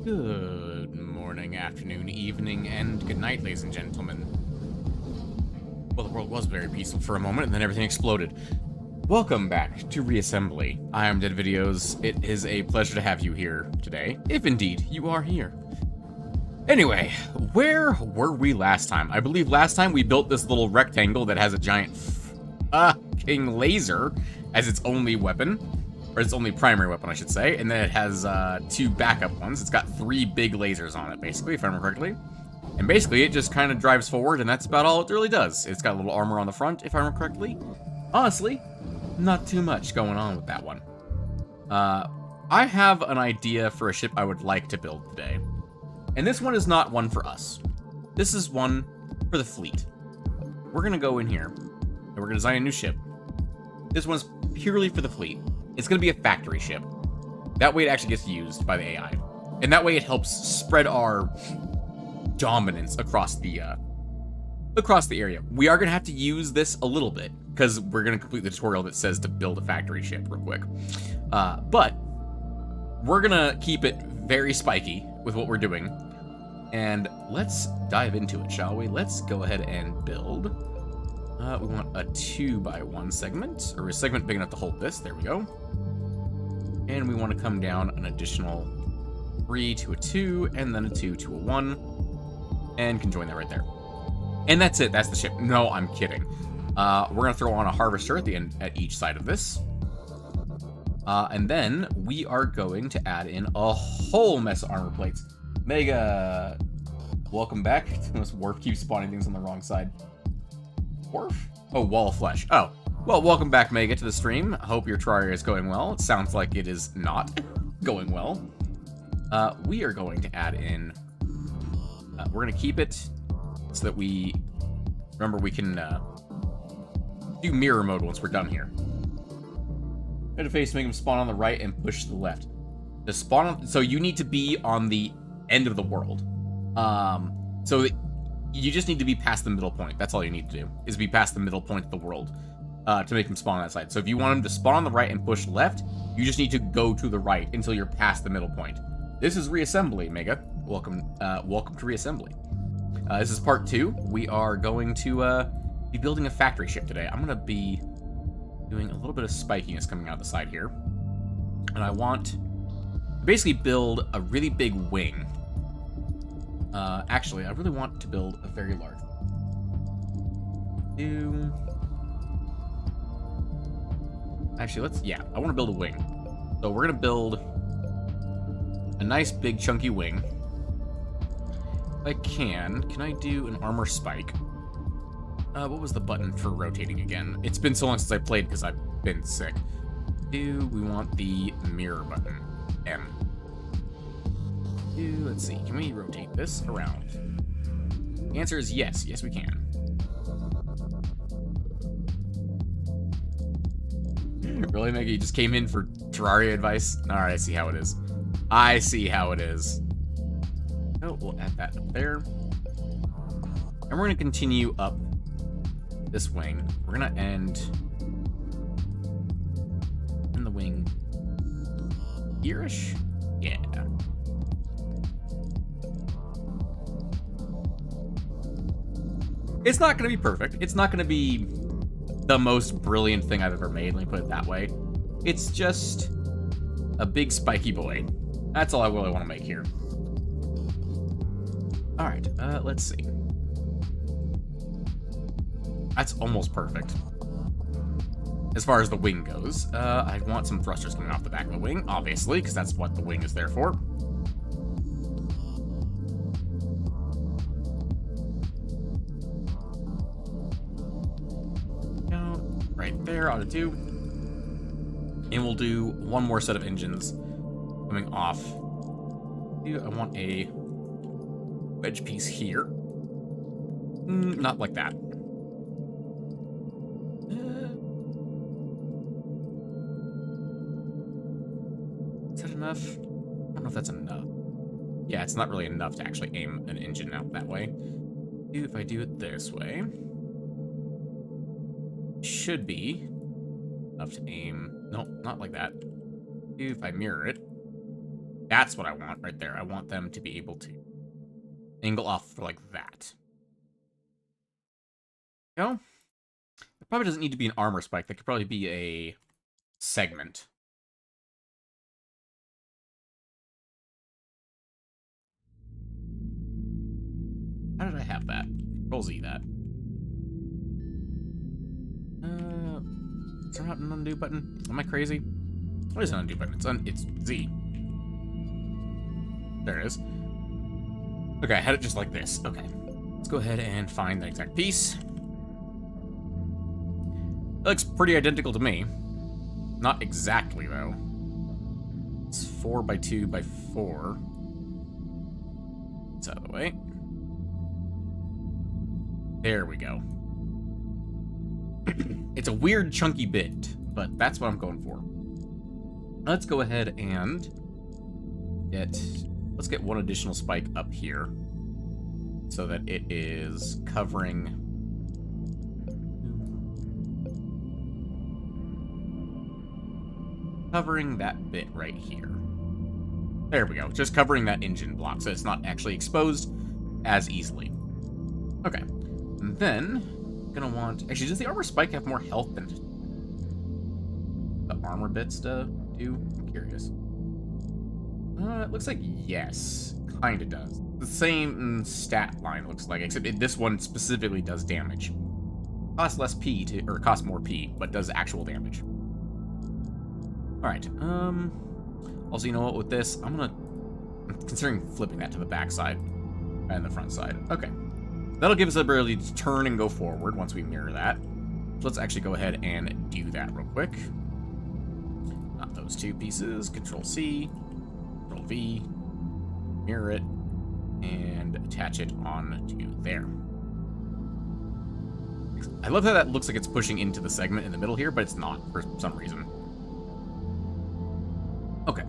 Good morning, afternoon, evening, and good night, ladies and gentlemen. Well, the world was very peaceful for a moment, and then everything exploded. Welcome back to Reassembly. I am Dead Videos. It is a pleasure to have you here today, if indeed you are here. Anyway, where were we last time? I believe last time we built this little rectangle that has a giant fucking laser as its only weapon. Or its only primary weapon, I should say. And then it has two backup ones. It's got 3 big lasers on it, basically, if I remember correctly. And basically, it just kind of drives forward, and that's about all it really does. It's got a little armor on the front, if I remember correctly. Honestly, not too much going on with that one. I have an idea for a ship I would like to build today. And this one is not one for us. This is one for the fleet. We're going to go in here, and we're going to design a new ship. This one's purely for the fleet. It's going to be a factory ship. That way it actually gets used by the AI. And that way it helps spread our dominance across the area. We are going to have to use this a little bit, because we're going to complete the tutorial that says to build a factory ship real quick. But we're going to keep it very spiky with what we're doing. And let's dive into it, shall we? Let's go ahead and build. We want a 2x1 segment, or a segment big enough to hold this. There we go. And we want to come down an additional 3 to a 2, and then a 2 to a 1, and can join that right there. And that's it. That's the ship. No, I'm kidding. We're going to throw on a harvester at the end at each side of this. And then we are going to add in a whole mess of armor plates. Mega, welcome back. This Wharf keeps spawning things on the wrong side. Wharf? Oh, wall of flesh. Oh, well, welcome back, Mega, to the stream. I hope your Terraria is going well. It sounds like it is not going well. We are going to add in... we're going to keep it so that we... Remember, we can do mirror mode once we're done here. Interface, make them spawn on the right and push to the left. The spawn on... So you need to be on the end of the world. So you just need to be past the middle point. That's all you need to do, is be past the middle point of the world to make them spawn on that side. So if you want them to spawn on the right and push left, you just need to go to the right until you're past the middle point. This is Reassembly, Mega. Welcome to Reassembly. This is part 2. We are going to be building a factory ship today. I'm going to be doing a little bit of spikiness coming out the side here. And I want to basically build a really big wing. Actually, I really want to build a very large one. Actually, I want to build a wing. So we're going to build a nice big chunky wing. If I can I do an armor spike? What was the button for rotating again? It's been so long since I played because I've been sick. We want the mirror button? M. Let's see, can we rotate this around? The answer is yes. Yes, we can. Really, Maggie? You just came in for Terraria advice? Alright, I see how it is. I see how it is. Oh, we'll add that up there. And we're going to continue up this wing. We're going to end in the wing here-ish? Yeah. It's not going to be perfect. It's not going to be the most brilliant thing I've ever made, let me put it that way. It's just a big spiky boy. That's all I really want to make here. Alright, let's see. That's almost perfect. As far as the wing goes, I want some thrusters coming off the back of the wing, obviously, because that's what the wing is there for. Right there, ought to do. And we'll do one more set of engines coming off. I want a wedge piece here. Not like that. Is that enough? I don't know if that's enough. Yeah, it's not really enough to actually aim an engine out that way. If I do it this way, should be enough to aim. No, not like that. If I mirror it, That's what I want right there. I want them to be able to angle off like that. You know? It probably doesn't need to be an armor spike. That could probably be a segment. How did I have that? Control Z that. Is there not an undo button? Am I crazy? What is an undo button? It's Z. There it is. Okay, I had it just like this. Okay. Let's go ahead and find that exact piece. It looks pretty identical to me. Not exactly, though. It's 4 by 2 by 4. It's out of the way. There we go. It's a weird, chunky bit, but that's what I'm going for. Let's go ahead and let's get one additional spike up here so that it is covering that bit right here. There we go. Just covering that engine block so it's not actually exposed as easily. Okay. And then gonna want... Actually, does the armor spike have more health than the armor bits do? I'm curious. It looks like yes. Kinda does. The same stat line looks like, except this one specifically does damage. Costs less P or costs more P, but does actual damage. Alright, also, you know what, with this, I'm considering flipping that to the back side and the front side. Okay. That'll give us the ability to turn and go forward once we mirror that. So let's actually go ahead and do that real quick. Not those two pieces. Control C, Control V, mirror it, and attach it onto there. I love how that looks like it's pushing into the segment in the middle here, but it's not for some reason. Okay.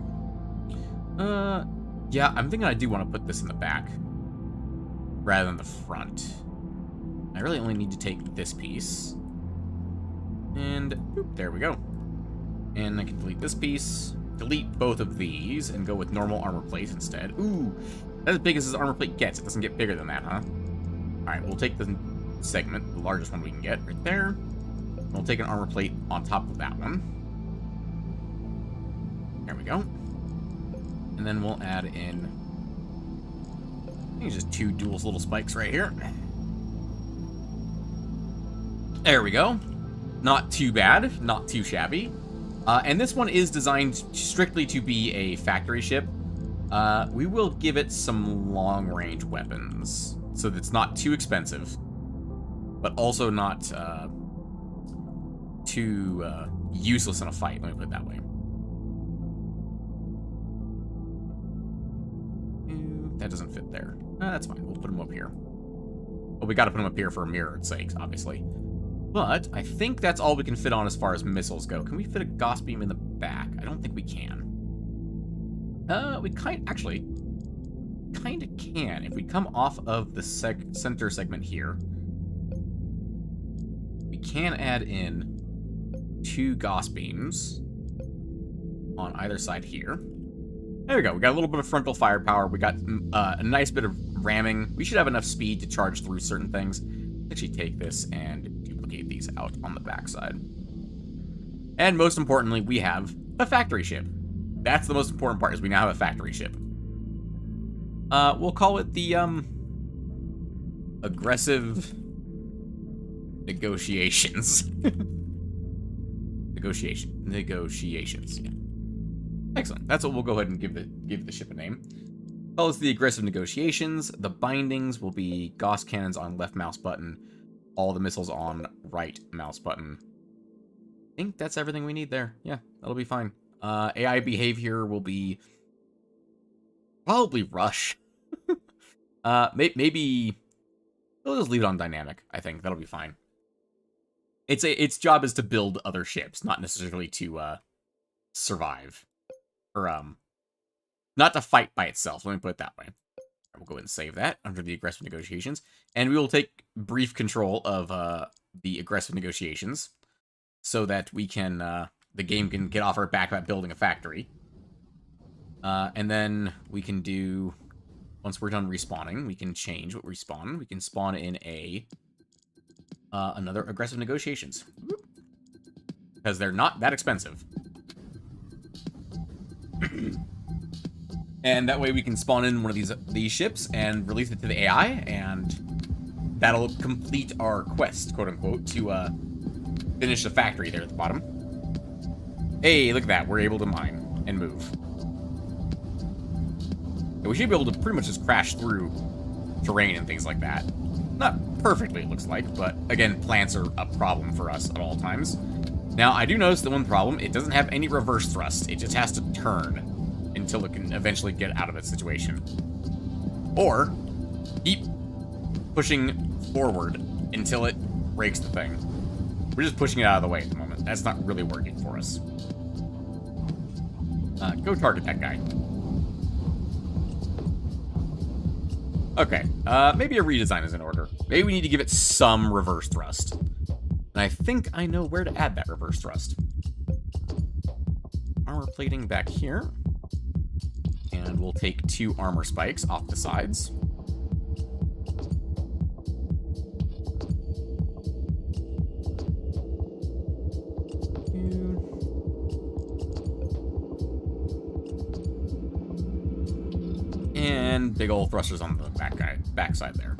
Yeah, I'm thinking I do want to put this in the back rather than the front. I really only need to take this piece. And boop, there we go. And I can delete this piece, delete both of these, and go with normal armor plate instead. Ooh, that's as big as this armor plate gets. It doesn't get bigger than that, huh? Alright, we'll take the segment, the largest one we can get, right there. We'll take an armor plate on top of that one. There we go. And then we'll add in, I think it's just 2 dual little spikes right here. There we go. Not too bad, not too shabby. And this one is designed strictly to be a factory ship. We will give it some long-range weapons, so that it's not too expensive, but also not too useless in a fight, let me put it that way. That doesn't fit there. That's fine. We'll put them up here. But we got to put them up here for mirrored sakes, obviously. But I think that's all we can fit on as far as missiles go. Can we fit a Gauss beam in the back? I don't think we can. We actually kind of can. If we come off of the center segment here, we can add in 2 Gauss beams on either side here. There we go. We got a little bit of frontal firepower. We got a nice bit of ramming. We should have enough speed to charge through certain things. Actually take this and duplicate these out on the backside. And most importantly, we have a factory ship. That's the most important part, is we now have a factory ship. We'll call it the aggressive negotiations. Negotiations. Yeah. Excellent. That's what we'll go ahead and give the ship a name. Call this the aggressive negotiations. The bindings will be Gauss cannons on left mouse button, all the missiles on right mouse button. I think that's everything we need there. Yeah, that'll be fine. AI behavior will be probably rush. Maybe we'll just leave it on dynamic. I think that'll be fine. Its job is to build other ships, not necessarily to survive. Or not to fight by itself. Let me put it that way. We'll go ahead and save that under the aggressive negotiations, and we will take brief control of the aggressive negotiations, so that we can the game can get off our back about building a factory. And then we can do, once we're done respawning, we can change what we spawn. We can spawn in another aggressive negotiations. Because they're not that expensive. And that way we can spawn in one of these ships and release it to the AI, and that'll complete our quest, quote unquote, to finish the factory there at the bottom. Hey, look at that. We're able to mine and move. And we should be able to pretty much just crash through terrain and things like that. Not perfectly, it looks like, but again, plants are a problem for us at all times. Now, I do notice the one problem, it doesn't have any reverse thrust. It just has to turn until it can eventually get out of its situation. Or keep pushing forward until it breaks the thing. We're just pushing it out of the way at the moment. That's not really working for us. Go target that guy. Okay, maybe a redesign is in order. Maybe we need to give it some reverse thrust. And I think I know where to add that reverse thrust. Armor plating back here. And we'll take 2 armor spikes off the sides. And big old thrusters on the backside there.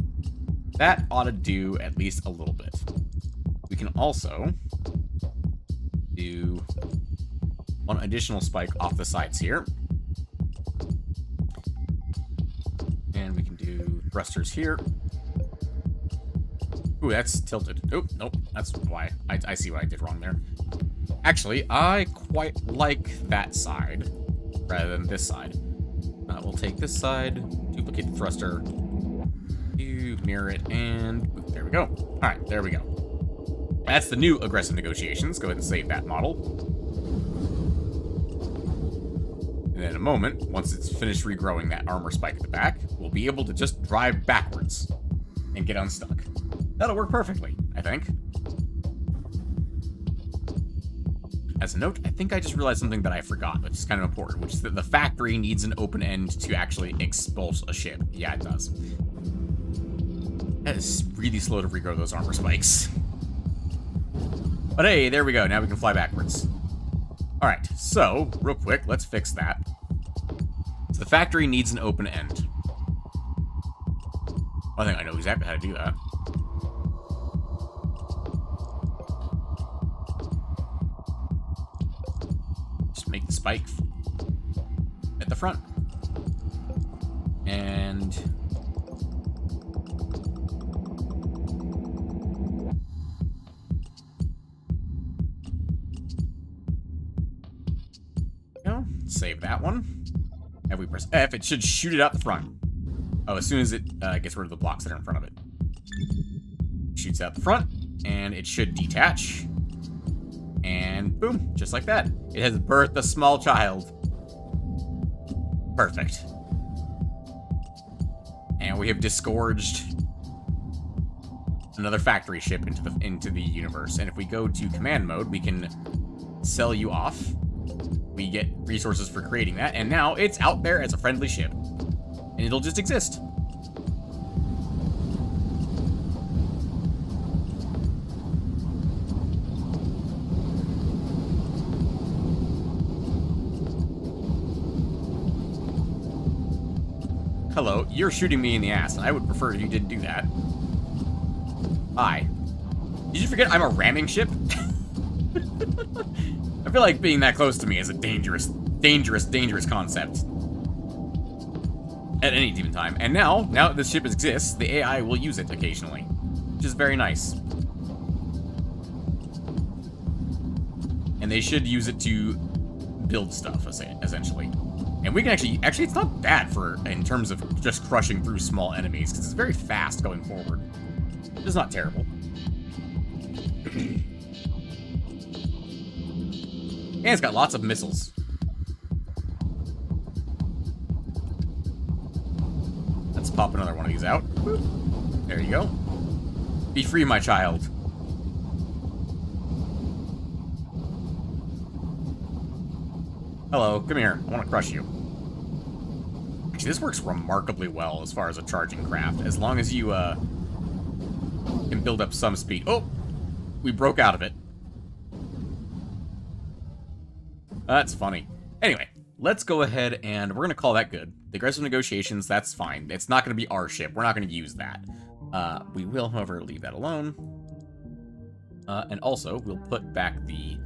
That ought to do at least a little bit. We can also do 1 additional spike off the sides here. And we can do thrusters here. Ooh, that's tilted. Oh, nope, that's why. I see what I did wrong there. Actually, I quite like that side rather than this side. We'll take this side, duplicate the thruster, mirror it, and there we go. All right, there we go. That's the new aggressive negotiations. Go ahead and save that model. And then in a moment, once it's finished regrowing that armor spike at the back, we'll be able to just drive backwards and get unstuck. That'll work perfectly, I think. As a note, I think I just realized something that I forgot, which is kind of important, which is that the factory needs an open end to actually expulse a ship. Yeah, it does. That is really slow to regrow those armor spikes. But hey, there we go. Now we can fly backwards. All right, so real quick, let's fix that. So the factory needs an open end. I think I know exactly how to do that. Make the spike at the front. And save that one. If we press F, it should shoot it out the front. Oh, as soon as it gets rid of the blocks that are in front of it. Shoots out the front, and it should detach. And boom, just like that. It has birthed a small child. Perfect. And we have disgorged another factory ship into the universe. And if we go to command mode, we can sell you off. We get resources for creating that, and now it's out there as a friendly ship. And it'll just exist. Hello, you're shooting me in the ass, and I would prefer you didn't do that. Hi. Did you forget I'm a ramming ship? I feel like being that close to me is a dangerous, dangerous, dangerous concept. At any given time. And now that this ship exists, the AI will use it occasionally. Which is very nice. And they should use it to build stuff, essentially. And we can actually, it's not bad in terms of just crushing through small enemies, because it's very fast going forward. It's not terrible. And it's got lots of missiles. Let's pop another one of these out. There you go. Be free, my child. Hello, come here. I want to crush you. Actually, this works remarkably well as far as a charging craft, as long as you can build up some speed. Oh, we broke out of it. That's funny. Anyway, let's go ahead and we're going to call that good. The aggressive negotiations, that's fine. It's not going to be our ship. We're not going to use that. We will, however, leave that alone. And also, we'll put back the...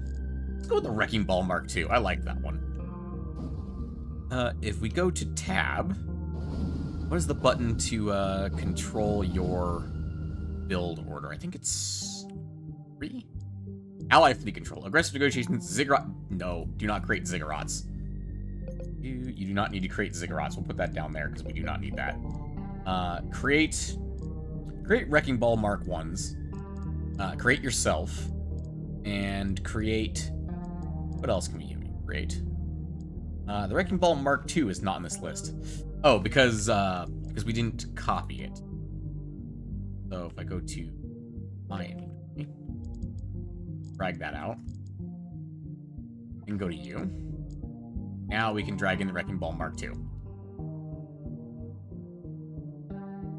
Let's go with the Wrecking Ball Mark II. I like that one. If we go to Tab, what is the button to control your build order? I think it's 3? Ally fleet control. Aggressive negotiations, ziggurat. No, do not create ziggurats. You do not need to create ziggurats. We'll put that down there because we do not need that. Create Wrecking Ball Mark 1s. Create yourself. And create... What else can we create? The Wrecking Ball Mark II is not on this list. Oh, because we didn't copy it. So if I go to my inventory, drag that out, and go to you. Now we can drag in the Wrecking Ball Mark II.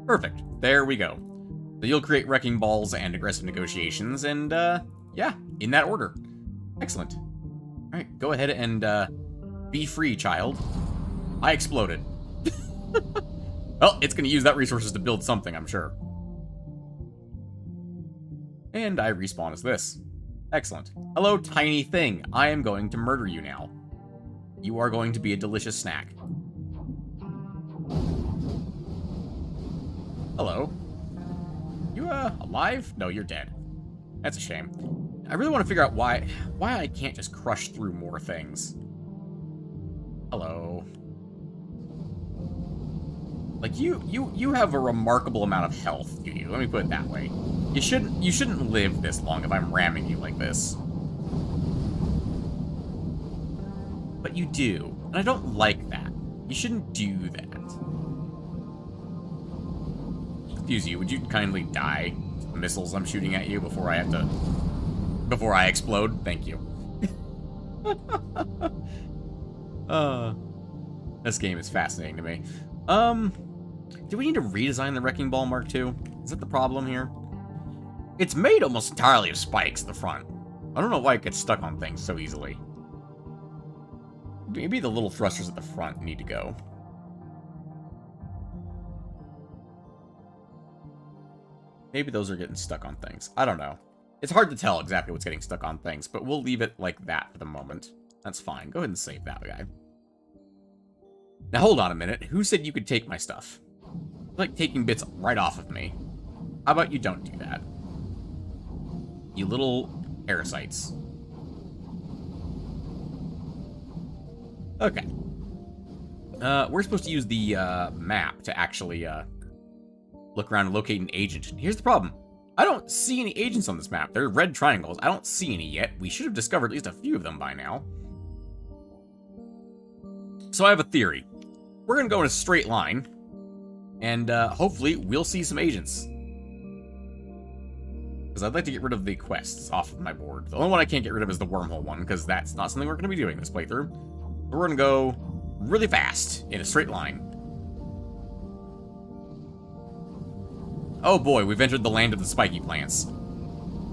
Perfect. There we go. So you'll create Wrecking Balls and Aggressive Negotiations, and yeah, in that order. Excellent. Alright, go ahead and be free, child. I exploded. Well, it's going to use that resources to build something, I'm sure. And I respawn as this. Excellent. Hello, tiny thing. I am going to murder you now. You are going to be a delicious snack. Hello. You, alive? No, you're dead. That's a shame. I really want to figure out why I can't just crush through more things. Hello. Like, you have a remarkable amount of health, do you? Let me put it that way. You shouldn't live this long if I'm ramming you like this. But you do. And I don't like that. You shouldn't do that. Excuse you, would you kindly die? The missiles I'm shooting at you before I explode? Thank you. This game is fascinating to me. Do we need to redesign the Wrecking Ball Mark II? Is that the problem here? It's made almost entirely of spikes at the front. I don't know why it gets stuck on things so easily. Maybe the little thrusters at the front need to go. Maybe those are getting stuck on things. I don't know. It's hard to tell exactly what's getting stuck on things, but we'll leave it like that for the moment. That's fine. Go ahead and save that guy. Now hold on a minute. Who said you could take my stuff? I like taking bits right off of me. How about you don't do that? You little parasites. Okay. We're supposed to use the map to actually look around and locate an agent. Here's the problem. I don't see any agents on this map. They're red triangles. I don't see any yet. We should have discovered at least a few of them by now. So I have a theory. We're going to go in a straight line, and hopefully we'll see some agents. Because I'd like to get rid of the quests off of my board. The only one I can't get rid of is the wormhole one, because that's not something we're going to be doing this playthrough. We're going to go really fast in a straight line. Oh boy, we've entered the land of the spiky plants,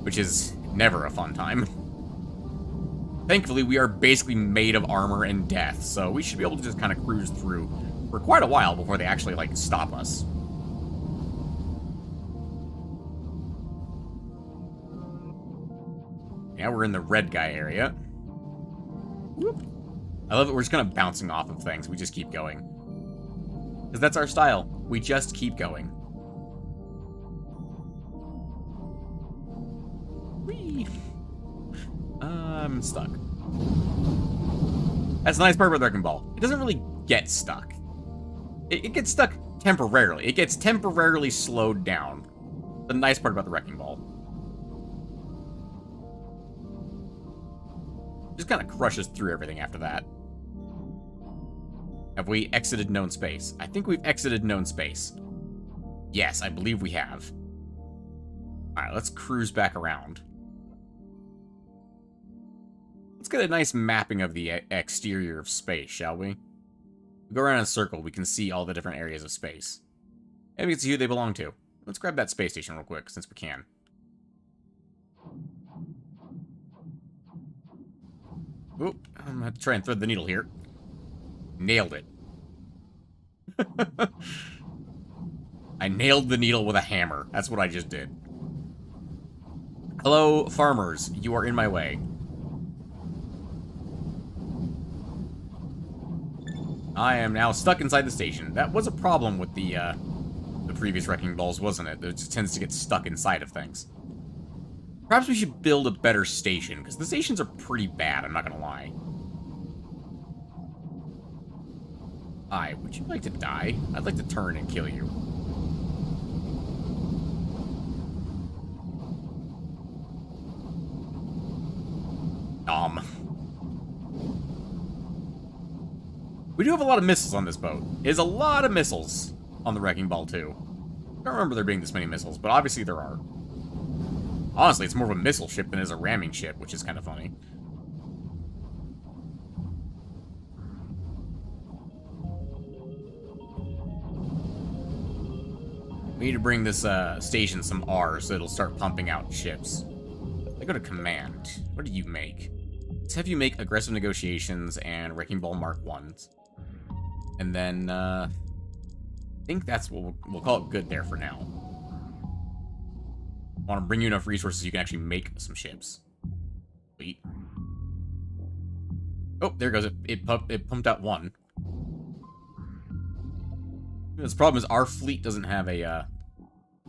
which is never a fun time. Thankfully, we are basically made of armor and death, so we should be able to just kind of cruise through for quite a while before they actually, like, stop us. Now we're in the red guy area. Whoop. I love that we're just kind of bouncing off of things. We just keep going. Because that's our style. We just keep going. Whee! I'm stuck. That's the nice part about the Wrecking Ball. It doesn't really get stuck. It gets stuck temporarily. It gets temporarily slowed down. The nice part about the Wrecking Ball. Just kind of crushes through everything after that. Have we exited known space? I think we've exited known space. Yes, I believe we have. Alright, let's cruise back around. Let's get a nice mapping of the exterior of space, shall we? We go around in a circle, we can see all the different areas of space. And we can see who they belong to. Let's grab that space station real quick, since we can. Oop, I'm gonna have to try and thread the needle here. Nailed it. I nailed the needle with a hammer. That's what I just did. Hello, farmers. You are in my way. I am now stuck inside the station. That was a problem with the previous wrecking balls, wasn't it? It just tends to get stuck inside of things. Perhaps we should build a better station, because the stations are pretty bad, I'm not gonna lie. Would you like to die? I'd like to turn and kill you. We do have a lot of missiles on this boat. There's a lot of missiles on the wrecking ball, too. I don't remember there being this many missiles, but obviously there are. Honestly, it's more of a missile ship than it is a ramming ship, which is kind of funny. We need to bring this station some R so it'll start pumping out ships. I go to command. What do you make? Let's have you make aggressive negotiations and wrecking ball Mark 1s. And then, I think that's what we'll call it good there for now. I want to bring you enough resources so you can actually make some ships. Sweet. Oh, there goes it. It pumped out one. The problem is our fleet doesn't have a,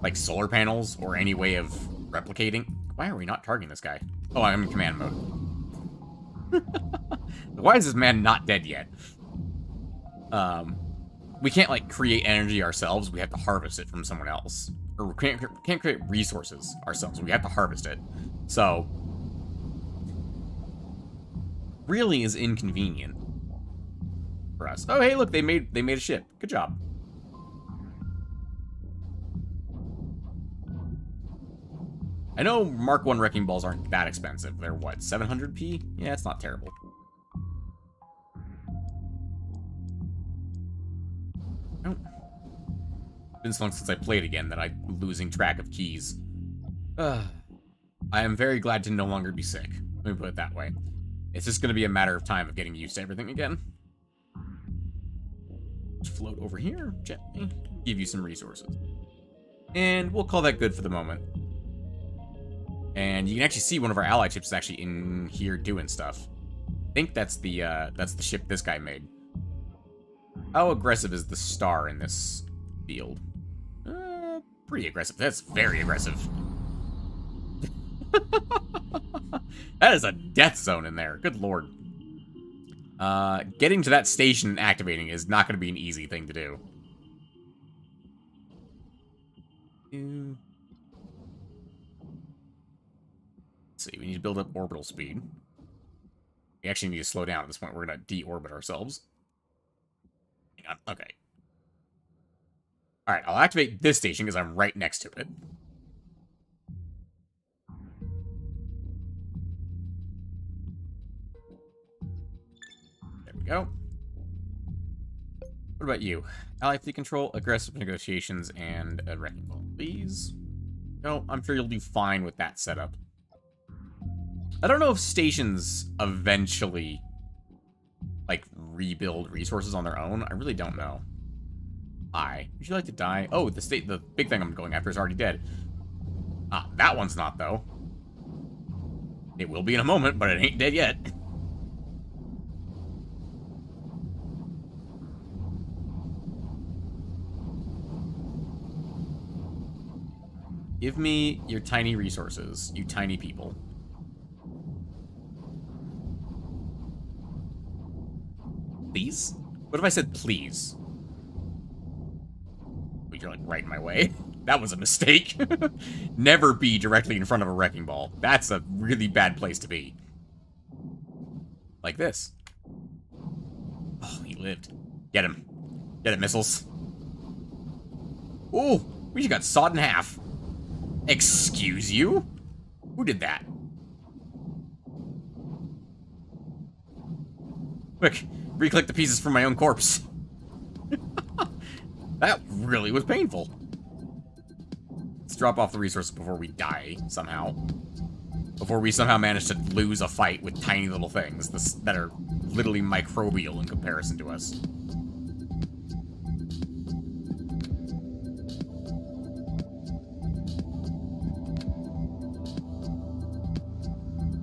like, solar panels or any way of replicating. Why are we not targeting this guy? Oh, I'm in command mode. Why is this man not dead yet? We can't, like, create energy ourselves. We have to harvest it from someone else. Or we can't create resources ourselves. We have to harvest it. So, really is inconvenient for us. Oh, hey, look, they made a ship. Good job. I know Mark 1 wrecking balls aren't that expensive. They're, what, 700p? Yeah, it's not terrible. Oh. Been so long since I played again that I'm losing track of keys. I am very glad to no longer be sick. Let me put it that way. It's just going to be a matter of time of getting used to everything again. Just float over here, gently. Give you some resources. And we'll call that good for the moment. And you can actually see one of our allied ships is actually in here doing stuff. I think that's the ship this guy made. How aggressive is the star in this field? Pretty aggressive. That's very aggressive. That is a death zone in there. Good lord. Getting to that station and activating is not going to be an easy thing to do. Let's see, we need to build up orbital speed. We actually need to slow down at this point. We're going to de-orbit ourselves. Hang on. Okay. Alright, I'll activate this station because I'm right next to it. There we go. What about you? Ally fleet control, aggressive negotiations, and a wrecking ball, please. No, I'm sure you'll do fine with that setup. I don't know if stations eventually, like, rebuild resources on their own. I really don't know. Would you like to die? Oh, the big thing I'm going after is already dead. Ah, that one's not, though. It will be in a moment, but it ain't dead yet. Give me your tiny resources, you tiny people. Please? What if I said please? Wait, you're like right in my way. That was a mistake. Never be directly in front of a wrecking ball. That's a really bad place to be. Like this. Oh, he lived. Get him. Get it, missiles. Ooh, we just got sawed in half. Excuse you? Who did that? Quick, re-click the pieces from my own corpse. That really was painful. Let's drop off the resources before we die, somehow. Before we somehow manage to lose a fight with tiny little things that are literally microbial in comparison to us.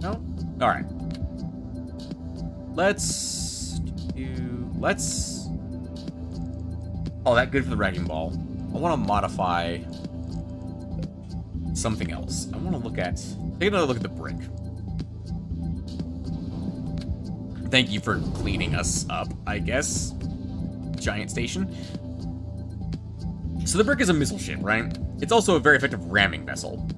No? Alright. Let's... Oh, that good for the wrecking ball. I want to modify something else. I want to look at... Take another look at the brick. Thank you for cleaning us up, I guess. Giant station. So the brick is a missile ship, right? It's also a very effective ramming vessel.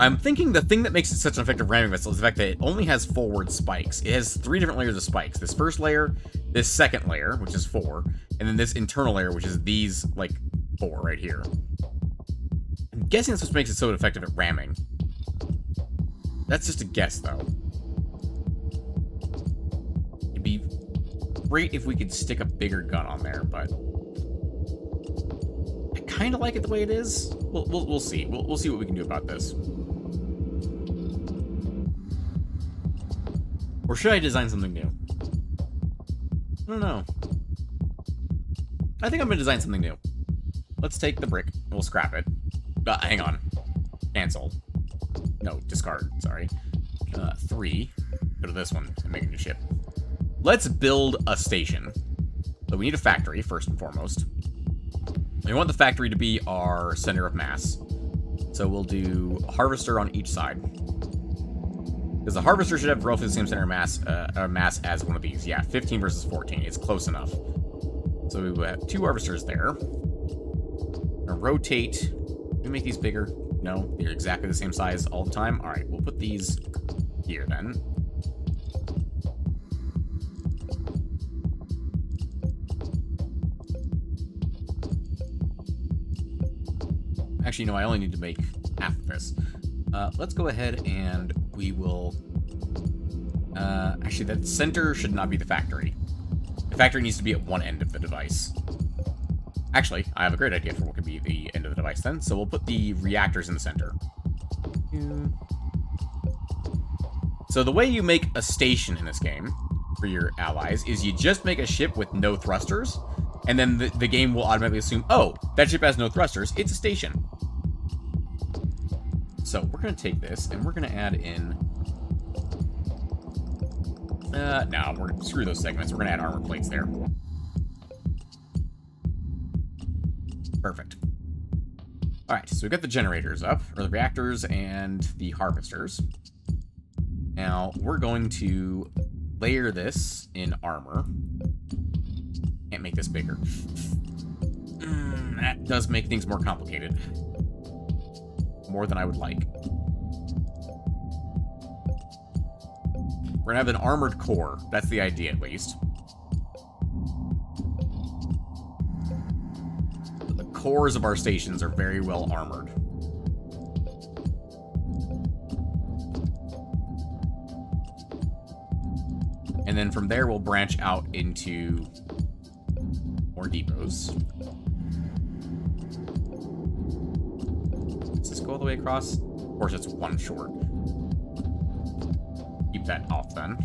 I'm thinking the thing that makes it such an effective ramming vessel is the fact that it only has forward spikes. It has 3 different layers of spikes. This first layer, this second layer, which is 4, and then this internal layer, which is these, like, 4 right here. I'm guessing that's what makes it so effective at ramming. That's just a guess, though. It'd be great if we could stick a bigger gun on there, but I kind of like it the way it is. We'll see. We'll see what we can do about this. Or should I design something new? I don't know. I think I'm going to design something new. Let's take the brick, and we'll scrap it. Hang on. Cancel. No, discard. Sorry. 3. Go to this one and make a new ship. Let's build a station. So we need a factory, first and foremost. We want the factory to be our center of mass. So we'll do a harvester on each side. Because the harvester should have roughly the same center of mass as one of these. Yeah, 15 versus 14. It's close enough. So we will have 2 harvesters there. We're gonna rotate. Can we make these bigger? No, they're exactly the same size all the time. All right, we'll put these here then. Actually, no, I only need to make half of this. Let's go ahead and we will... actually, that center should not be the factory. The factory needs to be at one end of the device. Actually, I have a great idea for what could be the end of the device then. So we'll put the reactors in the center. So the way you make a station in this game for your allies is you just make a ship with no thrusters, and then the game will automatically assume, oh, that ship has no thrusters, it's a station. So we're going to take this, and we're going to add in... no, we're gonna screw those segments. We're going to add armor plates there. Perfect. Alright, so we've got the generators up, or the reactors and the harvesters. Now, we're going to layer this in armor. Can't make this bigger. That does make things more complicated. More than I would like. We're gonna have an armored core. That's the idea, at least. The cores of our stations are very well armored. And then from there, we'll branch out into more depots. Does this go all the way across? Of course, it's one short. Keep that off then.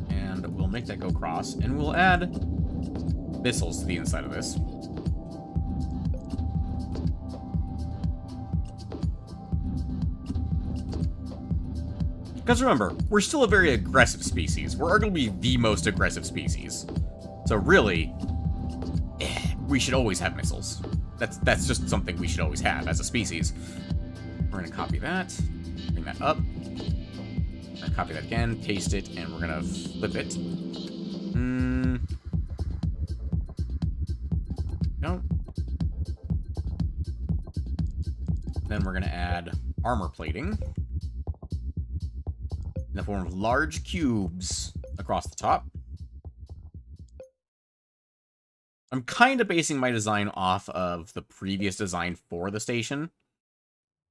And we'll make that go across, and we'll add missiles to the inside of this. Because remember, we're still a very aggressive species. We're arguably the most aggressive species. So really, we should always have missiles. That's just something we should always have as a species. We're going to copy that, bring that up. We're going to copy that again, paste it, and we're going to flip it. No. Then we're going to add armor plating in the form of large cubes across the top. I'm kind of basing my design off of the previous design for the station.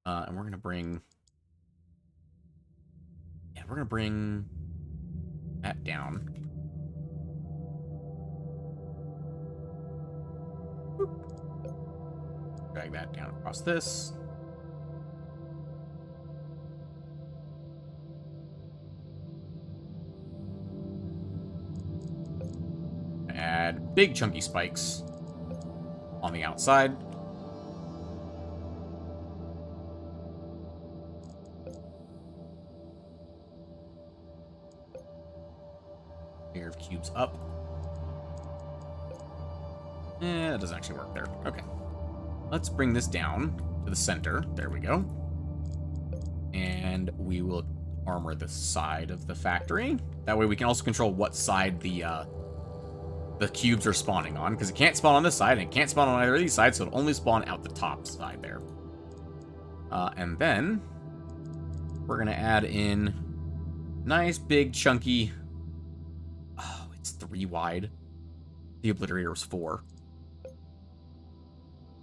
And we're going to bring we're gonna bring that down. Boop. Drag that down across this. Add big chunky spikes on the outside. Pair of cubes up. That doesn't actually work there. Okay. Let's bring this down to the center. There we go. And we will armor the side of the factory. That way we can also control what side the cubes are spawning on, because it can't spawn on this side, and it can't spawn on either of these sides, so it'll only spawn out the top side there. And then we're going to add in nice, big, chunky... Oh, it's 3 wide. The Obliterator is 4.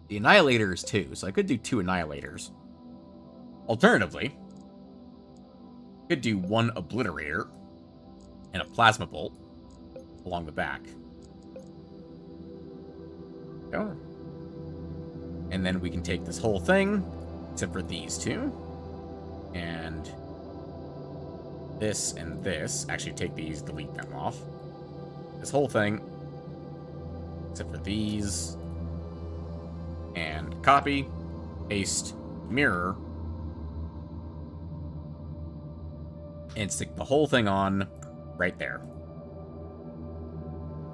The Annihilator is 2, so I could do 2 Annihilators. Alternatively, I could do 1 Obliterator and a Plasma Bolt along the back. Go. And then we can take this whole thing, except for these 2, and this and this. Actually, take these, delete them off. This whole thing, except for these, and copy, paste, mirror, and stick the whole thing on right there.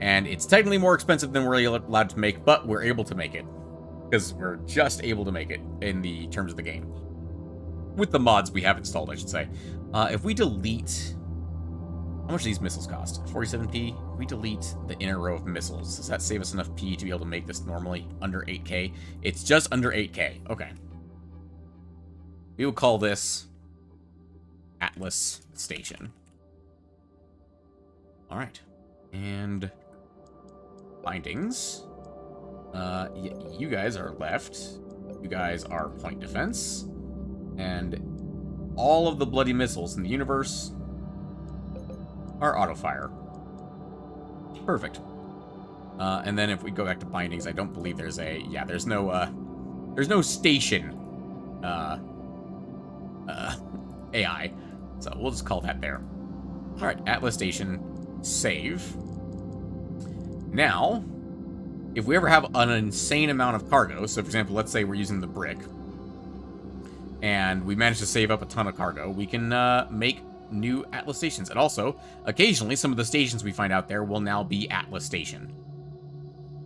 And it's technically more expensive than we're allowed to make, but we're able to make it. Because we're just able to make it in the terms of the game. With the mods we have installed, I should say. If we delete... How much do these missiles cost? 47p? If we delete the inner row of missiles, does that save us enough P to be able to make this normally under 8k? It's just under 8k. Okay. We will call this Atlas Station. Alright. And... bindings. You guys are left. You guys are point defense. And all of the bloody missiles in the universe are auto fire. Perfect. And then if we go back to bindings, I don't believe there's a... Yeah, there's no station AI. So we'll just call that there. Alright, Atlas Station. Save. Now, if we ever have an insane amount of cargo, so for example, let's say we're using the brick, and we manage to save up a ton of cargo, we can make new Atlas stations. And also, occasionally, some of the stations we find out there will now be Atlas Station.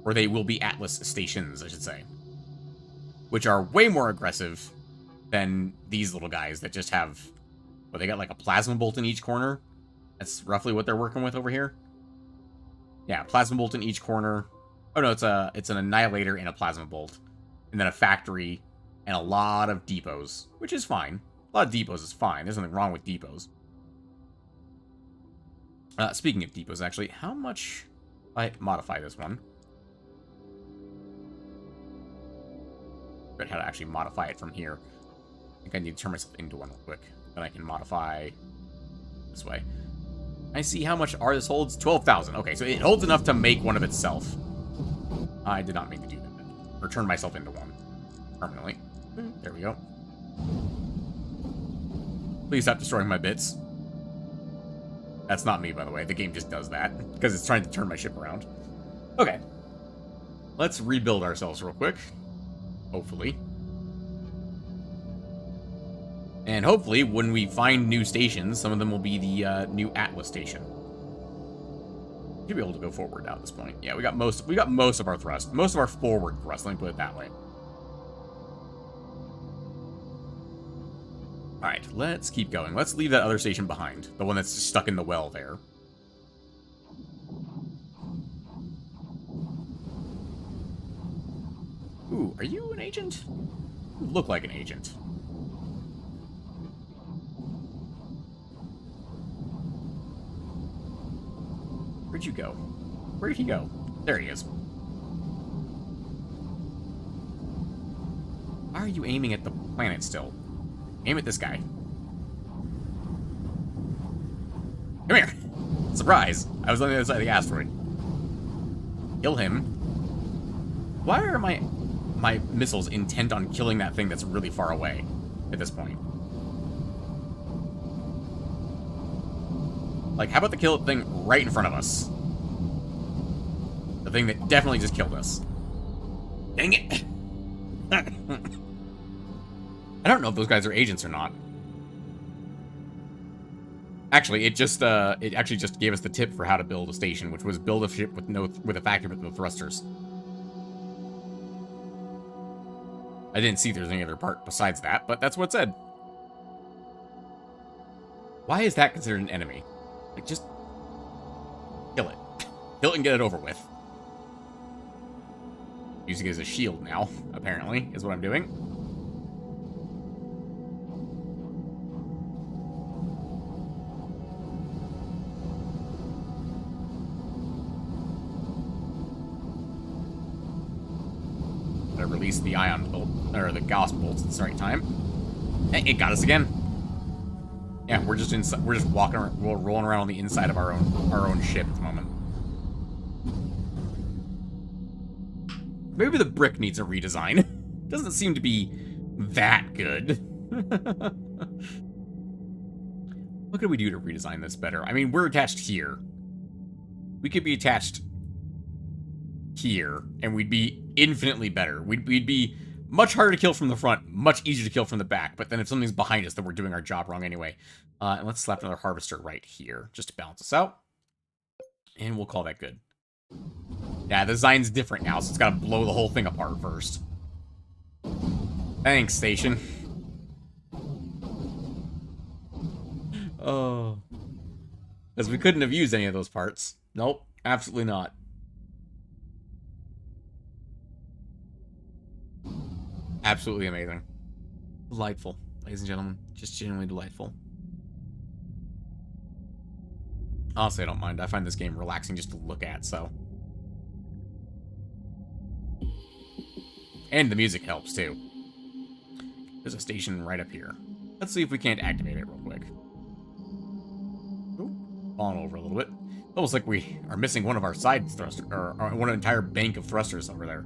Or they will be Atlas Stations, I should say. Which are way more aggressive than these little guys that just have... Well, they got like a plasma bolt in each corner. That's roughly what they're working with over here. Yeah, plasma bolt in each corner. Oh no, it's an Annihilator and a plasma bolt. And then a factory and a lot of depots, which is fine. A lot of depots is fine. There's nothing wrong with depots. Speaking of depots, actually, how much... I modify this one. But how to actually modify it from here. I think I need to turn myself into one real quick. Then I can modify this way. I see how much R this holds. 12,000. Okay, so it holds enough to make one of itself. I did not mean to do that. Or turn myself into one. Permanently. There we go. Please stop destroying my bits. That's not me, by the way. The game just does that. Because it's trying to turn my ship around. Okay. Let's rebuild ourselves real quick. Hopefully. And hopefully, when we find new stations, some of them will be the new Atlas station. Should be able to go forward now at this point. Yeah, we got most of our thrust, most of our forward thrust. Let me put it that way. All right, let's keep going. Let's leave that other station behind, the one that's stuck in the well there. Ooh, are you an agent? You look like an agent. Where'd you go? Where'd he go? There he is. Why are you aiming at the planet still? Aim at this guy. Come here. Surprise. I was on the other side of the asteroid. Kill him. Why are my missiles intent on killing that thing that's really far away at this point? Like, how about the kill thing right in front of us? The thing that definitely just killed us. Dang it! I don't know if those guys are agents or not. Actually, it actually just gave us the tip for how to build a station, which was build a ship with a factory with no thrusters. I didn't see there's any other part besides that, but that's what it said. Why is that considered an enemy? Like, just kill it. Kill it and get it over with. Using it as a shield now, apparently, is what I'm doing. I released the ion bolt, or the Gauss bolts at the right time. Hey, it got us again. Yeah, we're just inside. We're just walking around, we're rolling around on the inside of our own ship at the moment. Maybe the brick needs a redesign. Doesn't seem to be that good. What could we do to redesign this better? I mean, we're attached here. We could be attached here, and we'd be infinitely better. We'd be much harder to kill from the front, much easier to kill from the back, but then if something's behind us, then we're doing our job wrong anyway. And let's slap another harvester right here, just to balance us out. And we'll call that good. Yeah, the design's different now, so it's got to blow the whole thing apart first. Thanks, station. Oh. Because we couldn't have used any of those parts. Nope, absolutely not. Absolutely amazing. Delightful, ladies and gentlemen. Just genuinely delightful. Honestly, I don't mind. I find this game relaxing just to look at, so. And the music helps, too. There's a station right up here. Let's see if we can't activate it real quick. Ooh, falling over a little bit. Almost like we are missing one of our side thrusters, or one entire bank of thrusters over there.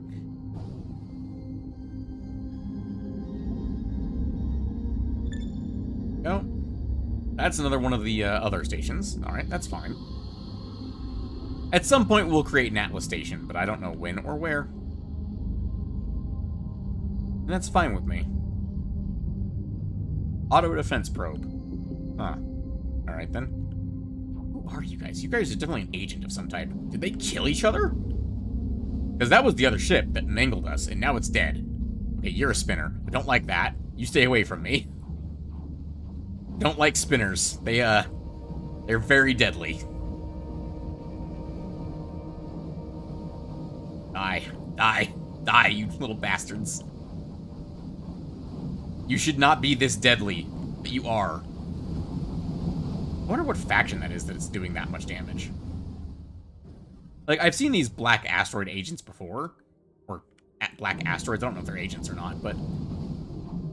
No. That's another one of the other stations. Alright, that's fine. At some point, we'll create an Atlas station, but I don't know when or where. And that's fine with me. Auto defense probe. Huh. Alright then. Who are you guys? You guys are definitely an agent of some type. Did they kill each other? Because that was the other ship that mangled us, and now it's dead. Okay, you're a spinner. I don't like that. You stay away from me. Don't like spinners. They're very deadly. Die. Die. Die, you little bastards. You should not be this deadly, but you are. I wonder what faction that is that it's doing that much damage. Like, I've seen these black asteroid agents before. Or black asteroids. I don't know if they're agents or not, but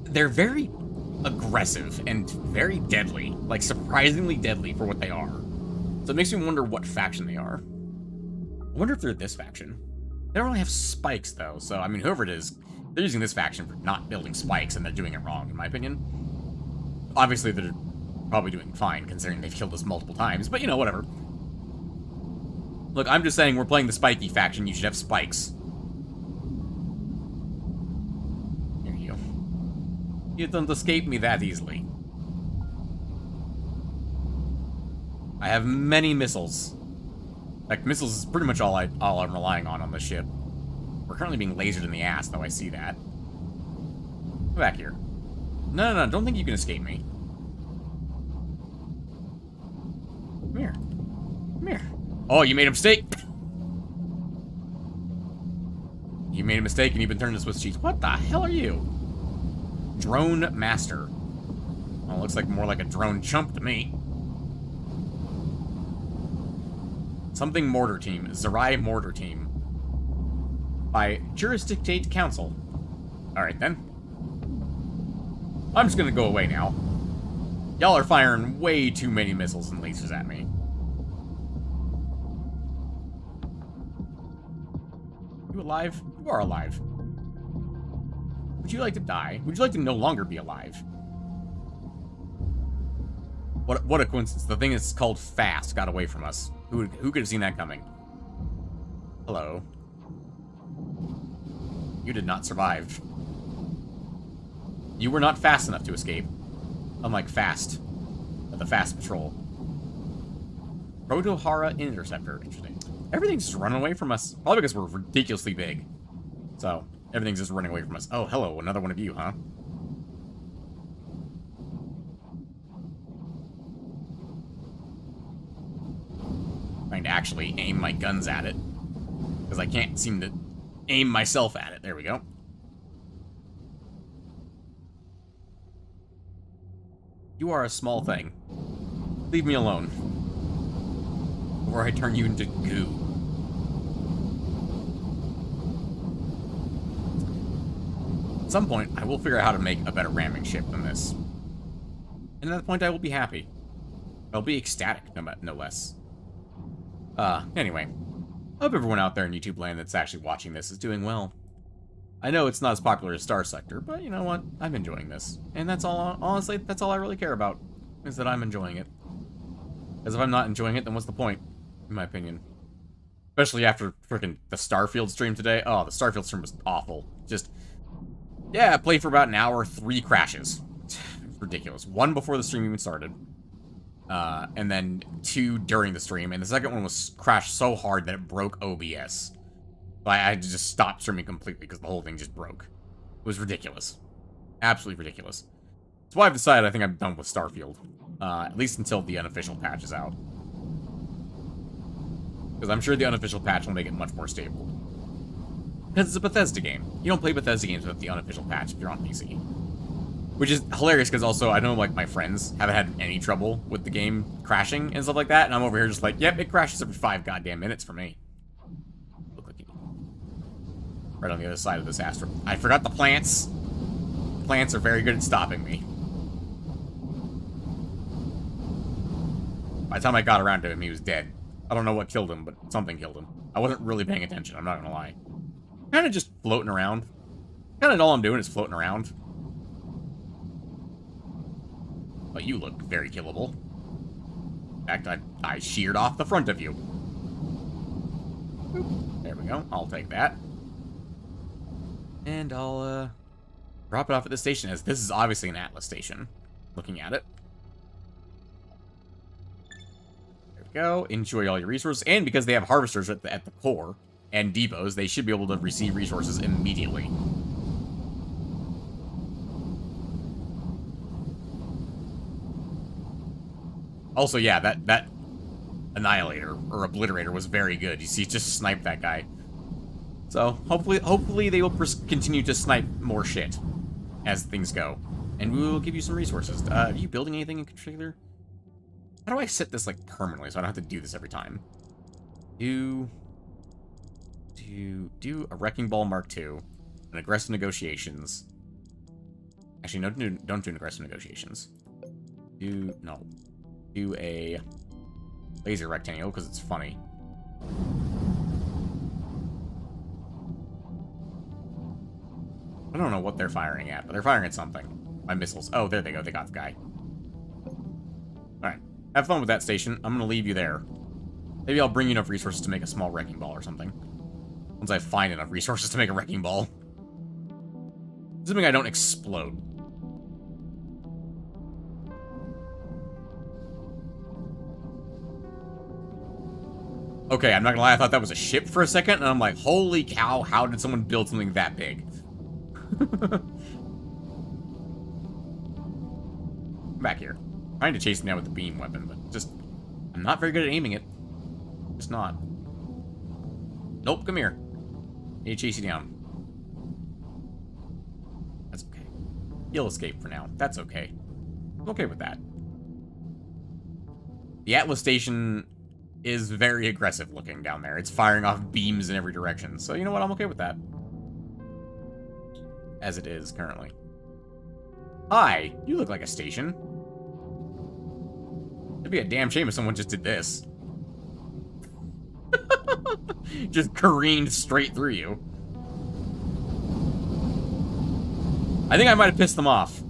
they're very aggressive and very deadly. Like, surprisingly deadly for what they are. So it makes me wonder what faction they are. I wonder if they're this faction. They don't really have spikes, though, so, I mean, whoever it is, they're using this faction for not building spikes, and they're doing it wrong, in my opinion. Obviously, they're probably doing fine, considering they've killed us multiple times, but, you know, whatever. Look, I'm just saying we're playing the spiky faction, you should have spikes. Here you go. You don't escape me that easily. I have many missiles. In fact, missiles is pretty much all I'm relying on this ship. We're currently being lasered in the ass, though I see that. Come back here. No, don't think you can escape me. Come here. Come here. Oh, you made a mistake! You made a mistake and you've been turned into Swiss cheese. What the hell are you? Drone Master. Well, looks like more like a drone chump to me. Something Mortar Team. Zerai Mortar Team. By Jurisdictate Council. Alright then. I'm just gonna go away now. Y'all are firing way too many missiles and lasers at me. You alive? You are alive. Would you like to die? Would you like to no longer be alive? What a coincidence. The thing is called fast got away from us. Who could have seen that coming? Hello. You did not survive. You were not fast enough to escape. Unlike Fast. The Fast Patrol. Protohara Interceptor. Interesting. Everything's just running away from us. Probably because we're ridiculously big. So, everything's just running away from us. Oh, hello. Another one of you, huh? Trying to actually aim my guns at it. Because I can't seem to aim myself at it. There we go. You are a small thing. Leave me alone. Before I turn you into goo. At some point, I will figure out how to make a better ramming ship than this. And at that point, I will be happy. I'll be ecstatic, no less. Anyway. I hope everyone out there in YouTube land that's actually watching this is doing well. I know it's not as popular as Star Sector, but you know what? I'm enjoying this. And that's all, honestly, that's all I really care about, is that I'm enjoying it. Because if I'm not enjoying it, then what's the point, in my opinion? Especially after freaking the Starfield stream today. Oh, the Starfield stream was awful. Just, yeah, I played for about an hour, 3 crashes. It's ridiculous. 1 before the stream even started. And then 2 during the stream, and the second one was crashed so hard that it broke OBS. I had to just stop streaming completely because the whole thing just broke. It was ridiculous. Absolutely ridiculous. That's why I've decided I think I'm done with Starfield. At least until the unofficial patch is out. Because I'm sure the unofficial patch will make it much more stable. Because it's a Bethesda game. You don't play Bethesda games without the unofficial patch if you're on PC. Which is hilarious, because also, I know, like, my friends haven't had any trouble with the game crashing and stuff like that, and I'm over here just like, yep, it crashes every 5 goddamn minutes for me. Look like right on the other side of this astro. I forgot the plants. Plants are very good at stopping me. By the time I got around to him, he was dead. I don't know what killed him, but something killed him. I wasn't really paying attention, I'm not gonna lie. Kind of just floating around. Kind of all I'm doing is floating around. But you look very killable. In fact, I sheared off the front of you. Boop. There we go. I'll take that. And I'll, drop it off at the station, as this is obviously an Atlas station. Looking at it. There we go. Enjoy all your resources. And because they have harvesters at the core, and depots, they should be able to receive resources immediately. Also, yeah, that Annihilator, or Obliterator, was very good. You see, just sniped that guy. So, hopefully they will continue to snipe more shit as things go. And we will give you some resources. Are you building anything in particular? How do I set this, like, permanently so I don't have to do this every time? Do a Wrecking Ball Mark II, an Aggressive Negotiations. Actually, no, don't do an Aggressive Negotiations. Do a laser rectangle, because it's funny. I don't know what they're firing at, but they're firing at something. My missiles. Oh, there they go. They got the guy. Alright. Have fun with that station. I'm gonna leave you there. Maybe I'll bring you enough resources to make a small wrecking ball or something. Once I find enough resources to make a wrecking ball. Assuming I don't explode. Okay, I'm not gonna lie, I thought that was a ship for a second, and I'm like, holy cow, how did someone build something that big? I'm back here. I'm trying to chase him down with the beam weapon, but just, I'm not very good at aiming it. Just not. Nope, come here. Need to chase you down. That's okay. You'll escape for now. That's okay. I'm okay with that. The Atlas station is very aggressive looking down there. It's firing off beams in every direction. So, you know what? I'm okay with that. As it is currently. Hi, you look like a station. It'd be a damn shame if someone just did this. Just careened straight through you. I think I might have pissed them off.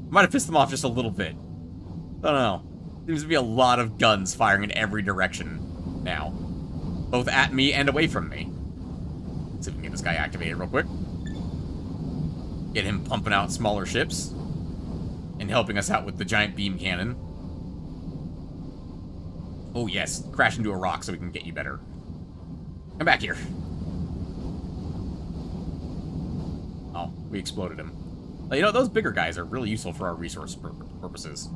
Might have pissed them off just a little bit. I don't know. Seems to be a lot of guns firing in every direction now. Both at me and away from me. Let's see if we can get this guy activated real quick. Get him pumping out smaller ships. And helping us out with the giant beam cannon. Oh yes, crash into a rock so we can get you better. Come back here. Oh, we exploded him. You know, those bigger guys are really useful for our resource purposes.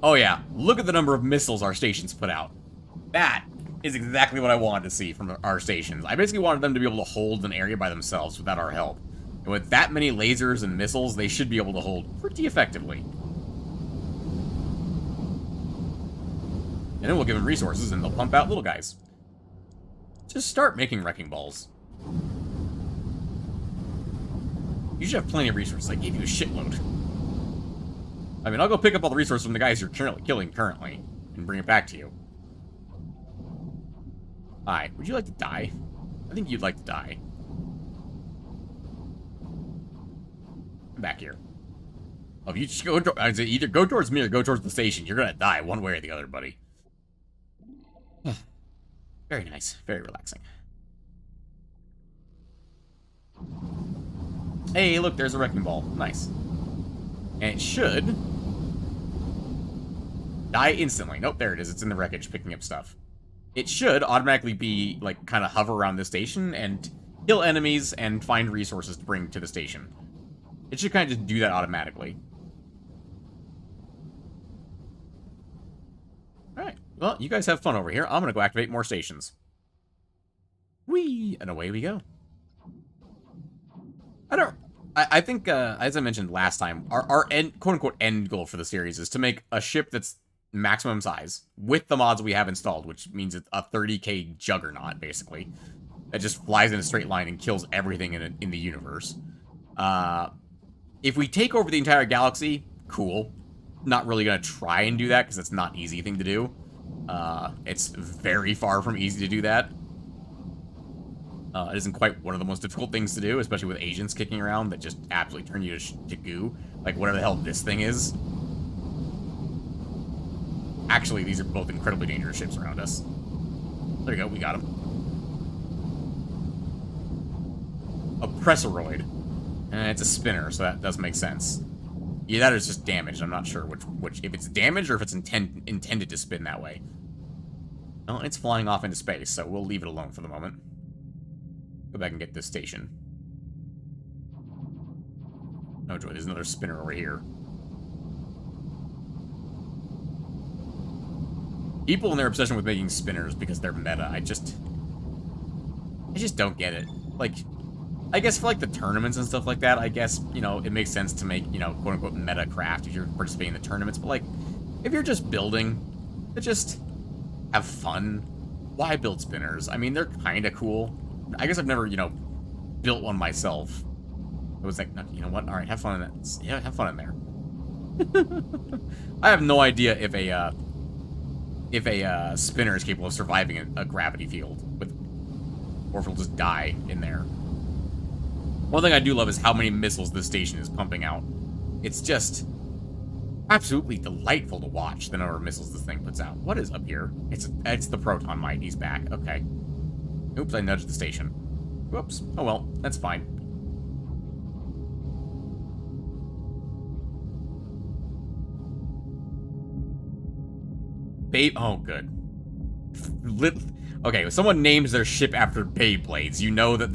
Oh yeah, look at the number of missiles our stations put out. That is exactly what I wanted to see from our stations. I basically wanted them to be able to hold an area by themselves without our help. And with that many lasers and missiles, they should be able to hold pretty effectively. And then we'll give them resources and they'll pump out little guys. Just start making wrecking balls. You should have plenty of resources. I gave you a shitload. I mean, I'll go pick up all the resources from the guys you're killing currently and bring it back to you. Hi, would you like to die? I think you'd like to die. Come back here. Oh, if you just go, either go towards me or go towards the station. You're gonna die one way or the other, buddy. Very nice. Very relaxing. Hey, look, there's a wrecking ball. Nice. And it should die instantly. Nope, there it is. It's in the wreckage picking up stuff. It should automatically be, like, kind of hover around the station and kill enemies and find resources to bring to the station. It should kind of just do that automatically. Alright, well, you guys have fun over here. I'm gonna go activate more stations. Whee! And away we go. I think, as I mentioned last time, our end, quote-unquote end goal for the series is to make a ship that's maximum size, with the mods we have installed, which means it's a 30k juggernaut, basically, that just flies in a straight line and kills everything in the universe. If we take over the entire galaxy, cool. Not really gonna try and do that, because it's not an easy thing to do. It's very far from easy to do that. It isn't quite one of the most difficult things to do, especially with agents kicking around that just absolutely turn you to goo. Like, whatever the hell this thing is. Actually, these are both incredibly dangerous ships around us. There you go, we got him. A presseroid. And it's a spinner, so that does make sense. Yeah, that is just damaged. I'm not sure which if it's damaged or if it's intended to spin that way. Well, it's flying off into space, so we'll leave it alone for the moment. Go back and get this station. Oh joy, there's another spinner over here. People and their obsession with making spinners because they're meta, I just don't get it. Like, I guess for like the tournaments and stuff like that, I guess, you know, it makes sense to make, you know, quote unquote meta craft if you're participating in the tournaments, but like, if you're just building to just have fun, why build spinners? I mean, they're kind of cool. I guess I've never, you know, built one myself. It was like, you know what? All right, have fun in that. Yeah, have fun in there. I have no idea if a spinner is capable of surviving a gravity field, or if it'll just die in there. One thing I do love is how many missiles this station is pumping out. It's just absolutely delightful to watch the number of missiles this thing puts out. What is up here? It's the proton mite. He's back. Okay. Oops, I nudged the station. Whoops. Oh well, that's fine. Babe. Oh, good. Okay, if someone names their ship after Beyblades, you know that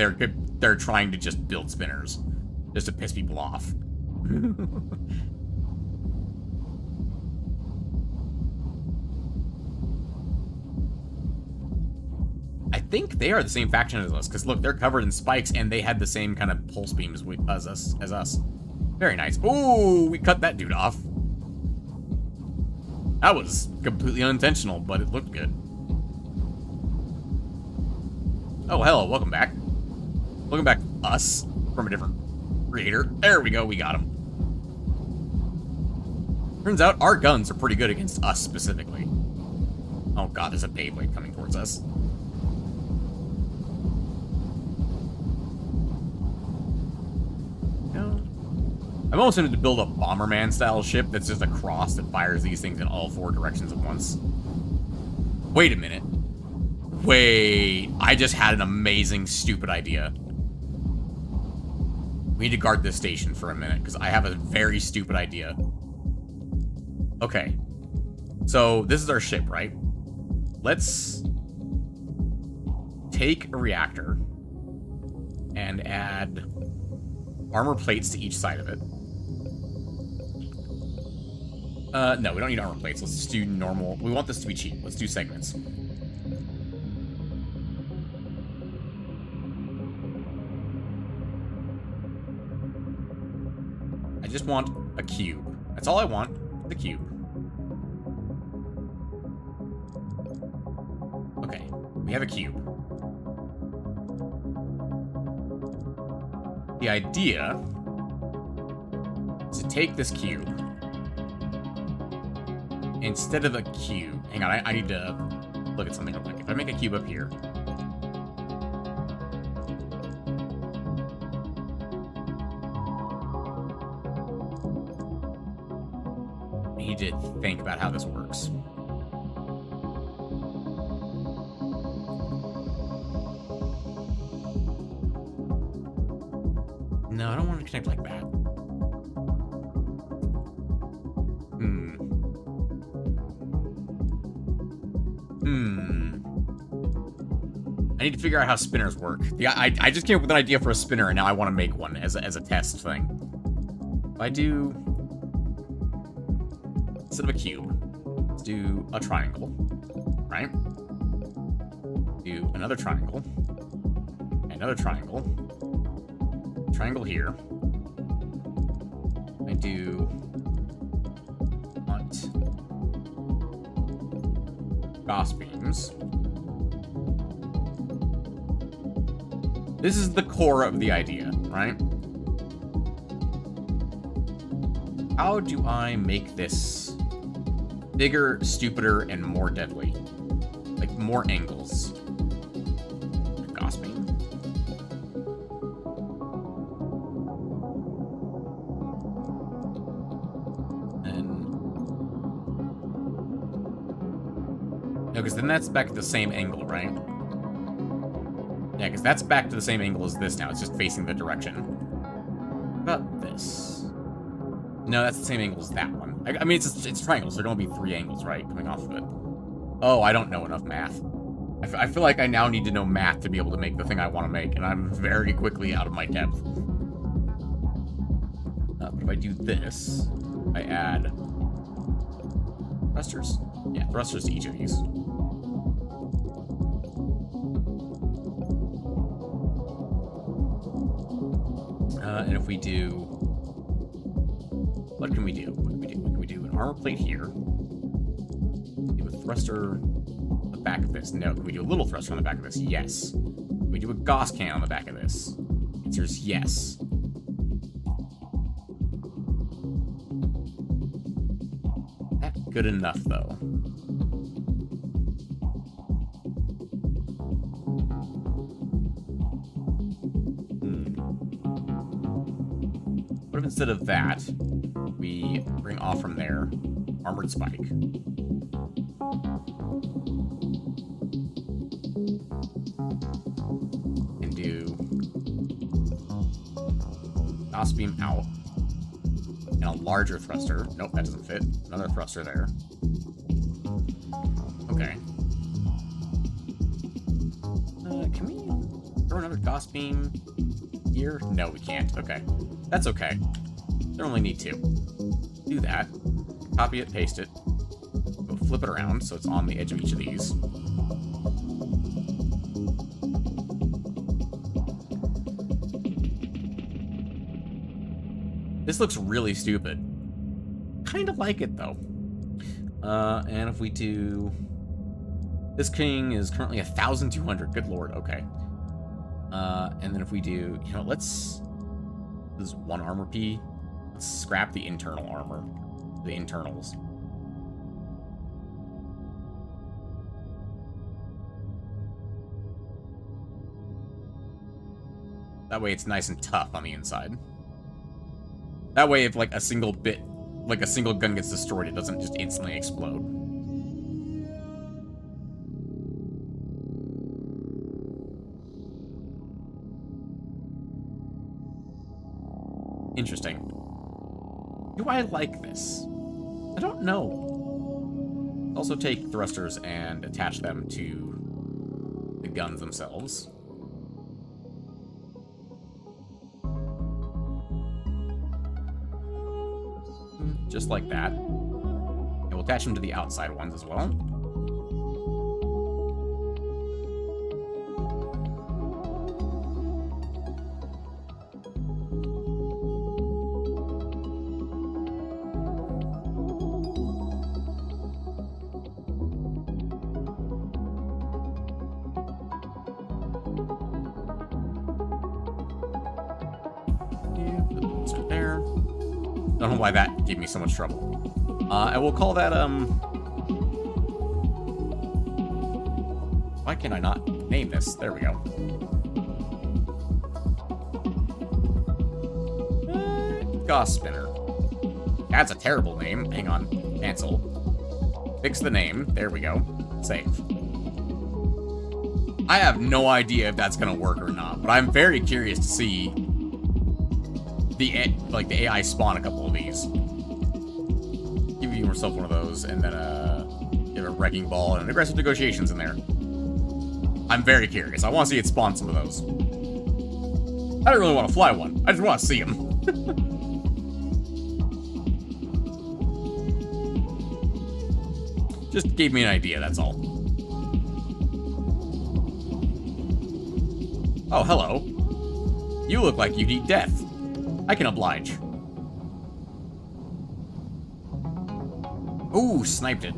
they're trying to just build spinners, just to piss people off. I think they are the same faction as us, because look, they're covered in spikes, and they had the same kind of pulse beams as us. Very nice. Ooh, we cut that dude off. That was completely unintentional, but it looked good. Oh, hello, welcome back. Welcome back to us, from a different creator. There we go, we got him. Turns out our guns are pretty good against us, specifically. Oh god, there's a Beyblade coming towards us. No. I'm almost tempted to build a Bomberman-style ship that's just a cross that fires these things in all 4 directions at once. Wait a minute. Wait, I just had an amazing, stupid idea. We need to guard this station for a minute, because I have a very stupid idea. Okay. So, this is our ship, right? Let's take a reactor and add armor plates to each side of it. No, we don't need armor plates. Let's just do normal. We want this to be cheap. Let's do segments. I just want a cube. That's all I want. The cube. Okay, we have a cube. The idea is to take this cube. Instead of a cube... Hang on, I need to look at something real quick. If I make a cube up here... I need to think about how this works. No, I don't want to connect like that. I need to figure out how spinners work. I just came up with an idea for a spinner, and now I want to make one as a test thing. If I do... Instead of a cube, let's do a triangle, right? Do another triangle. Another triangle. Triangle here. I do... want... Gauss beams. This is the core of the idea, right? How do I make this bigger, stupider, and more deadly? Like, more angles. Gauss beam. No, because then that's back at the same angle, right? Yeah, because that's back to the same angle as this now. It's just facing the direction. What about this? No, that's the same angle as that one. I mean, it's triangles, so there can only be 3 angles, right? Coming off of it. Oh, I don't know enough math. I feel like I now need to know math to be able to make the thing I want to make, and I'm very quickly out of my depth. But if I do this, I add thrusters. Yeah, thrusters to each of these. And if we do... What can we do? What can we do? What can we do? An armor plate here. Do a thruster on the back of this. No. Can we do a little thruster on the back of this? Yes. Can we do a Gauss can on the back of this? The answer is yes. That's good enough, though. What if instead of that, we bring off from there armored spike? And do Gauss beam out. And a larger thruster. Nope, that doesn't fit. Another thruster there. Okay. Can we throw another Gauss beam here? No, we can't. Okay. That's okay. There only need 2. Do that. Copy it, paste it. Go flip it around so it's on the edge of each of these. This looks really stupid. Kind of like it, though. And if we do... This king is currently 1,200. Good lord, okay. And then if we do... You know, let's... This is 1 armor P. Let's scrap the internal armor. The internals. That way it's nice and tough on the inside. That way if, like, a single gun gets destroyed, it doesn't just instantly explode. Interesting. Do I like this? I don't know. Also take thrusters and attach them to the guns themselves. Just like that. And we'll attach them to the outside ones as well. Don't know why that gave me so much trouble. And we'll call that, why can I not name this? There we go. Gauss Spinner. That's a terrible name. Hang on. Cancel. Fix the name. There we go. Save. I have no idea if that's gonna work or not, but I'm very curious to see the AI spawn a couple of these. Give yourself one of those, and then give a wrecking ball and aggressive negotiations in there. I'm very curious. I want to see it spawn some of those. I don't really want to fly one. I just want to see them. Just gave me an idea, that's all. Oh, hello. You look like you'd eat death. I can oblige. Ooh, sniped it.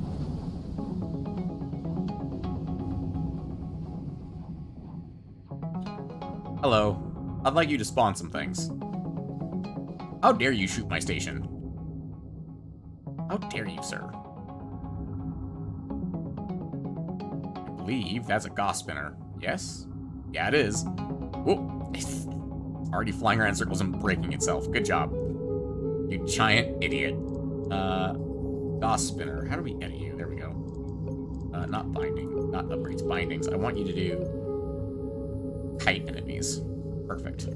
Hello. I'd like you to spawn some things. How dare you shoot my station? How dare you, sir? I believe that's a Gauss Spinner. Yes? Yeah, it is. Whoa. Already flying around in circles and breaking itself. Good job. You giant idiot. Gauss Spinner. How do we edit you? There we go. Not binding. Not upgrades. Bindings. I want you to do kite enemies. Perfect.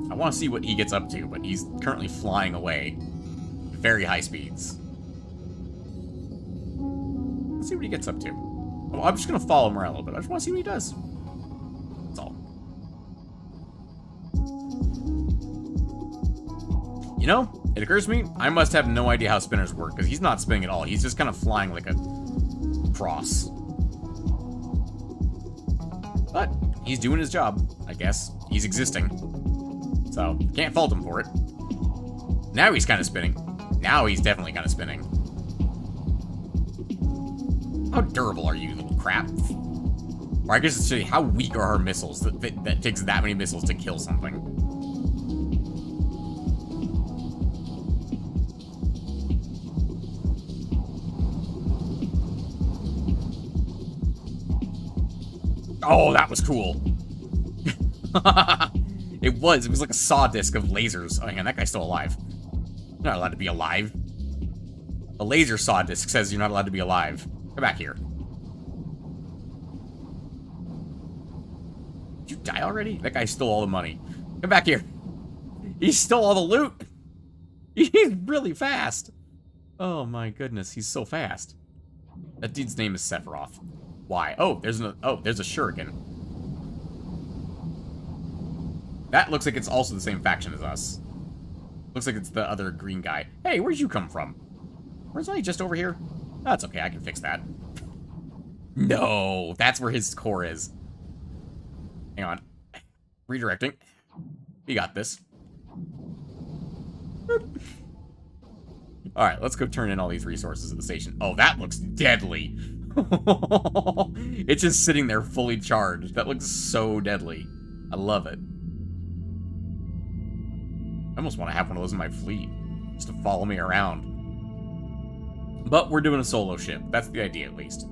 I want to see what he gets up to, but he's currently flying away. Very high speeds. Let's see what he gets up to. Well, I'm just going to follow him around a little bit. I just want to see what he does. That's all. You know, it occurs to me, I must have no idea how spinners work, because he's not spinning at all. He's just kind of flying like a cross. But he's doing his job, I guess. He's existing. So, can't fault him for it. Now he's kind of spinning. Now he's definitely kind of spinning. How durable are you, little crap? Or I guess it's how weak are our missiles that takes that many missiles to kill something. Oh, that was cool. It was like a saw disc of lasers. Oh, hang on, that guy's still alive. You're not allowed to be alive. A laser saw disc says you're not allowed to be alive. Come back here. Did you die already? That guy stole all the money. Come back here. He stole all the loot. He's really fast. Oh my goodness, he's so fast. That dude's name is Sephiroth. Why? Oh, there's a shuriken. That looks like it's also the same faction as us. Looks like it's the other green guy. Hey, where'd you come from? Where's he? Just over here? That's okay, I can fix that. No, that's where his core is. Hang on. Redirecting. We got this. Alright, let's go turn in all these resources at the station. Oh, that looks deadly. It's just sitting there fully charged. That looks so deadly. I love it. I almost want to have one of those in my fleet. Just to follow me around. But we're doing a solo ship. That's the idea, at least.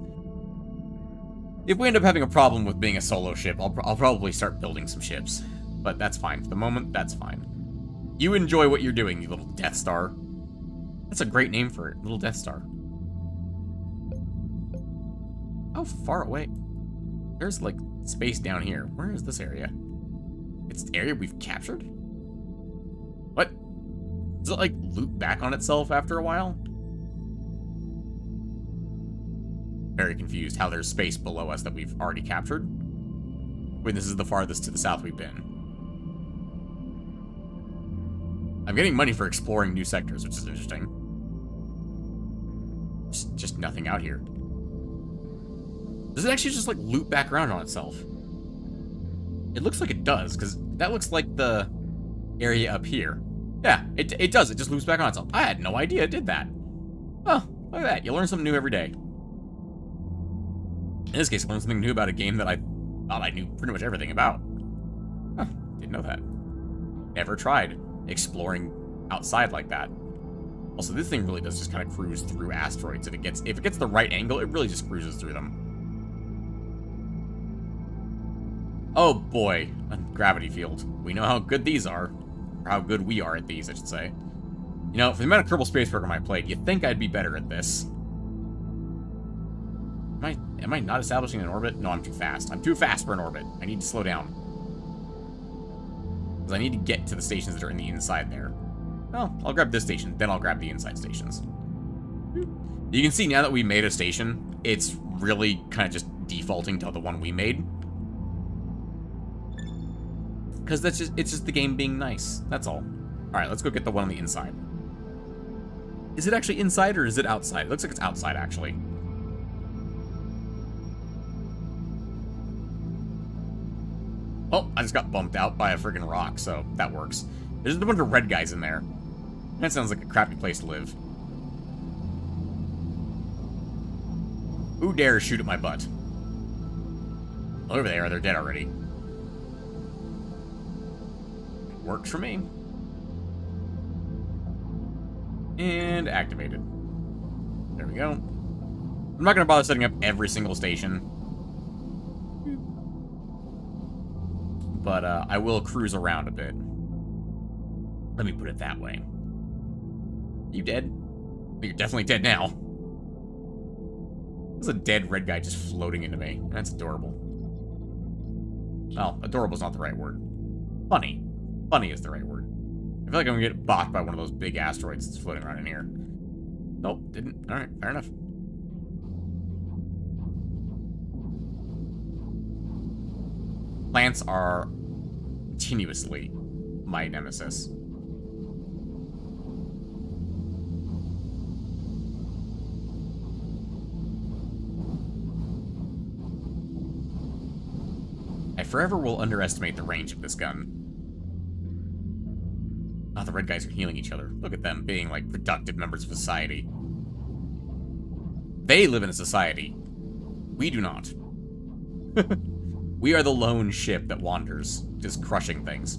If we end up having a problem with being a solo ship, I'll probably start building some ships. But that's fine. For the moment, that's fine. You enjoy what you're doing, you little Death Star. That's a great name for it, little Death Star. How far away? There's, like, space down here. Where is this area? It's the area we've captured? What? Does it, like, loop back on itself after a while? Very confused how there's space below us that we've already captured. Wait, this is the farthest to the south we've been. I'm getting money for exploring new sectors, which is interesting. Just nothing out here. Does it actually just, like, loop back around on itself? It looks like it does, because that looks like the area up here. Yeah, it does. It just loops back on itself. I had no idea it did that. Oh, look at that. You learn something new every day. In this case, I learned something new about a game that I thought I knew pretty much everything about. Huh, didn't know that. Never tried exploring outside like that. Also, this thing really does just kind of cruise through asteroids. If it gets the right angle, it really just cruises through them. Oh boy, a gravity field. We know how good these are. Or how good we are at these, I should say. You know, for the amount of Kerbal Space Program I played, you'd think I'd be better at this. Am I not establishing an orbit? No, I'm too fast. I'm too fast for an orbit. I need to slow down. Because I need to get to the stations that are in the inside there. Well, I'll grab this station, then I'll grab the inside stations. You can see now that we made a station, it's really kind of just defaulting to the one we made. Because it's just the game being nice. That's all. Alright, let's go get the one on the inside. Is it actually inside or is it outside? It looks like it's outside, actually. Oh, I just got bumped out by a friggin' rock, so that works. There's a bunch of red guys in there. That sounds like a crappy place to live. Who dares shoot at my butt? Over there, they're dead already. Works for me. And activated. There we go. I'm not going to bother setting up every single station. But I will cruise around a bit. Let me put it that way. You dead? You're definitely dead now. There's a dead red guy just floating into me. That's adorable. Well, adorable is not the right word. Funny. Funny is the right word. I feel like I'm gonna get bopped by one of those big asteroids that's floating around in here. Nope, didn't. Alright, fair enough. Plants are continuously my nemesis. I forever will underestimate the range of this gun. Oh, the red guys are healing each other. Look at them being, like, productive members of society. They live in a society. We do not. We are the lone ship that wanders, just crushing things.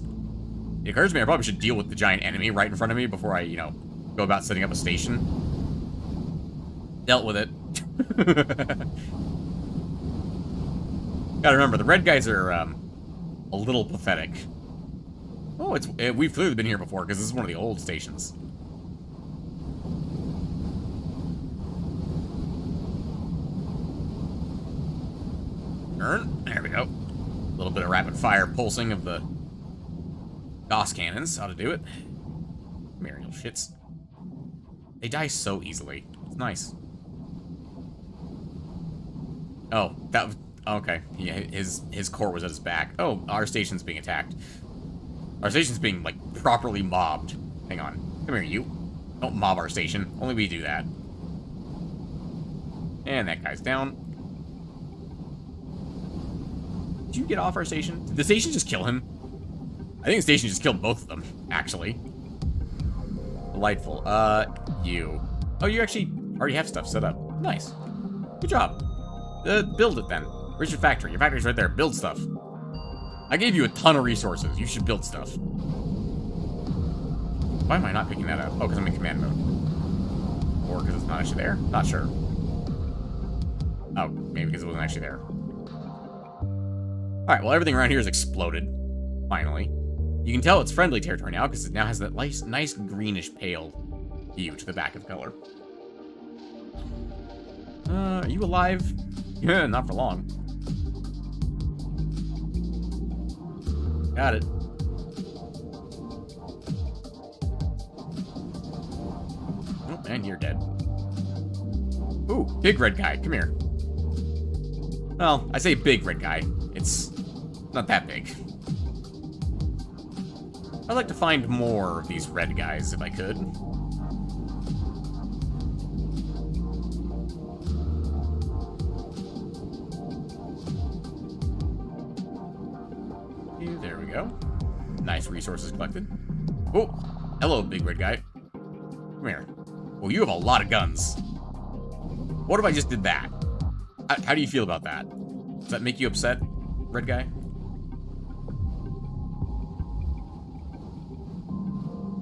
It occurs to me I probably should deal with the giant enemy right in front of me before I, you know, go about setting up a station. Dealt with it. Gotta remember, the red guys are, a little pathetic. Oh, we've clearly been here before, because this is one of the old stations. There we go. A little bit of rapid fire pulsing of the DOS cannons. Ought to do it. Come here, you little shits. They die so easily. It's nice. Oh, that was... Okay. Yeah, his core was at his back. Oh, our station's being attacked. Our station's being, like, properly mobbed. Hang on. Come here, you. Don't mob our station. Only we do that. And that guy's down. Did you get off our station? Did the station just kill him? I think the station just killed both of them, actually. Delightful. You. Oh, you actually already have stuff set up. Nice. Good job. Build it, then. Where's your factory? Your factory's right there. Build stuff. I gave you a ton of resources. You should build stuff. Why am I not picking that up? Oh, because I'm in command mode. Or because it's not actually there? Not sure. Oh, maybe because it wasn't actually there. Alright, well, everything around here is exploded. Finally. You can tell it's friendly territory now, because it now has that nice greenish pale hue to the back of color. Are you alive? Yeah, not for long. Got it. Oh, and you're dead. Ooh, big red guy, come here. Well, I say big red guy. It's not that big. I'd like to find more of these red guys if I could. There we go. Nice resources collected. Oh, hello, big red guy. Come here. Well, you have a lot of guns. What if I just did that? How do you feel about that? Does that make you upset, red guy?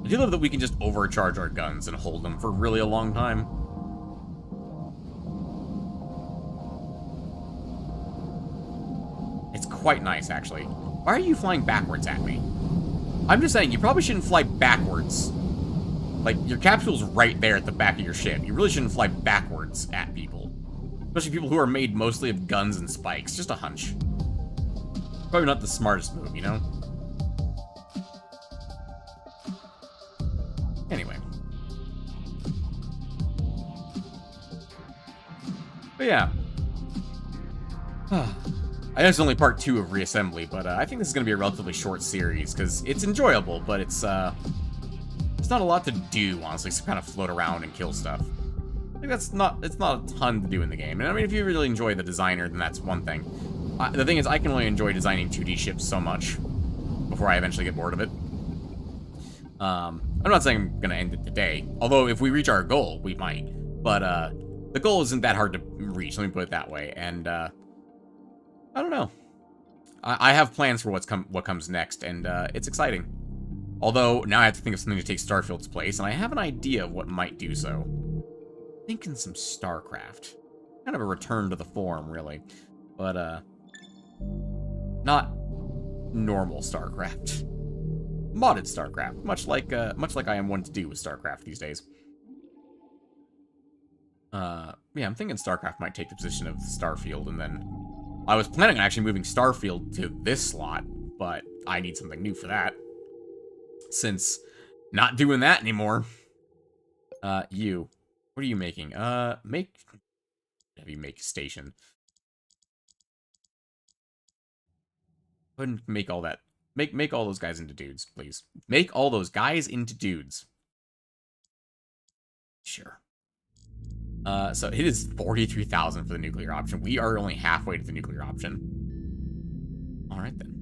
I do love that we can just overcharge our guns and hold them for really a long time. It's quite nice, actually. Why are you flying backwards at me? I'm just saying, you probably shouldn't fly backwards. Like, your capsule's right there at the back of your ship. You really shouldn't fly backwards at people. Especially people who are made mostly of guns and spikes. Just a hunch. Probably not the smartest move, you know? Anyway. But yeah. I know it's only part 2 of Reassembly, but I think this is going to be a relatively short series, because it's enjoyable, but it's not a lot to do, honestly, to kind of float around and kill stuff. I think it's not a ton to do in the game. And I mean, if you really enjoy the designer, then that's one thing. The thing is, I can only enjoy designing 2D ships so much before I eventually get bored of it. I'm not saying I'm going to end it today, although if we reach our goal, we might. But the goal isn't that hard to reach, let me put it that way, and I don't know. I have plans for what comes next, and it's exciting. Although, now I have to think of something to take Starfield's place, and I have an idea of what might do so. Thinking some StarCraft. Kind of a return to the form, really. But, not normal StarCraft. Modded StarCraft, much like I am one to do with StarCraft these days. Yeah, I'm thinking StarCraft might take the position of Starfield, and then... I was planning on actually moving Starfield to this slot, but I need something new for that. Since not doing that anymore. You. What are you making? Have you make a station. Go ahead and make all that. Make all those guys into dudes, please. Make all those guys into dudes. Sure. So it is 43,000 for the nuclear option. We are only halfway to the nuclear option. Alright then.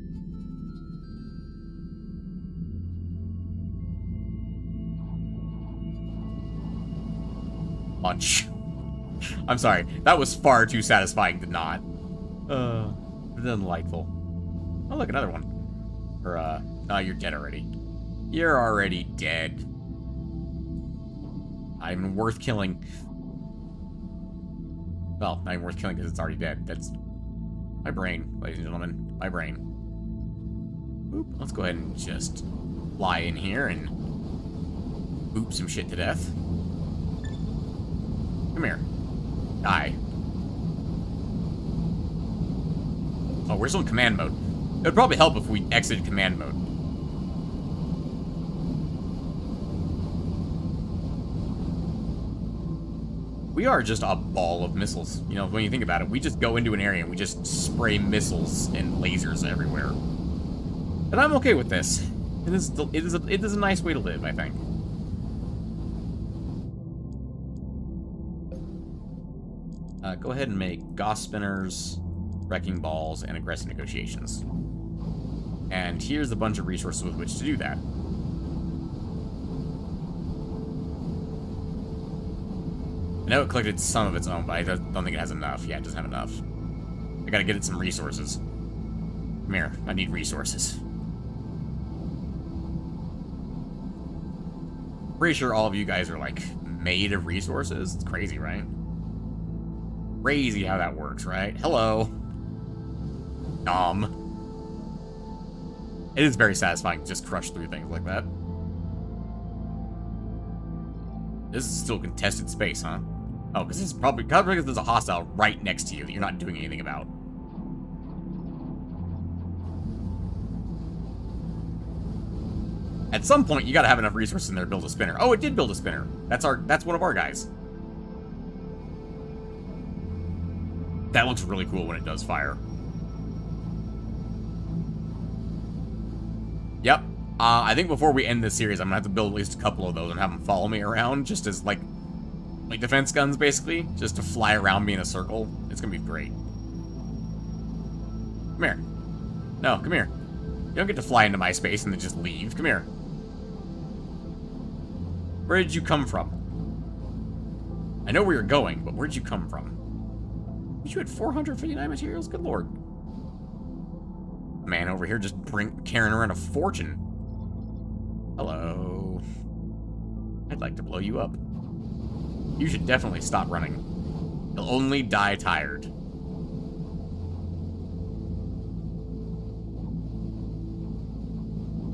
Lunch. I'm sorry. That was far too satisfying to not. Delightful. Oh, look, another one. Or, no, you're dead already. You're already dead. Not even worth killing. Well, not even worth killing because it's already dead. That's my brain, ladies and gentlemen. My brain. Boop. Let's go ahead and just fly in here and boop some shit to death. Come here. Die. Oh, we're still in command mode. It would probably help if we exited command mode. We are just a ball of missiles. You know, when you think about it, we just go into an area and we just spray missiles and lasers everywhere. And I'm okay with this. It is a nice way to live, I think. Go ahead and make Gauss spinners, wrecking balls, and aggressive negotiations. And here's a bunch of resources with which to do that. I know it collected some of its own, but I don't think it has enough. Yeah, it doesn't have enough. I gotta get it some resources. Come here, I need resources. Pretty sure all of you guys are, like, made of resources. It's crazy, right? Crazy how that works, right? Hello. It is very satisfying to just crush through things like that. This is still contested space, huh? Oh, because this is probably because there's a hostile right next to you that you're not doing anything about. At some point, you gotta have enough resources in there to build a spinner. Oh, it did build a spinner. That's one of our guys. That looks really cool when it does fire. Yep. I think before we end this series, I'm gonna have to build at least a couple of those and have them follow me around, just as like defense guns, basically, just to fly around me in a circle. It's gonna be great. Come here. No, come here. You don't get to fly into my space and then just leave. Come here. Where did you come from? I know where you're going, but where did you come from? You had 459 materials? Good lord. Man over here just carrying around a fortune. Hello. I'd like to blow you up. You should definitely stop running. You'll only die tired.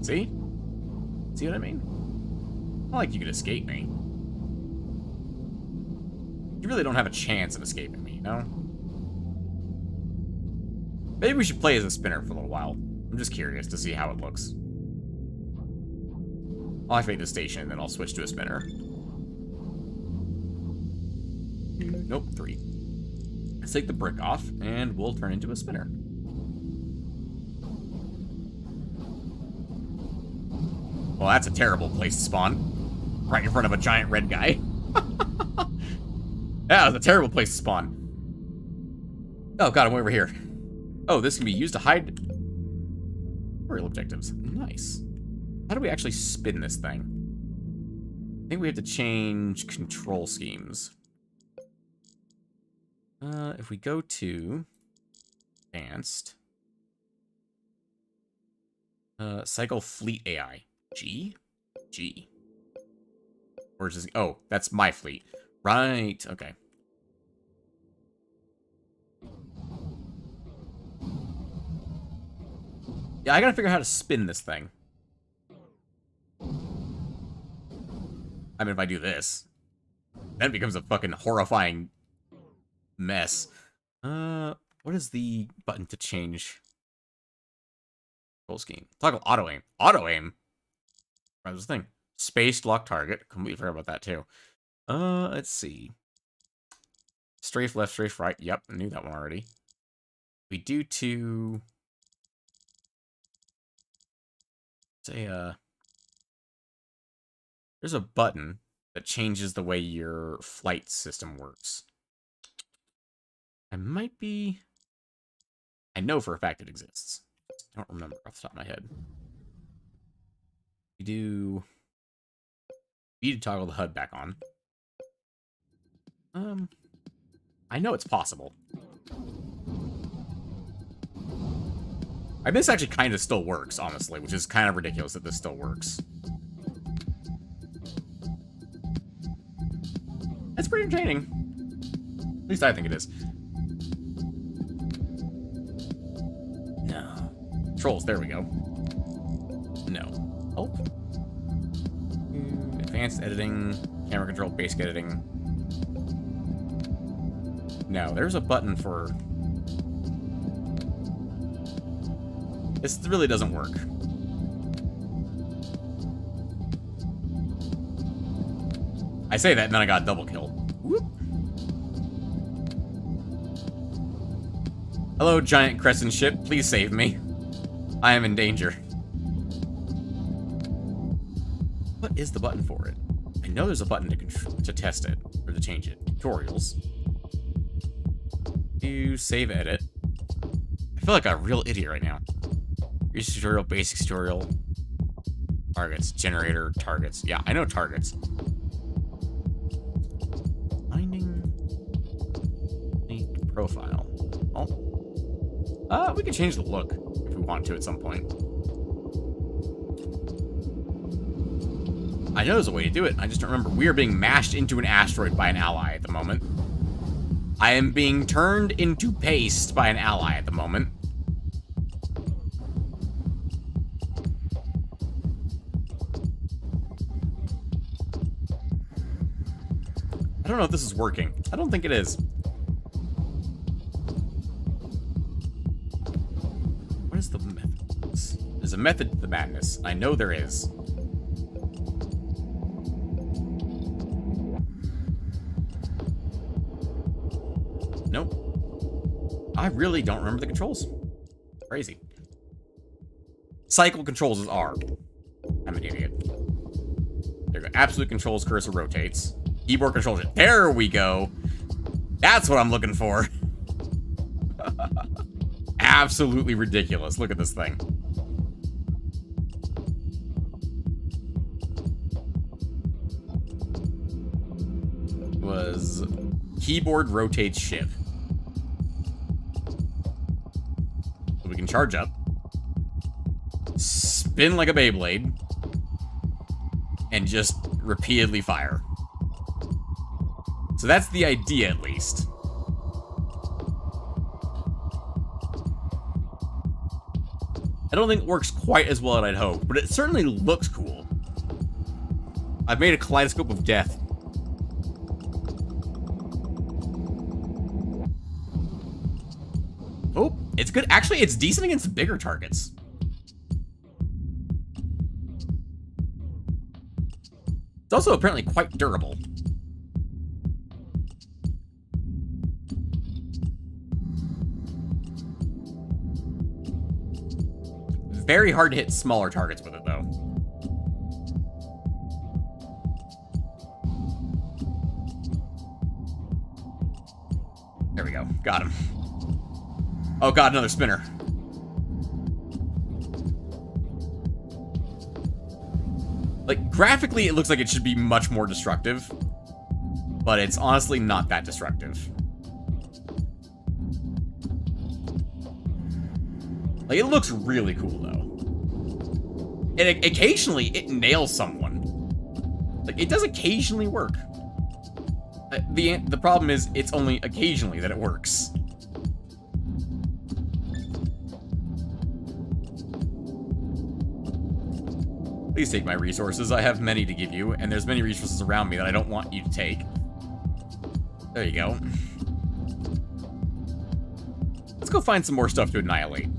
See? See what I mean? Not like you could escape me. You really don't have a chance of escaping me, you know? Maybe we should play as a spinner for a little while. I'm just curious to see how it looks. I'll activate the station, and then I'll switch to a spinner. Nope, 3. Let's take the brick off, and we'll turn into a spinner. Well, that's a terrible place to spawn. Right in front of a giant red guy. That was a terrible place to spawn. Oh god, I'm over here. Oh, this can be used to hide aerial objectives. Nice. How do we actually spin this thing? I think we have to change control schemes. If we go to advanced, cycle fleet AI. G? G. Or is this, oh, that's my fleet. Right, okay. Yeah, I gotta figure out how to spin this thing. I mean, if I do this, then it becomes a fucking horrifying mess. What is the button to change control scheme? Toggle auto aim. Auto aim? What was the thing? Spaced lock target. Completely forgot about that too. Let's see. Strafe left, strafe right. Yep, I knew that one already. We do to say there's a button that changes the way your flight system works. I know for a fact it exists. I don't remember off the top of my head. We need to toggle the HUD back on. I know it's possible. I mean, this actually kind of still works, honestly, which is kind of ridiculous that this still works. It's pretty entertaining. At least I think it is. No. Controls, there we go. No. Oh. Advanced editing, camera control, basic editing. No, there's a button for... This really doesn't work. I say that, and then I got a double kill. Whoop. Hello, giant crescent ship. Please save me. I am in danger. What is the button for it? I know there's a button to test it, or to change it. Tutorials. Do save edit. I feel like a real idiot right now. Here's tutorial, basic tutorial. Targets, generator, targets. Yeah, I know targets. Finding profile. Oh. We can change the look if we want to at some point. I know there's a way to do it. I just don't remember. We are being mashed into an asteroid by an ally at the moment. I am being turned into paste by an ally at the moment. I don't know if this is working. I don't think it is. What is the method? There's a method to the madness. I know there is. Nope. I really don't remember the controls. Crazy. Cycle controls is R. I'm an idiot. There we go. Absolute controls, cursor rotates. Keyboard controls it. There we go. That's what I'm looking for. Absolutely ridiculous. Look at this thing. Was keyboard rotates ship. So we can charge up. Spin like a Beyblade. And just repeatedly fire. So that's the idea, at least. I don't think it works quite as well as I'd hoped, but it certainly looks cool. I've made a kaleidoscope of death. Oh, it's good. Actually, it's decent against bigger targets. It's also apparently quite durable. Very hard to hit smaller targets with it, though. There we go. Got him. Oh god, another spinner. Like, graphically, it looks like it should be much more destructive. But it's honestly not that destructive. Like, it looks really cool, though. And occasionally, it nails someone. Like, it does occasionally work. The problem is, it's only occasionally that it works. Please take my resources. I have many to give you, and there's many resources around me that I don't want you to take. There you go. Let's go find some more stuff to annihilate.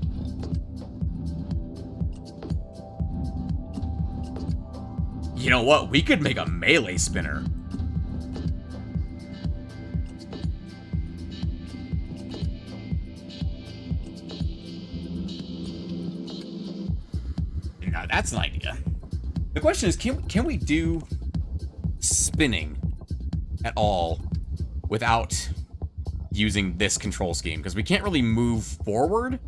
You know what? We could make a melee spinner. Now that's an idea. The question is, can we do spinning at all without using this control scheme? Because we can't really move forward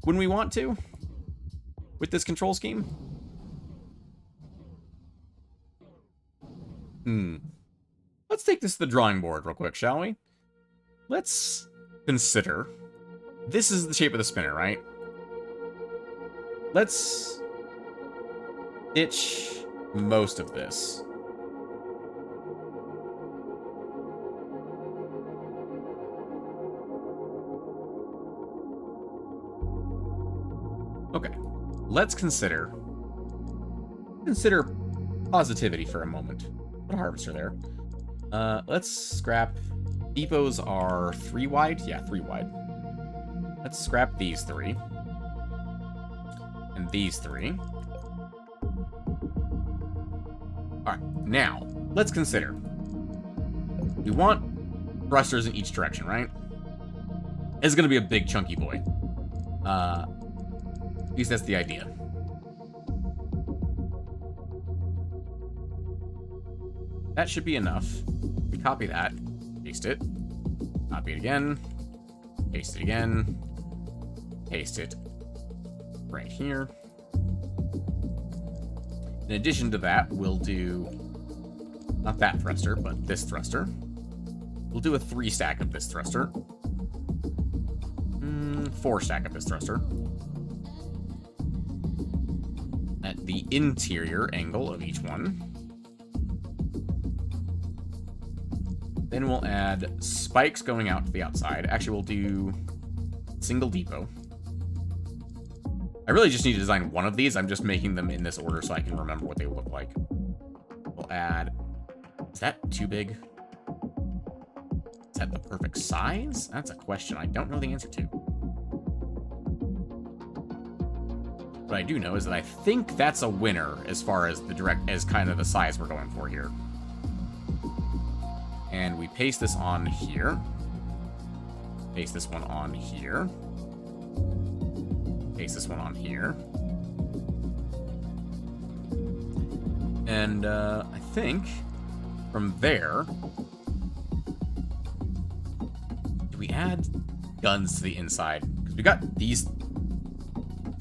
when we want to with this control scheme. Let's take this to the drawing board real quick, shall we? Let's consider. This is the shape of the spinner, right? Let's ditch most of this. Okay. Let's consider positivity for a moment. Put a harvester there. Let's scrap. Depots are 3 wide? Yeah, 3 wide. Let's scrap these 3. And these 3. Alright, now, let's consider. We want thrusters in each direction, right? It's gonna be a big chunky boy. At least that's the idea. That should be enough. We copy that, paste it, copy it again, paste it again, paste it right here. In addition to that, we'll do, not that thruster, but this thruster. We'll do a 3 stack of this thruster. 4 stack of this thruster. At the interior angle of each one. Then we'll add spikes going out to the outside. Actually, we'll do single depot. I really just need to design one of these. I'm just making them in this order so I can remember what they look like. We'll add... Is that too big? Is that the perfect size? That's a question I don't know the answer to. What I do know is that I think that's a winner as far as kind of the size we're going for here. And we paste this on here. Paste this one on here. Paste this one on here. And I think from there, do we add guns to the inside? Because we got these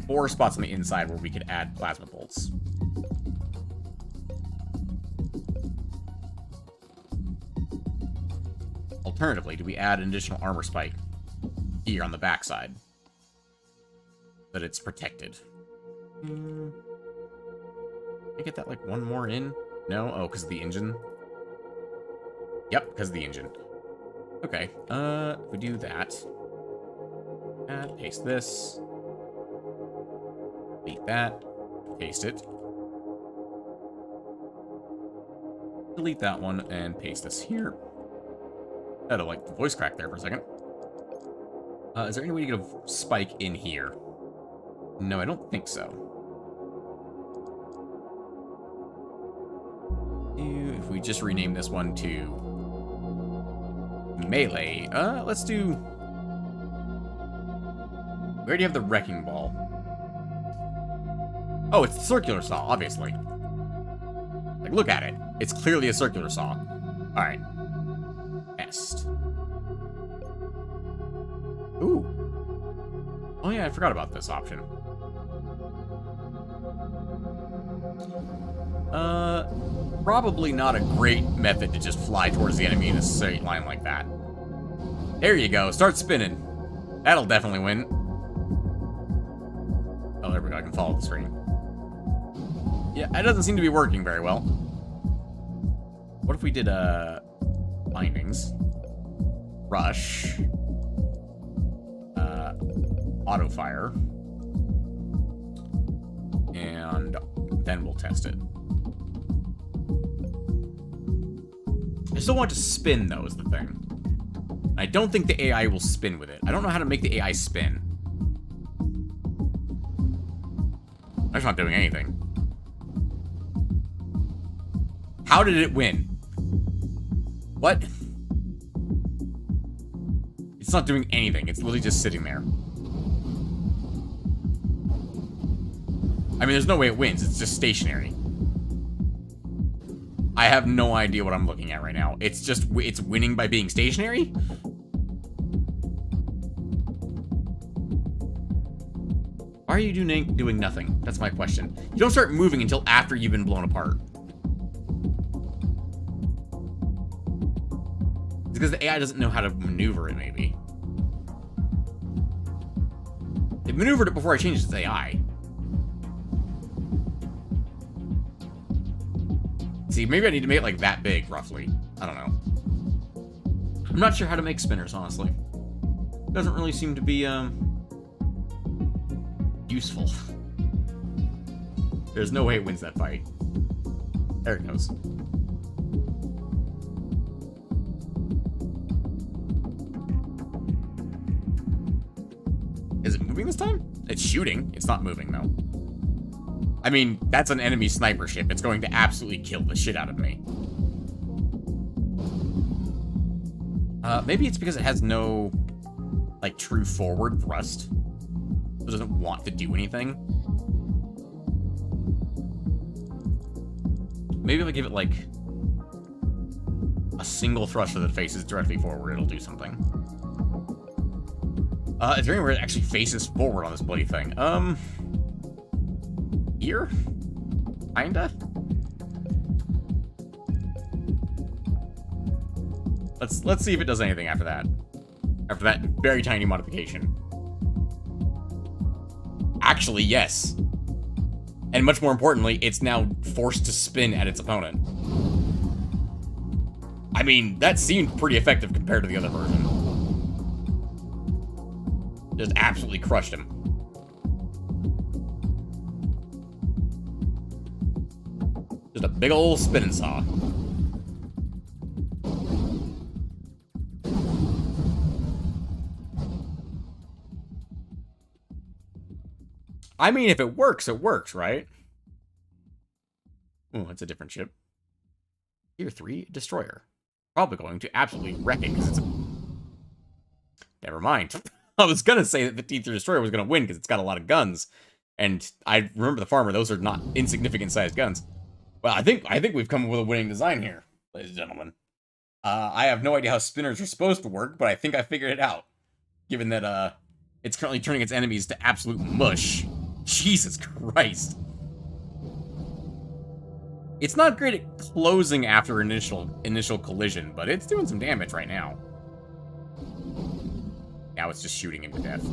4 spots on the inside where we could add plasma bolts. Alternatively, do we add an additional armor spike here on the backside? That it's protected. Can I get that, like, one more in? No? Oh, because of the engine? Yep, because of the engine. Okay, if we do that. Paste this. Delete that. Paste it. Delete that one, and paste this here. I had a, like, voice crack there for a second. Is there any way to get a spike in here? No, I don't think so. If we just rename this one to melee, let's do... We already have the wrecking ball. Oh, it's the circular saw, obviously. Like, look at it. It's clearly a circular saw. Alright. Test. Ooh. Oh yeah, I forgot about this option. Probably not a great method to just fly towards the enemy in a straight line like that. There you go, start spinning. That'll definitely win. Oh, there we go, I can follow the screen. Yeah, that doesn't seem to be working very well. What if we did, bindings? Rush. Auto fire. And then we'll test it. I still want to spin, though, is the thing. I don't think the AI will spin with it. I don't know how to make the AI spin. That's not doing anything. How did it win? What? It's not doing anything. It's literally just sitting there. I mean, there's no way it wins. It's just stationary. I have no idea what I'm looking at right now. It's just, it's winning by being stationary? Why are you doing nothing? That's my question. You don't start moving until after you've been blown apart. It's because the AI doesn't know how to maneuver it, maybe. It maneuvered it before I changed its AI. See, maybe I need to make it like that big, roughly. I don't know. I'm not sure how to make spinners, honestly. Doesn't really seem to be, useful. There's no way it wins that fight. There it goes. Is it moving this time? It's shooting. It's not moving, though. I mean, that's an enemy sniper ship. It's going to absolutely kill the shit out of me. Maybe it's because it has no, like, true forward thrust. It doesn't want to do anything. Maybe if I give it, like, a single thruster that faces directly forward, it'll do something. Is there anywhere it actually faces forward on this bloody thing? Here? Kinda? Let's see if it does anything after that. After that very tiny modification. Actually, yes. And much more importantly, it's now forced to spin at its opponent. I mean, that seemed pretty effective compared to the other version. Just absolutely crushed him. Just a big old spinning saw. I mean, if it works, right? Oh, it's a different ship. Tier 3 destroyer. Probably going to absolutely wreck it because it's a... Never mind. I was going to say that the Tier 3 destroyer was going to win because it's got a lot of guns. And I remember the farmer, those are not insignificant sized guns. Well, I think we've come up with a winning design here, ladies and gentlemen. I have no idea how spinners are supposed to work, but I think I figured it out. Given that it's currently turning its enemies to absolute mush. Jesus Christ. It's not great at closing after initial collision, but it's doing some damage right now. Now it's just shooting him to death.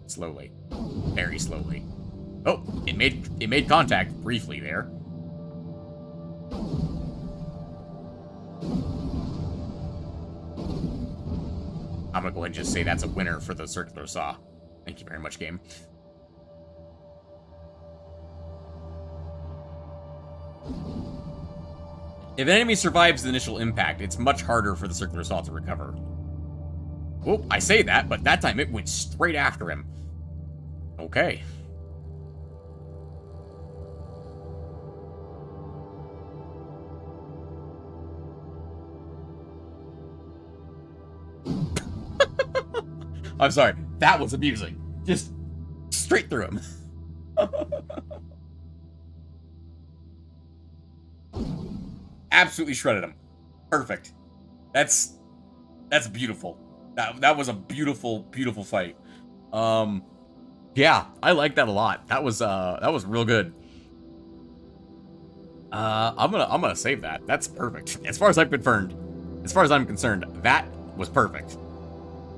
Slowly. Very slowly. Oh, it made contact briefly there. I'm gonna go ahead and just say that's a winner for the circular saw. Thank you very much, game. If an enemy survives the initial impact, it's much harder for the circular saw to recover. Well, I say that, but that time it went straight after him. Okay. I'm sorry. That was amusing. Just straight through him. Absolutely shredded him. Perfect. That's beautiful. That was a beautiful fight. Yeah, I like that a lot. That was real good. I'm gonna save that. That's perfect. As far as I'm concerned, that was perfect.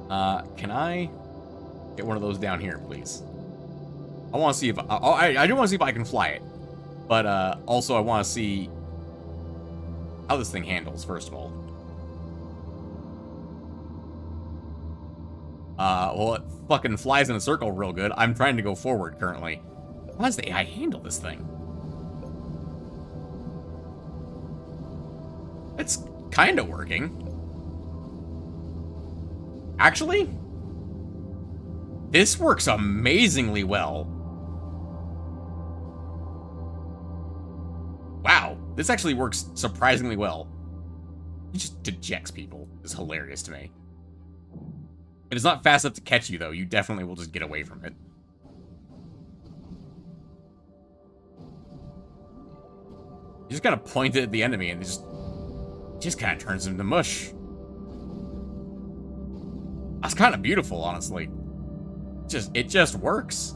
Can I get one of those down here, please? I want to see if I do want to see if I can fly it, but also I want to see how this thing handles first of all. Well, it fucking flies in a circle real good. I'm trying to go forward currently. How does the AI handle this thing? It's kind of working. Actually, this works amazingly well. Wow, this actually works surprisingly well. It just dejects people. It's hilarious to me. It is not fast enough to catch you, though. You definitely will just get away from it. You just kind of point it at the enemy, and it just kind of turns him to mush. That's kind of beautiful, honestly. It just works.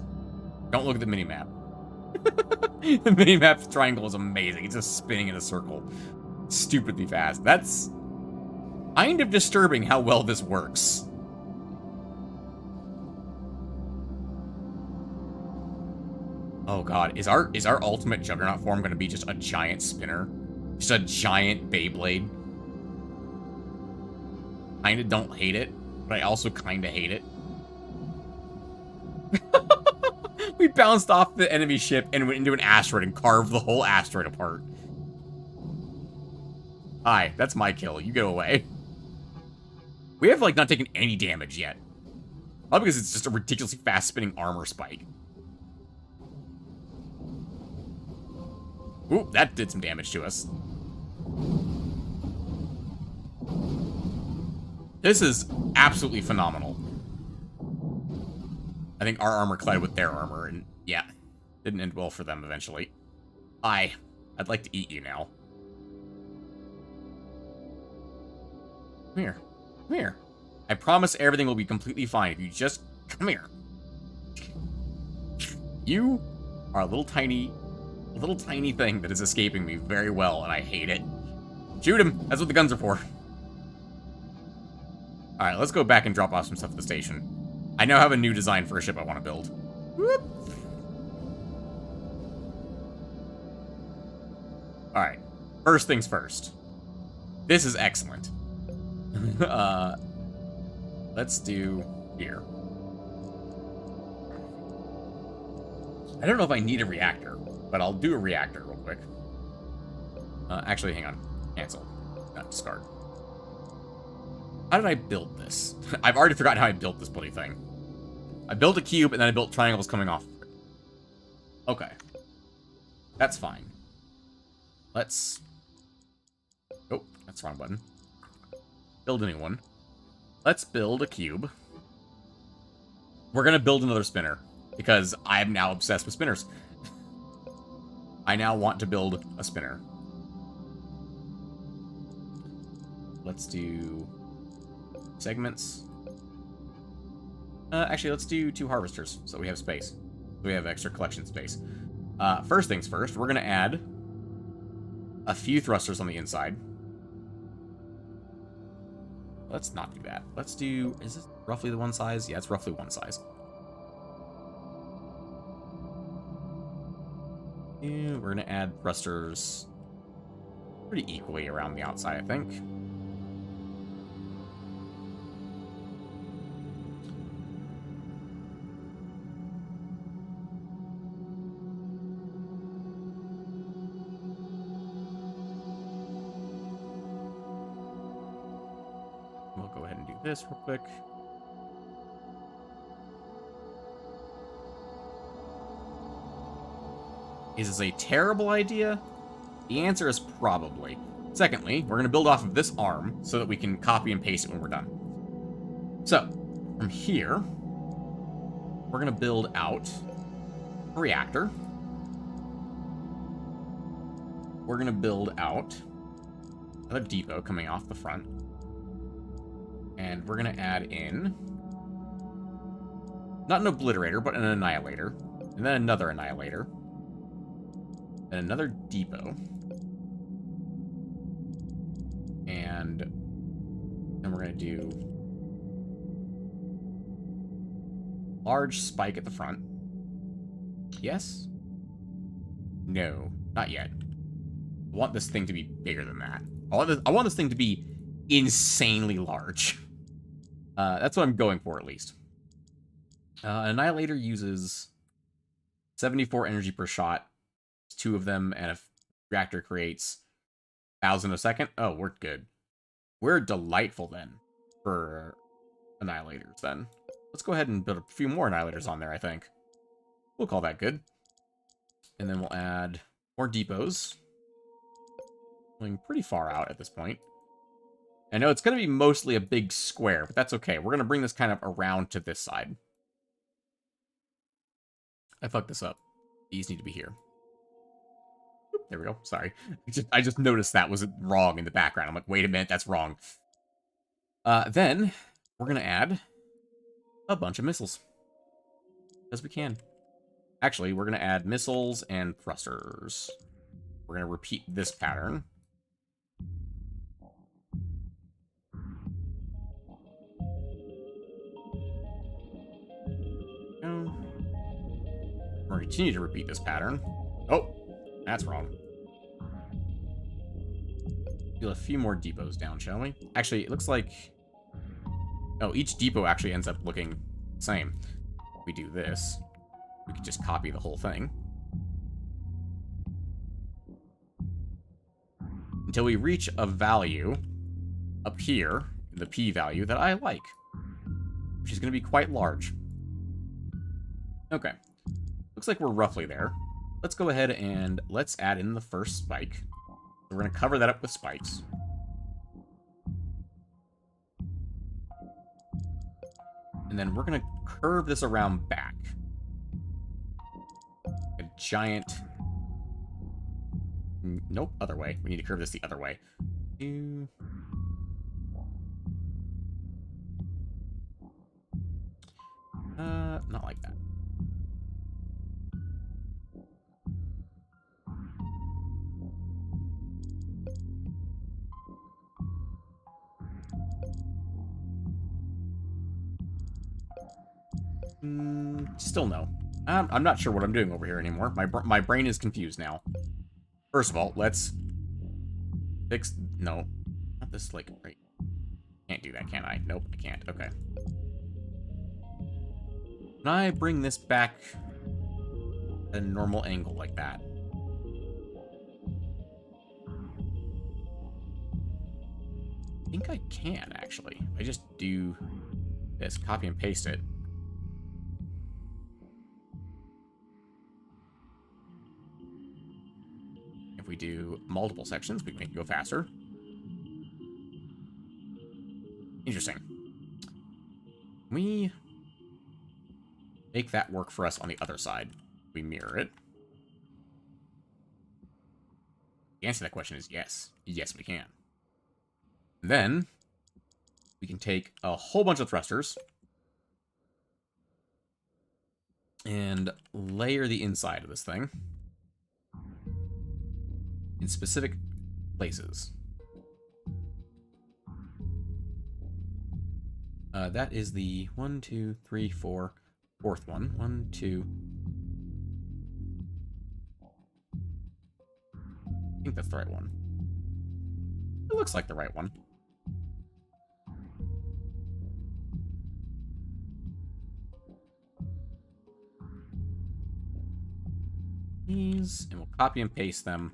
Don't look at the minimap. The minimap triangle is amazing. It's just spinning in a circle. Stupidly fast. That's kind of disturbing how well this works. Oh god, is our ultimate Juggernaut form going to be just a giant spinner? Just a giant Beyblade? Kinda don't hate it, but I also kinda hate it. We bounced off the enemy ship and went into an asteroid and carved the whole asteroid apart. Hi, that's my kill. You go away. We have, like, not taken any damage yet. Probably because it's just a ridiculously fast-spinning armor spike. Ooh, that did some damage to us. This is absolutely phenomenal. I think our armor collided with their armor, and yeah, didn't end well for them eventually. I'd like to eat you now. Come here. Come here. I promise everything will be completely fine if you just come here. You are a little tiny thing that is escaping me very well, and I hate it. Shoot him! That's what the guns are for. Alright, let's go back and drop off some stuff at the station. I now have a new design for a ship I want to build. Whoop. Alright, first things first. This is excellent. Let's do here. I don't know if I need a reactor, but I'll do a reactor real quick. Actually, hang on. Cancel. Discard. How did I build this? I've already forgotten how I built this bloody thing. I built a cube, and then I built triangles coming off of it. Okay. That's fine. Let's... Oh, that's the wrong button. Build a new one. Let's build a cube. We're gonna build another spinner, because I am now obsessed with spinners. I now want to build a spinner. Let's do segments. Actually, let's do 2 harvesters, so we have space. We have extra collection space. First things first, we're gonna add a few thrusters on the inside. Let's not do that. Let's do... Is this roughly the one size? Yeah, it's roughly one size. And we're gonna add thrusters pretty equally around the outside, I think. We'll go ahead and do this real quick. Is this a terrible idea? The answer is probably. Secondly, we're going to build off of this arm so that we can copy and paste it when we're done. So, from here, we're going to build out a reactor. We're going to build out another depot coming off the front. And we're going to add in, not an obliterator, but an annihilator. And then another annihilator. And another depot. And then we're going to do large spike at the front. Yes? No, not yet. I want this thing to be bigger than that. I want this thing to be insanely large. That's what I'm going for, at least. An annihilator uses 74 energy per shot. 2 of them, and a reactor creates 1,000 a second. Oh, we're good. We're delightful, then, for annihilators, then. Let's go ahead and build a few more annihilators on there, I think. We'll call that good. And then we'll add more depots. Going pretty far out at this point. I know it's going to be mostly a big square, but that's okay. We're going to bring this kind of around to this side. I fucked this up. These need to be here. There we go. Sorry. I just noticed that was wrong in the background. I'm like, wait a minute, that's wrong. Then, we're going to add a bunch of missiles. As we can. Actually, we're going to add missiles and thrusters. We're going to repeat this pattern. We're going to continue to repeat this pattern. Oh! That's wrong. Deal a few more depots down, shall we? Actually, it looks like... Oh, each depot actually ends up looking the same. If we do this, we can just copy the whole thing. Until we reach a value up here, the P value, that I like. Which is going to be quite large. Okay. Looks like we're roughly there. Let's go ahead and let's add in the first spike. We're going to cover that up with spikes. And then we're going to curve this around back. A giant... Nope, other way. We need to curve this the other way. Not like that. Still no. I'm not sure what I'm doing over here anymore. My brain is confused now. First of all, let's fix... No. This, like, right. Can't do that, can I? Nope, I can't. Okay. Can I bring this back at a normal angle like that? I think I can, actually. I just do this, copy and paste it. If we do multiple sections, we can make it go faster. Interesting. We make that work for us on the other side. We mirror it. The answer to that question is yes. Yes, we can. Then, we can take a whole bunch of thrusters and layer the inside of this thing in specific places. That is the 1, 2, 3, 4, fourth one. 1, 2. I think that's the right one. It looks like the right one. These, and we'll copy and paste them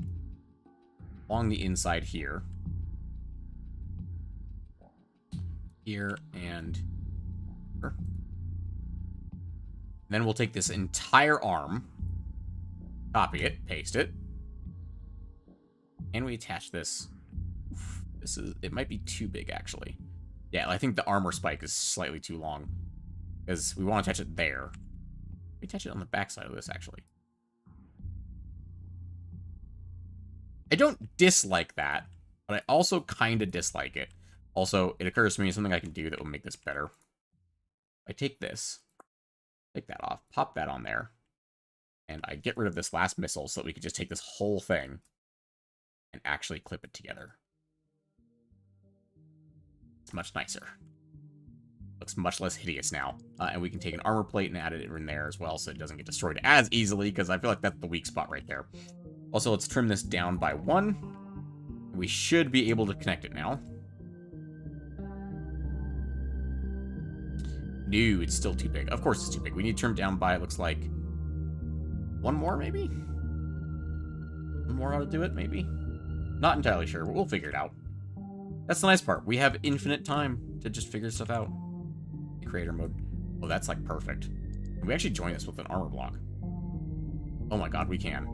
along the inside here. Here and here. Then we'll take this entire arm, copy it, paste it, and we attach this. It might be too big, actually. Yeah, I think the armor spike is slightly too long, because we want to attach it there. We attach it on the back side of this, actually. I don't dislike that, but I also kind of dislike it. Also, it occurs to me something I can do that will make this better. I take this, take that off, pop that on there, and I get rid of this last missile so that we can just take this whole thing and actually clip it together. It's much nicer. Looks much less hideous now. And we can take an armor plate and add it in there as well so it doesn't get destroyed as easily, because I feel like that's the weak spot right there. Also, let's trim this down by 1. We should be able to connect it now. No, it's still too big. Of course it's too big. We need to trim down by, it looks like, 1 more, maybe? 1 more ought to do it, maybe? Not entirely sure, but we'll figure it out. That's the nice part. We have infinite time to just figure stuff out. The creator mode. Oh, that's, like, perfect. Can we actually join this with an armor block? Oh my god, we can.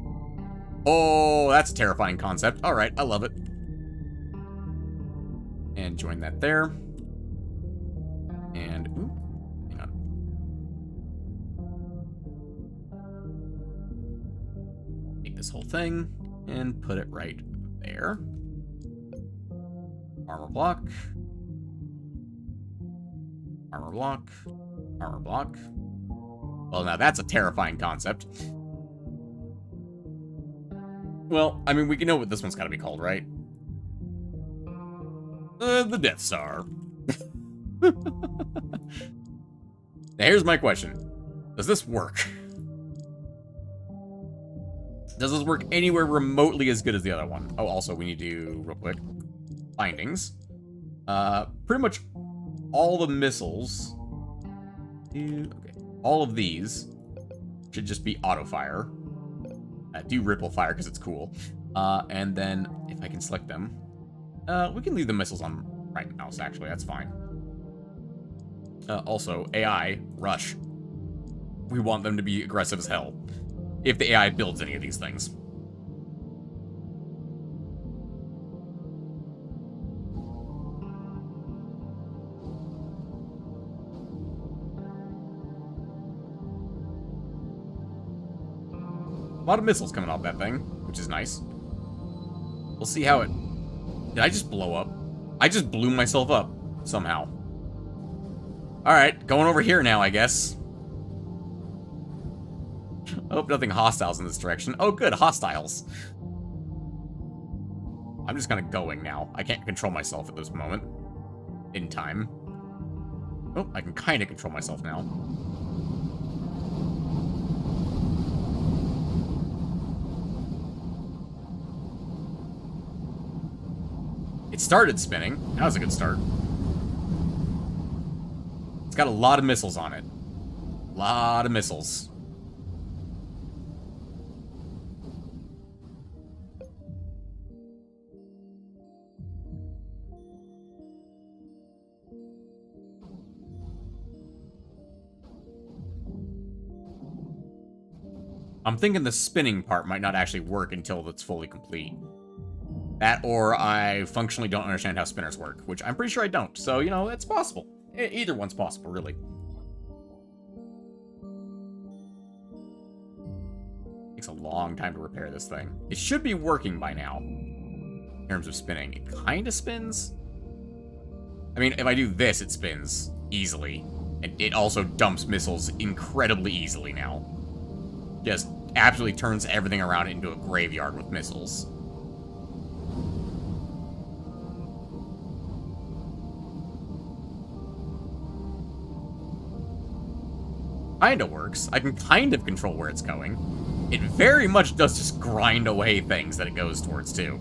Oh, that's a terrifying concept. Alright, I love it. And join that there. And, ooh, hang on. Take this whole thing and put it right there. Armor block. Armor block. Armor block. Well, now that's a terrifying concept. Well, I mean, we can know what this one's got to be called, right? The Death Star. Now, here's my question. Does this work? Does this work anywhere remotely as good as the other one? Oh, also, we need to do, real quick, bindings. Pretty much all the missiles... Okay, all of these should just be auto-fire. Do ripple fire because it's cool. And then, if I can select them, we can leave the missiles on right mouse, actually. That's fine. Also, AI, rush. We want them to be aggressive as hell. If the AI builds any of these things. A lot of missiles coming off that thing, which is nice. We'll see how it... Did I just blow up? I just blew myself up, somehow. Alright, going over here now, I guess. I hope nothing hostiles in this direction. Oh, good, hostiles. I'm just kind of going now. I can't control myself at this moment. In time. Oh, I can kind of control myself now. It started spinning. That was a good start. It's got a lot of missiles on it. A lot of missiles. I'm thinking the spinning part might not actually work until it's fully complete. That, or I functionally don't understand how spinners work, which I'm pretty sure I don't. So, you know, it's possible. Either one's possible, really. Takes a long time to repair this thing. It should be working by now, in terms of spinning. It kind of spins. I mean, if I do this, it spins easily. And it also dumps missiles incredibly easily now. Just absolutely turns everything around into a graveyard with missiles. Kinda works. I can kind of control where it's going. It very much does just grind away things that it goes towards, too.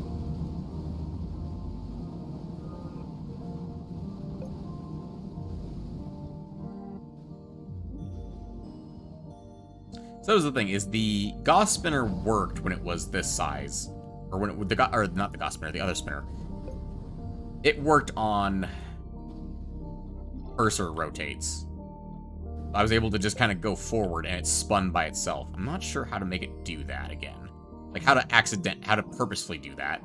So that was the thing, is the Gauss spinner worked when it was this size. Or when it, or not the Gauss spinner, the other spinner. It worked on cursor rotates. I was able to just kind of go forward and it spun by itself. I'm not sure how to make it do that again. Like how to purposefully do that.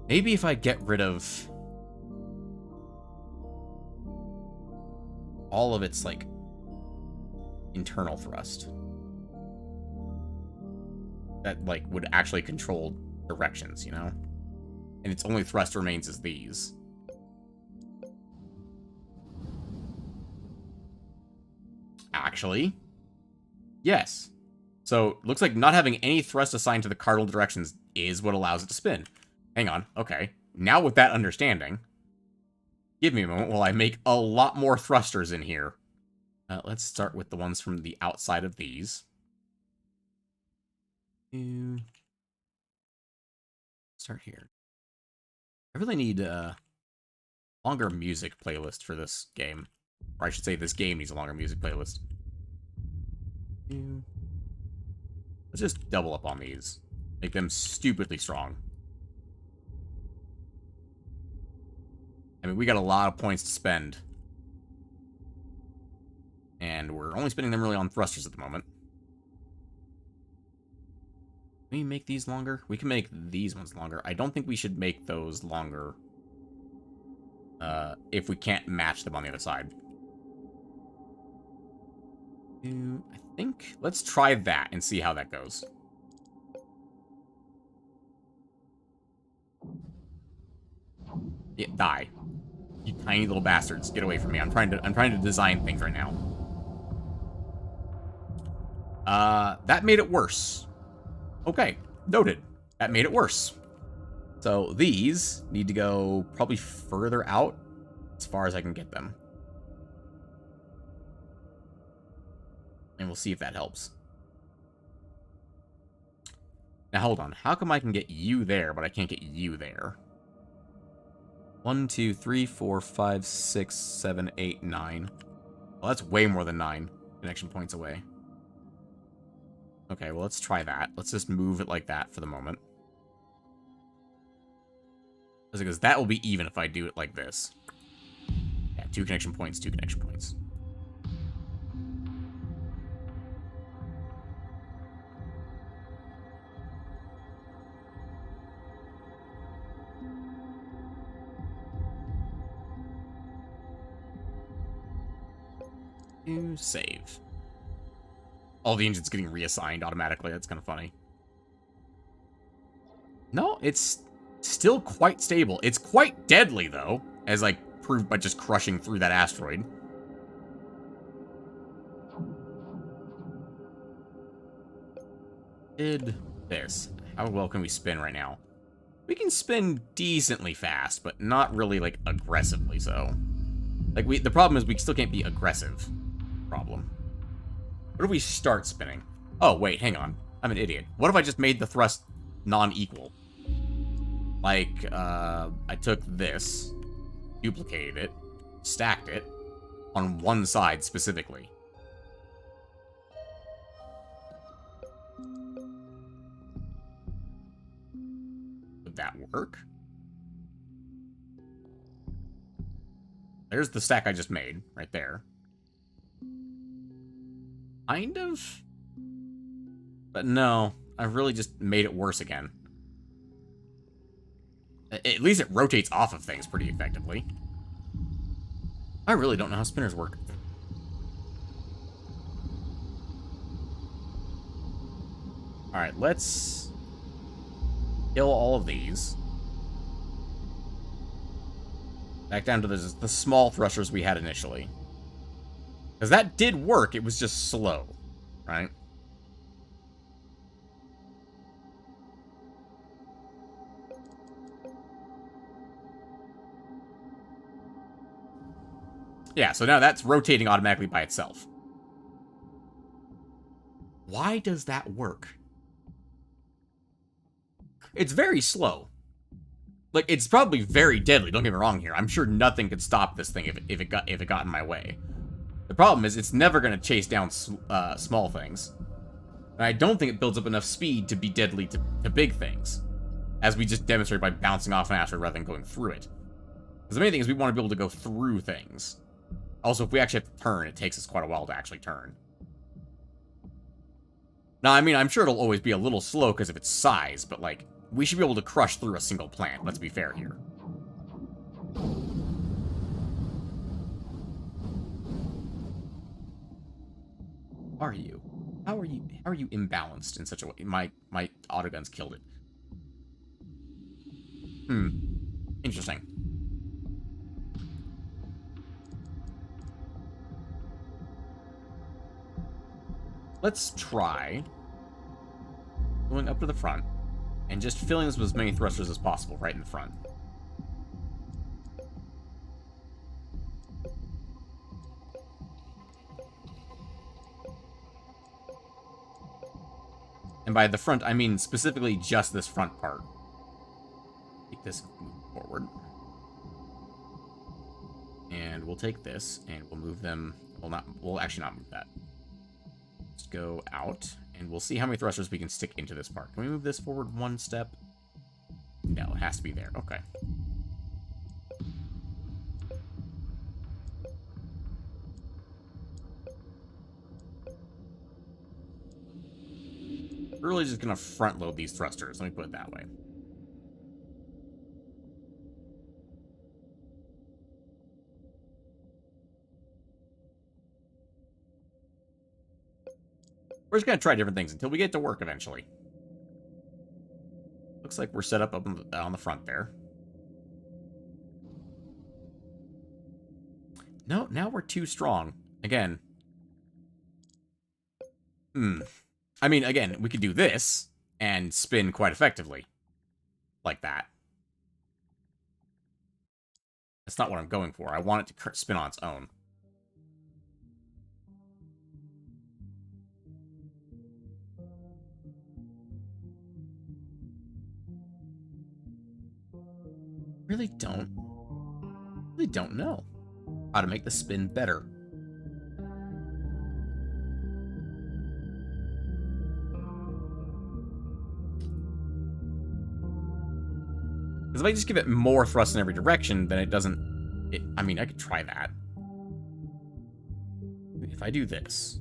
Maybe if I get rid of all of its, like, internal thrust. That, like, would actually control directions, you know? And its only thrust remains is these. Actually, yes. So, looks like not having any thrust assigned to the cardinal directions is what allows it to spin. Hang on, okay. Now with that understanding, give me a moment while I make a lot more thrusters in here. Let's start with the ones from the outside of these. Start here. I really need a longer music playlist for this game. Or I should say this game needs a longer music playlist. Let's just double up on these. Make them stupidly strong. I mean, we got a lot of points to spend. And we're only spending them really on thrusters at the moment. Can we make these longer? We can make these ones longer. I don't think we should make those longer if we can't match them on the other side. I think... Let's try that and see how that goes. Yeah, die. You tiny little bastards. Get away from me. I'm trying to design things right now. That made it worse. Okay, noted. That made it worse. So these need to go probably further out as far as I can get them. And we'll see if that helps. Now, hold on. How come I can get you there, but I can't get you there? 1, 2, 3, 4, 5, 6, 7, 8, 9. Well, that's way more than 9 connection points away. Okay, well, let's try that. Let's just move it like that for the moment. Because that will be even if I do it like this. Yeah, 2 connection points, 2 connection points. Save. All the engines getting reassigned automatically. That's kind of funny. No, it's still quite stable. It's quite deadly, though, as I proved by just crushing through that asteroid. Did this. How well can we spin right now? We can spin decently fast, but not really, like, aggressively so. Like, the problem is we still can't be aggressive. Problem. What if we start spinning? Oh, wait, hang on. I'm an idiot. What if I just made the thrust non-equal? Like, I took this, duplicated it, stacked it on one side specifically. Would that work? There's the stack I just made, right there. Kind of. But no, I've really just made it worse again. At least it rotates off of things pretty effectively. I really don't know how spinners work. Alright, let's kill all of these. Back down to the small thrusters we had initially. Because that did work, it was just slow, right? Yeah, so now that's rotating automatically by itself. Why does that work? It's very slow. Like, it's probably very deadly, don't get me wrong here. I'm sure nothing could stop this thing if it got in my way. The problem is, it's never going to chase down small things. And I don't think it builds up enough speed to be deadly to big things. As we just demonstrated by bouncing off an asteroid rather than going through it. Because the main thing is we want to be able to go through things. Also, if we actually have to turn, it takes us quite a while to actually turn. Now, I mean, I'm sure it'll always be a little slow because of its size, but, like, we should be able to crush through a single plant, let's be fair here. How are you imbalanced in such a way? My autoguns killed it. Interesting. Let's try going up to the front and just filling this with as many thrusters as possible right in the front. And by the front, I mean specifically just this front part. Take this and move forward. And we'll take this and we'll move them. We'll actually not move that. Let's go out and we'll see how many thrusters we can stick into this part. Can we move this forward one step? No, it has to be there. Okay. We're really just going to front load these thrusters. Let me put it that way. We're just going to try different things until we get to work eventually. Looks like we're set up on the front there. No, now we're too strong. Again. I mean, again, we could do this and spin quite effectively. Like that. That's not what I'm going for. I want it to spin on its own. Really don't know how to make the spin better. Because if I just give it more thrust in every direction, then it doesn't... I mean, I could try that. If I do this,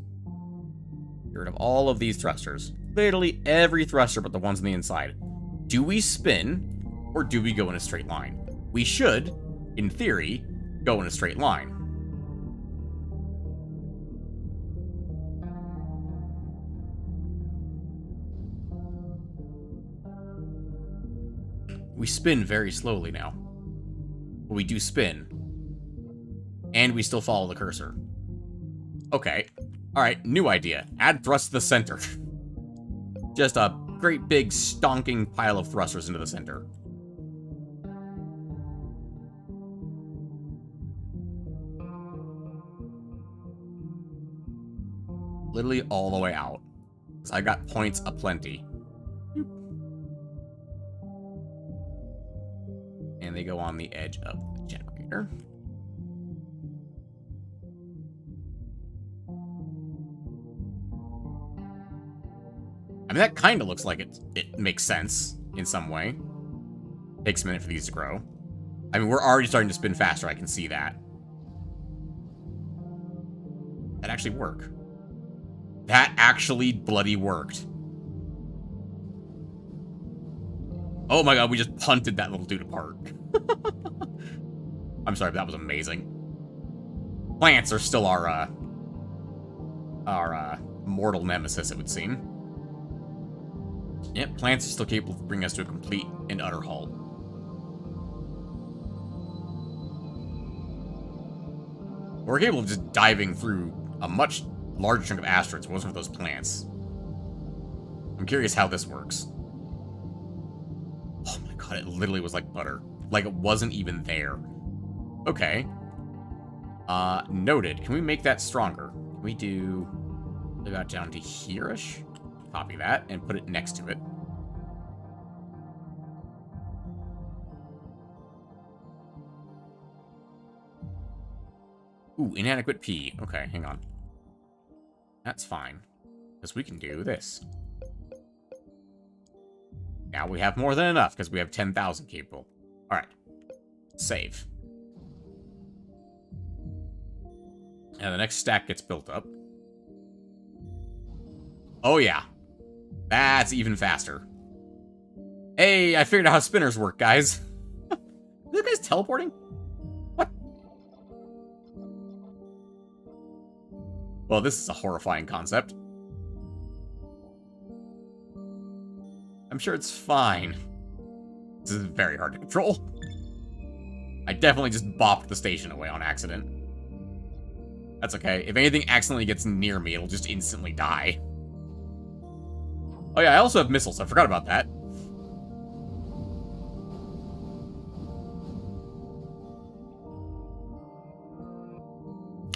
get rid of all of these thrusters. Literally every thruster but the ones on the inside. Do we spin, or do we go in a straight line? We should, in theory, go in a straight line. We spin very slowly now. But we do spin. And we still follow the cursor. Okay. Alright, new idea. Add thrust to the center. Just a great big stonking pile of thrusters into the center. Literally all the way out. So I got points aplenty. may go on the edge of the generator. I mean, that kind of looks like it makes sense in some way. Takes a minute for these to grow. I mean, we're already starting to spin faster. I can see that. That actually worked. That actually bloody worked. Oh my god, we just punted that little dude apart. I'm sorry, but that was amazing. Plants are still our mortal nemesis, it would seem. Yep, plants are still capable of bringing us to a complete and utter halt. We're capable of just diving through a much larger chunk of asteroids if it wasn't for those plants. I'm curious how this works. Oh my god, it literally was like butter. Like it wasn't even there. Okay. Noted. Can we make that stronger? Can we do that down to here-ish? Copy that and put it next to it. Ooh, inadequate P. Okay, hang on. That's fine. Because we can do this. Now we have more than enough, because we have 10,000 capable. Alright. Save. And the next stack gets built up. Oh yeah. That's even faster. Hey, I figured out how spinners work, guys. This guy's teleporting? What? Well, this is a horrifying concept. I'm sure it's fine. This is very hard to control. I definitely just bopped the station away on accident. That's okay. If anything accidentally gets near me, it'll just instantly die. Oh yeah, I also have missiles. I forgot about that.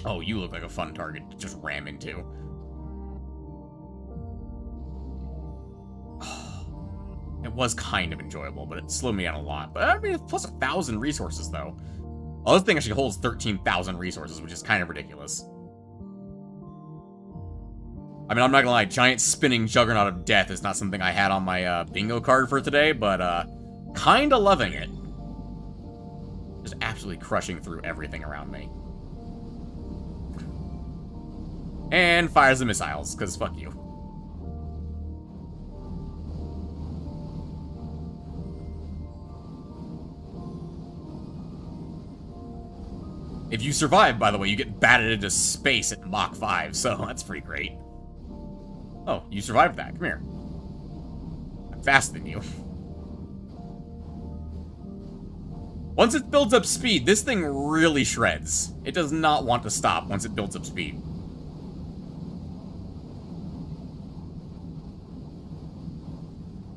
Oh, you look like a fun target to just ram into. It was kind of enjoyable, but it slowed me down a lot. But I mean, it's plus 1,000 resources, though. Well, this thing actually holds 13,000 resources, which is kind of ridiculous. I mean, I'm not gonna lie, giant spinning juggernaut of death is not something I had on my bingo card for today, but kinda loving it. Just absolutely crushing through everything around me. And fires the missiles, because fuck you. If you survive, by the way, you get batted into space at Mach 5, so that's pretty great. Oh, you survived that. Come here. I'm faster than you. Once it builds up speed, this thing really shreds. It does not want to stop once it builds up speed.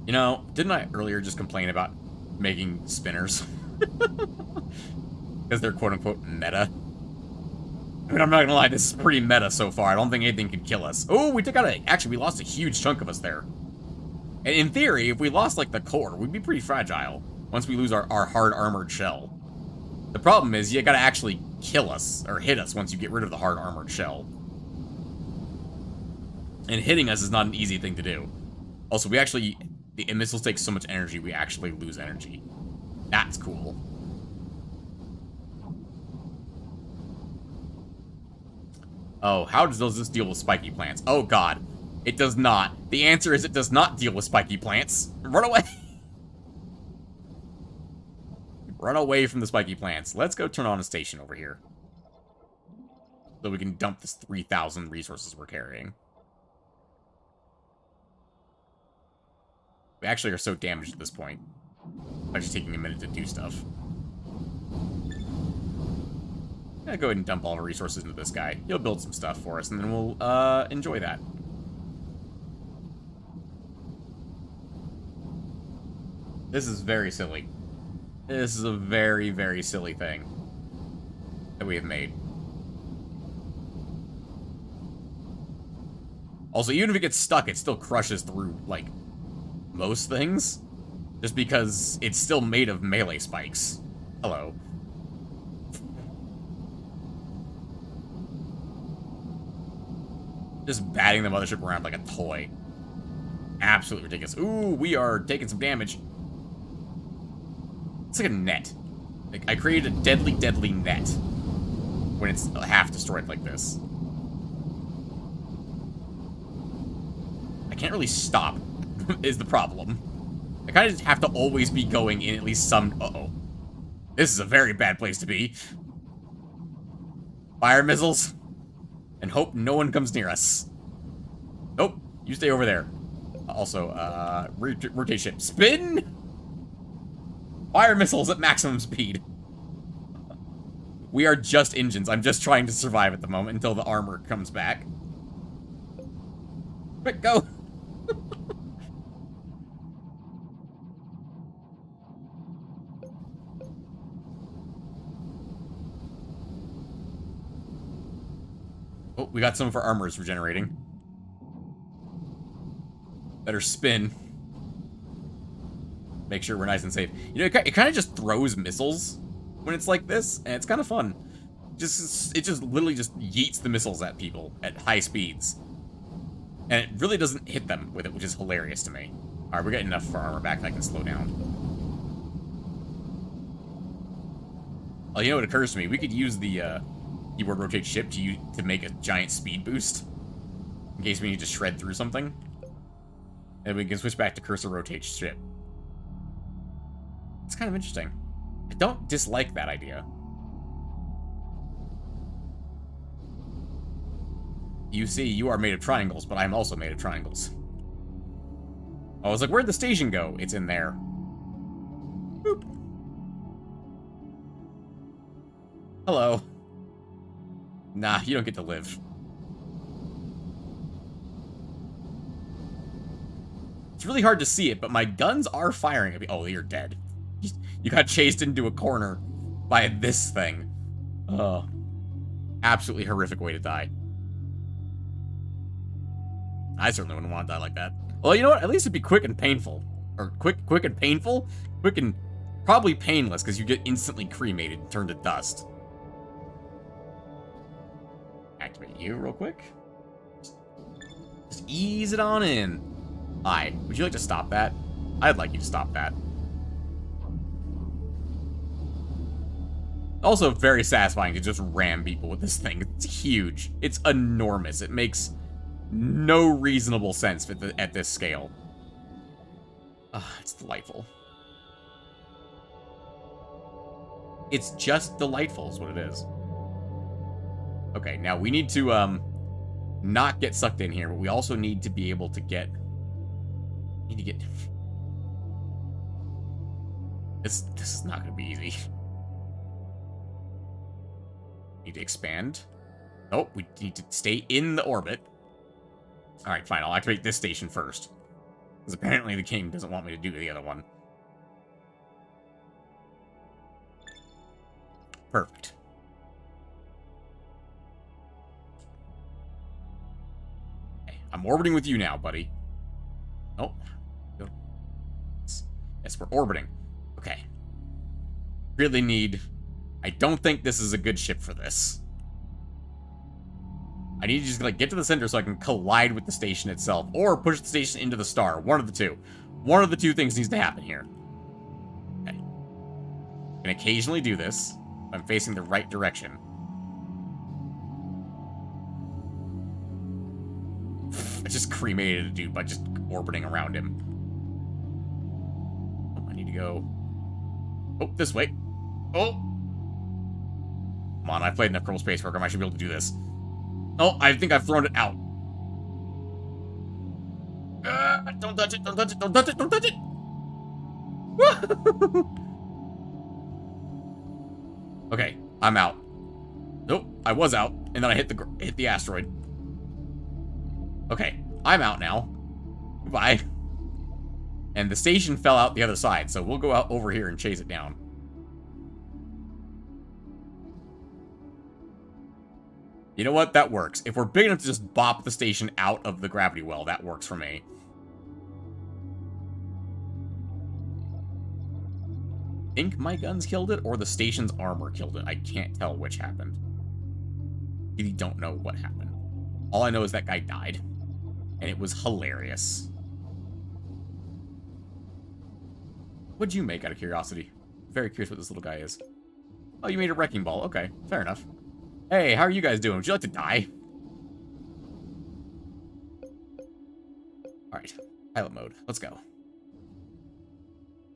You know, didn't I earlier just complain about making spinners? Because they're quote-unquote meta. I mean, I'm not gonna lie, this is pretty meta so far. I don't think anything could kill us. Oh, we took out a... Actually, we lost a huge chunk of us there. And in theory, if we lost, like, the core, we'd be pretty fragile once we lose our hard armored shell. The problem is, you gotta actually kill us, or hit us once you get rid of the hard armored shell. And hitting us is not an easy thing to do. Also, we actually... The missiles take so much energy, we actually lose energy. That's cool. Oh, how does this deal with spiky plants? Oh god, it does not. The answer is it does not deal with spiky plants. Run away! Run away from the spiky plants. Let's go turn on a station over here. So we can dump this 3,000 resources we're carrying. We actually are so damaged at this point. It's just taking a minute to do stuff. Yeah, go ahead and dump all the resources into this guy. He'll build some stuff for us, and then we'll enjoy that. This is very silly. This is a very, very silly thing that we have made. Also, even if it gets stuck, it still crushes through, like, most things. Just because it's still made of melee spikes. Hello. Just batting the mothership around like a toy. Absolutely ridiculous. Ooh, we are taking some damage. It's like a net. Like, I created a deadly, deadly net when it's half destroyed like this. I can't really stop, is the problem. I kind of just have to always be going in at least some... Uh-oh. This is a very bad place to be. Fire missiles. And hope no one comes near us. Nope. You stay over there. Also, rotate ship. Spin! Fire missiles at maximum speed. We are just engines. I'm just trying to survive at the moment until the armor comes back. Quick, go! Oh, we got some of our armors regenerating. Better spin. Make sure we're nice and safe. You know, it kind of just throws missiles when it's like this, and it's kind of fun. It just literally just yeets the missiles at people at high speeds. And it really doesn't hit them with it, which is hilarious to me. Alright, we're getting enough of our armor back that I can slow down. Oh, you know what occurs to me? We could use the keyboard rotate ship to make a giant speed boost. In case we need to shred through something. And we can switch back to cursor rotate ship. It's kind of interesting. I don't dislike that idea. You see, you are made of triangles, but I'm also made of triangles. I was like, where'd the station go? It's in there. Boop. Hello. Nah, you don't get to live. It's really hard to see it, but my guns are firing at me. Oh, you're dead. You got chased into a corner by this thing. Oh. Absolutely horrific way to die. I certainly wouldn't want to die like that. Well, you know what? At least it'd be quick and painful. Or quick and painful? Quick and probably painless, because you get instantly cremated and turned to dust. Activate you real quick. Just ease it on in. Hi. Would you like to stop that? I'd like you to stop that. Also very satisfying to just ram people with this thing. It's huge. It's enormous. It makes no reasonable sense at this scale. It's delightful. It's just delightful is what it is. Okay, now we need to not get sucked in here, but we also need to be able to get... This is not going to be easy. Need to expand. Nope, we need to stay in the orbit. Alright, fine, I'll activate this station first. Because apparently the game doesn't want me to do the other one. Perfect. Okay, I'm orbiting with you now, buddy. Nope. Yes, we're orbiting. Okay. Really need... I don't think this is a good ship for this. I need to just like get to the center so I can collide with the station itself, or push the station into the star. One of the two. One of the two things needs to happen here. Okay. I can occasionally do this if I'm facing the right direction. I just cremated a dude by just orbiting around him. Oh, I need to go... Oh, this way. Oh! Come on, I've played enough Kerbal Space Program. I should be able to do this. Oh, I think I've thrown it out. Don't touch it, don't touch it, don't touch it, don't touch it! Okay, I'm out. Nope, I was out, and then I hit the asteroid. Okay, I'm out now. Goodbye. And the station fell out the other side, so we'll go out over here and chase it down. You know what? That works. If we're big enough to just bop the station out of the gravity well, that works for me. think my guns killed it, or the station's armor killed it. I can't tell which happened. Really don't know what happened. All I know is that guy died. And it was hilarious. What'd you make, out of curiosity? Very curious what this little guy is. Oh, you made a wrecking ball. Okay, fair enough. Hey, how are you guys doing? Would you like to die? Alright, pilot mode. Let's go.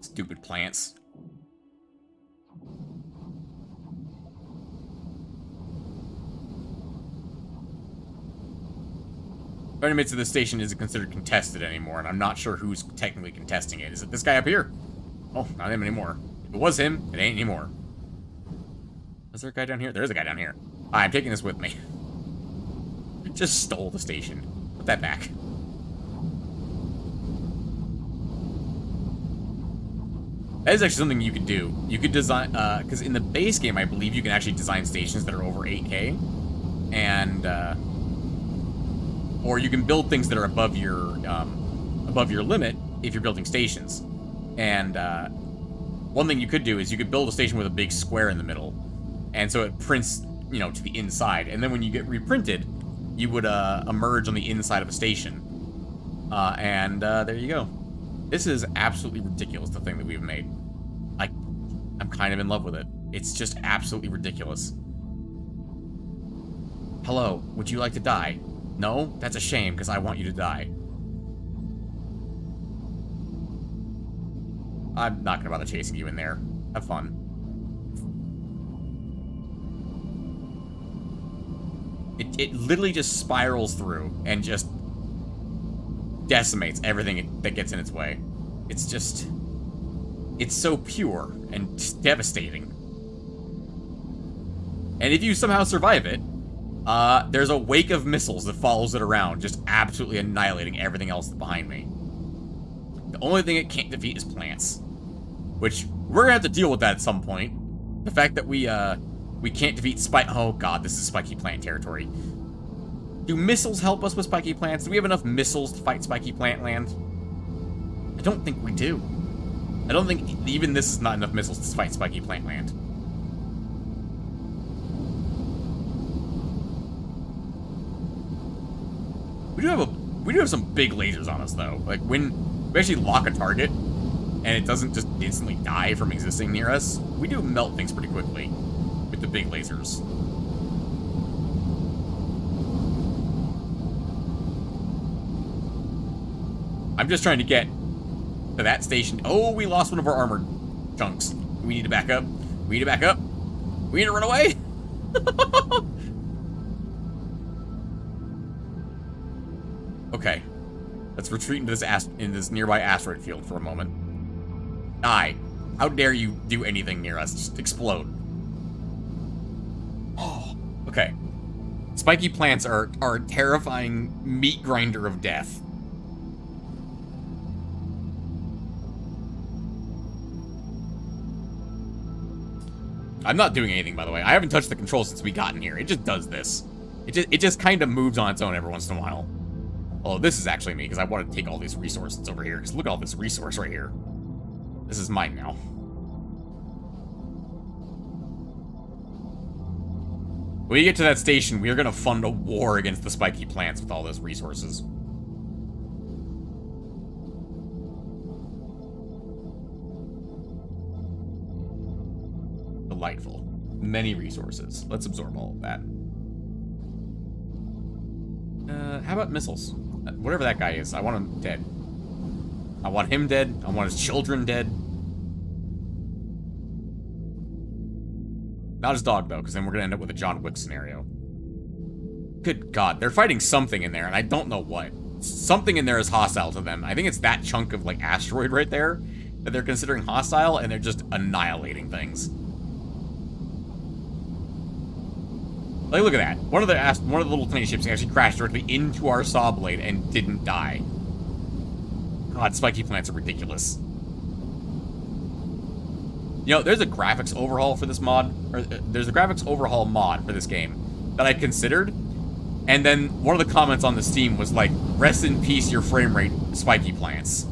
Stupid plants. Very admits that the station isn't considered contested anymore, and I'm not sure who's technically contesting it. Is it this guy up here? Oh, not him anymore. If it was him, it ain't anymore. Is there a guy down here? There's a guy down here. I'm taking this with me. Just stole the station. Put that back. That is actually something you could do. You could design, because in the base game, I believe you can actually design stations that are over 8K. And, or you can build things that are above your limit if you're building stations. And, one thing you could do is you could build a station with a big square in the middle. And so it prints, you know, to the inside. And then when you get reprinted, you would, emerge on the inside of a station. There you go. This is absolutely ridiculous, the thing that we've made. I'm kind of in love with it. It's just absolutely ridiculous. Hello, would you like to die? No? That's a shame, because I want you to die. I'm not going to bother chasing you in there. Have fun. It literally just spirals through and just decimates everything that gets in its way. It's just... It's so pure and devastating. And if you somehow survive it, there's a wake of missiles that follows it around, just absolutely annihilating everything else behind me. The only thing it can't defeat is plants. Which, we're gonna have to deal with that at some point. The fact that we can't defeat oh god, this is spiky plant territory. Do missiles help us with spiky plants? Do we have enough missiles to fight spiky plant land? I don't think we do. I don't think even this is not enough missiles to fight spiky plant land. We do have some big lasers on us though. Like when we actually lock a target and it doesn't just instantly die from existing near us, we do melt things pretty quickly with the big lasers. I'm just trying to get to that station. Oh, we lost one of our armored chunks. We need to back up. We need to back up. We need to run away. Okay. Let's retreat into this nearby asteroid field for a moment. Die. How dare you do anything near us? Just explode. Oh, okay. Spiky plants are a terrifying meat grinder of death. I'm not doing anything, by the way. I haven't touched the controls since we got in here. It just does this. It just kind of moves on its own every once in a while. Oh, this is actually me, because I want to take all these resources over here. Because look at all this resource right here. This is mine now. When we get to that station, we are going to fund a war against the spiky plants with all those resources. Delightful. Many resources. Let's absorb all of that. How about missiles? Whatever that guy is, I want him dead. I want him dead. I want his children dead. Not his dog, though, because then we're going to end up with a John Wick scenario. Good God, they're fighting something in there, and I don't know what. Something in there is hostile to them. I think it's that chunk of, like, asteroid right there that they're considering hostile, and they're just annihilating things. Like, look at that. One of the little tiny ships actually crashed directly into our saw blade and didn't die. God, spiky plants are ridiculous. You know, there's a graphics overhaul for this mod, or there's a graphics overhaul mod for this game that I considered, and then one of the comments on the Steam was like, rest in peace your frame rate, spiky plants.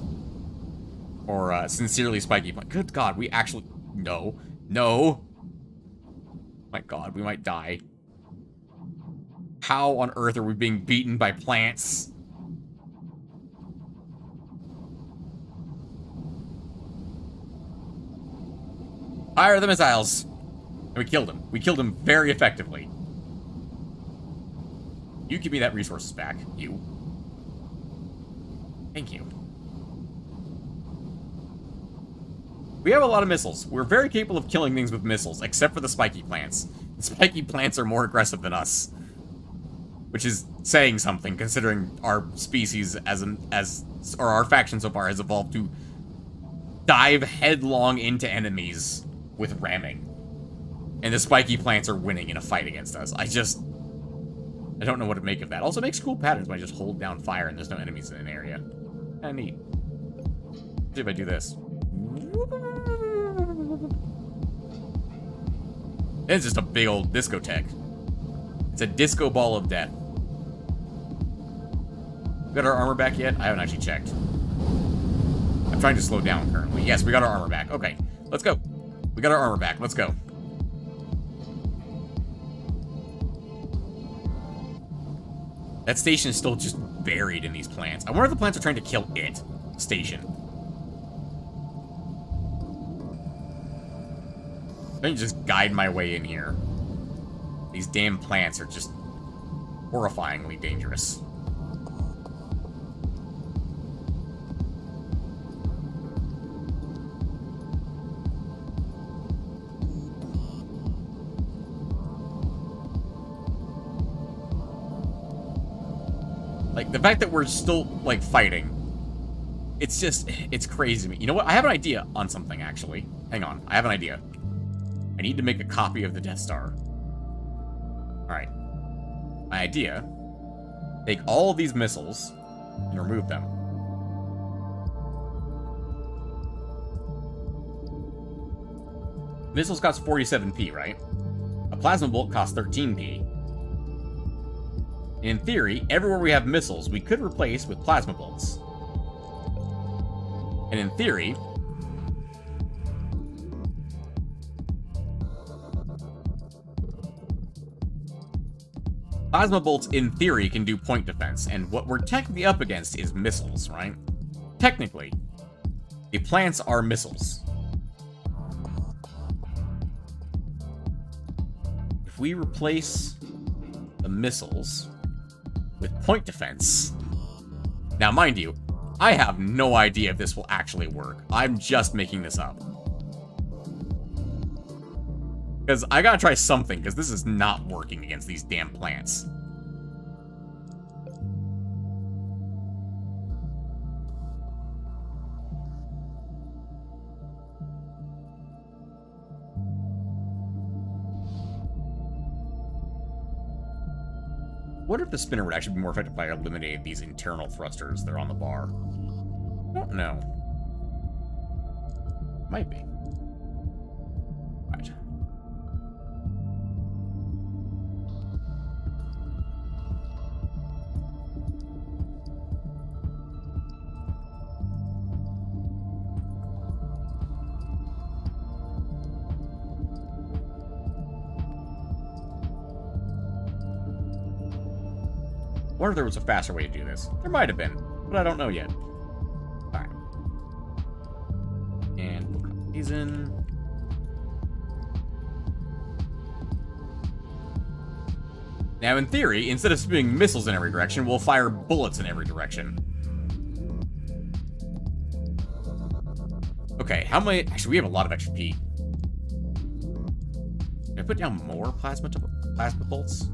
Or, sincerely spiky plants. Good God, we actually... No. No. My god, we might die. How on earth are we being beaten by plants? Fire the missiles! And we killed him. We killed him very effectively. You give me that resources back. You. Thank you. We have a lot of missiles. We're very capable of killing things with missiles, except for the spiky plants. The spiky plants are more aggressive than us. Which is saying something, considering our species or our faction so far has evolved to dive headlong into enemies with ramming. And the spiky plants are winning in a fight against us. I don't know what to make of that. Also, it makes cool patterns when I just hold down fire and there's no enemies in an area. Kinda neat. See if I do this. It's just a big old discotheque. It's a disco ball of death. We got our armor back yet? I haven't actually checked. I'm trying to slow down currently. Yes, we got our armor back. Okay, let's go. We got our armor back. Let's go. That station is still just buried in these plants. I wonder if the plants are trying to kill it. Station. Let me just guide my way in here. These damn plants are just horrifyingly dangerous. Like, the fact that we're still, like, fighting, it's crazy to me. You know what? I have an idea on something, actually. Hang on. I have an idea. I need to make a copy of the Death Star. Alright. My idea. Take all of these missiles and remove them. Missiles cost 47p, right? A plasma bolt costs 13p. In theory, everywhere we have missiles, we could replace with plasma bolts. And in theory, plasma bolts, in theory, can do point defense, and what we're technically up against is missiles, right? Technically, the plants are missiles. If we replace the missiles with point defense... Now, mind you, I have no idea if this will actually work. I'm just making this up. Because I gotta try something, because this is not working against these damn plants. What if the spinner would actually be more effective if I eliminated these internal thrusters that are on the bar? I don't know. Might be. Right. I wonder if there was a faster way to do this. There might have been, but I don't know yet. Alright. And we'll cut these in. Now, in theory, instead of spewing missiles in every direction, we'll fire bullets in every direction. Okay, how many... Actually, we have a lot of extra P. Can I put down more plasma bolts?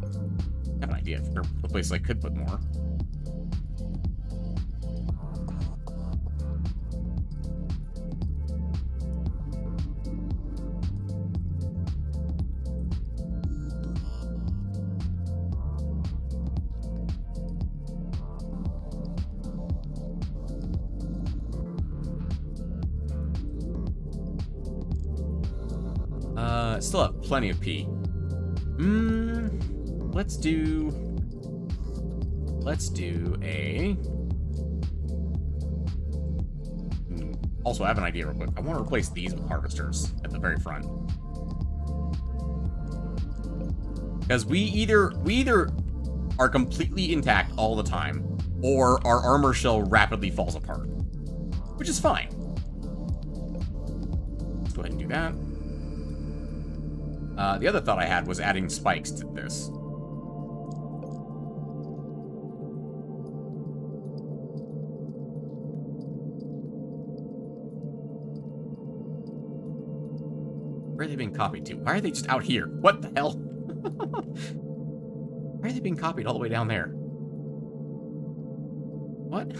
I have an idea. There are places I could put more. Still have plenty of P. Let's do a... Also, I have an idea real quick. I want to replace these with harvesters at the very front. Because we either are completely intact all the time, or our armor shell rapidly falls apart. Which is fine. Let's go ahead and do that. The other thought I had was adding spikes to this. Where are they being copied to? Why are they just out here? What the hell? Why are they being copied all the way down there? What?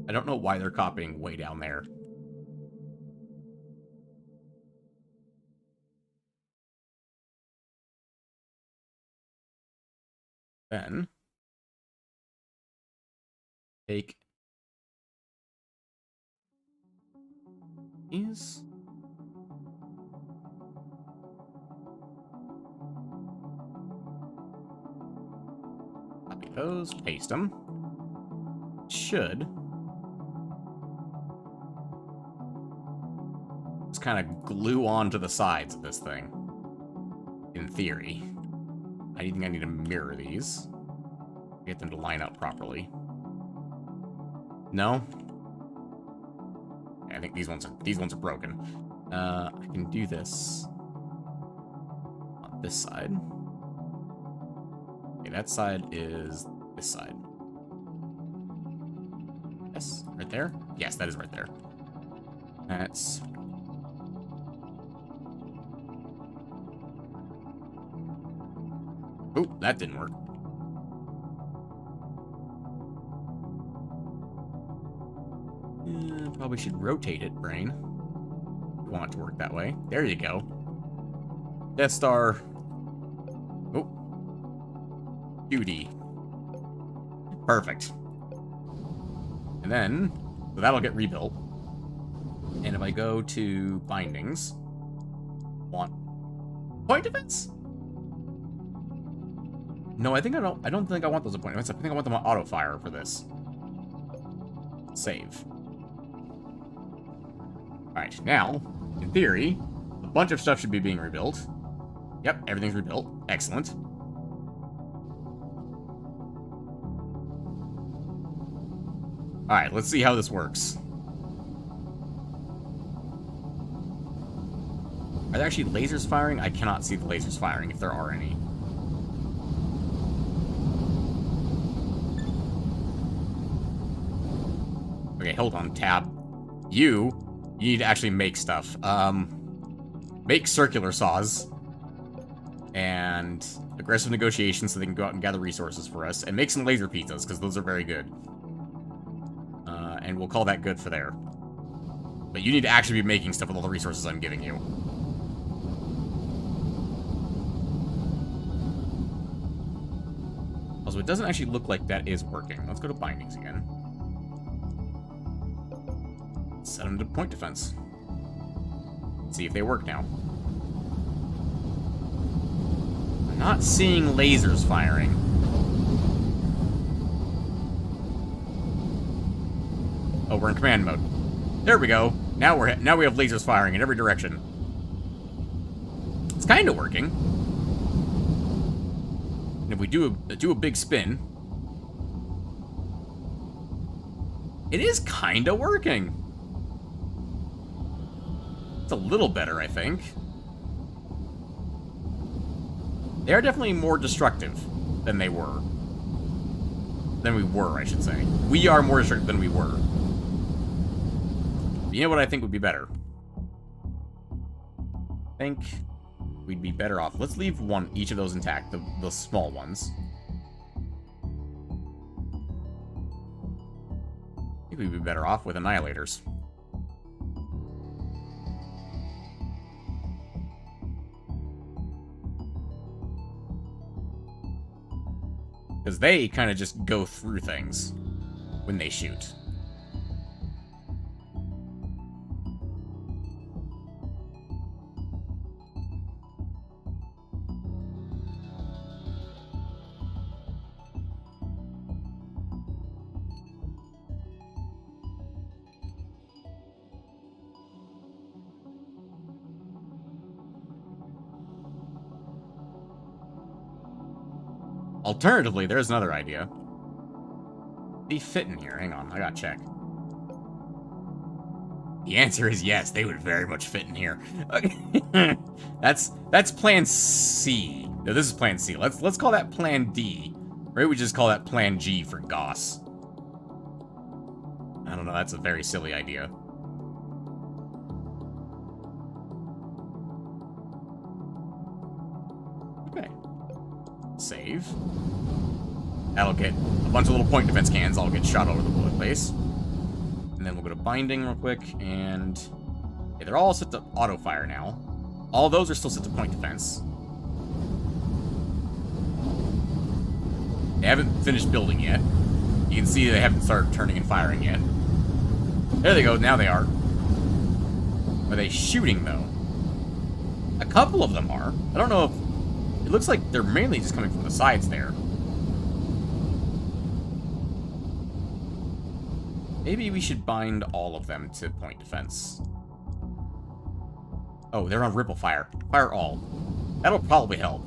I don't know why they're copying way down there. Then take these. Copy those, paste them. Should just kind of glue onto the sides of this thing. In theory. I think I need to mirror these. Get them to line up properly. No? I think these ones are broken. I can do this on this side. Okay, that side is this side. Yes, right there? Yes, that is right there. That's... Oh, that didn't work. Probably should rotate it, brain. You want it to work that way. There you go. Death Star. Oh. Beauty. Perfect. And then, so that'll get rebuilt. And if I go to bindings, want point defense? No, I don't think I want those appointments. I think I want them on auto fire for this. Save. Alright, now, in theory, a bunch of stuff should be being rebuilt. Yep, everything's rebuilt. Excellent. Alright, let's see how this works. Are there actually lasers firing? I cannot see the lasers firing, if there are any. Okay, hold on, tab. You need to actually make stuff. Make circular saws. And aggressive negotiations so they can go out and gather resources for us. And make some laser pizzas, because those are very good. And we'll call that good for there. But you need to actually be making stuff with all the resources I'm giving you. Also, it doesn't actually look like that is working. Let's go to bindings again. Set them to point defense. See if they work now. I'm not seeing lasers firing. Oh, we're in command mode. There we go. Now we have lasers firing in every direction. It's kind of working. And if we do a big spin, it is kind of working. It's a little better, I think. They are definitely more destructive than they were. Than we were, I should say. We are more destructive than we were. You know what I think would be better? I think we'd be better off. Let's leave each of those intact, the small ones. I think we'd be better off with annihilators. Because they kind of just go through things when they shoot. Alternatively, there's another idea. They fit in here. Hang on, I gotta check. The answer is yes, they would very much fit in here. Okay. That's plan C. No, this is plan C. Let's call that plan D. Right? We just call that plan G for Goss. I don't know, that's a very silly idea. Okay. Save. That'll get a bunch of little point defense cannons all get shot over the place. And then we'll go to binding real quick, and okay, they're all set to auto fire now. All those are still set to point defense. They haven't finished building yet. You can see they haven't started turning and firing yet. There they go, now they are. Are they shooting, though? A couple of them are. I don't know if... It looks like they're mainly just coming from the sides there. Maybe we should bind all of them to point defense. Oh, they're on ripple fire. Fire all. That'll probably help.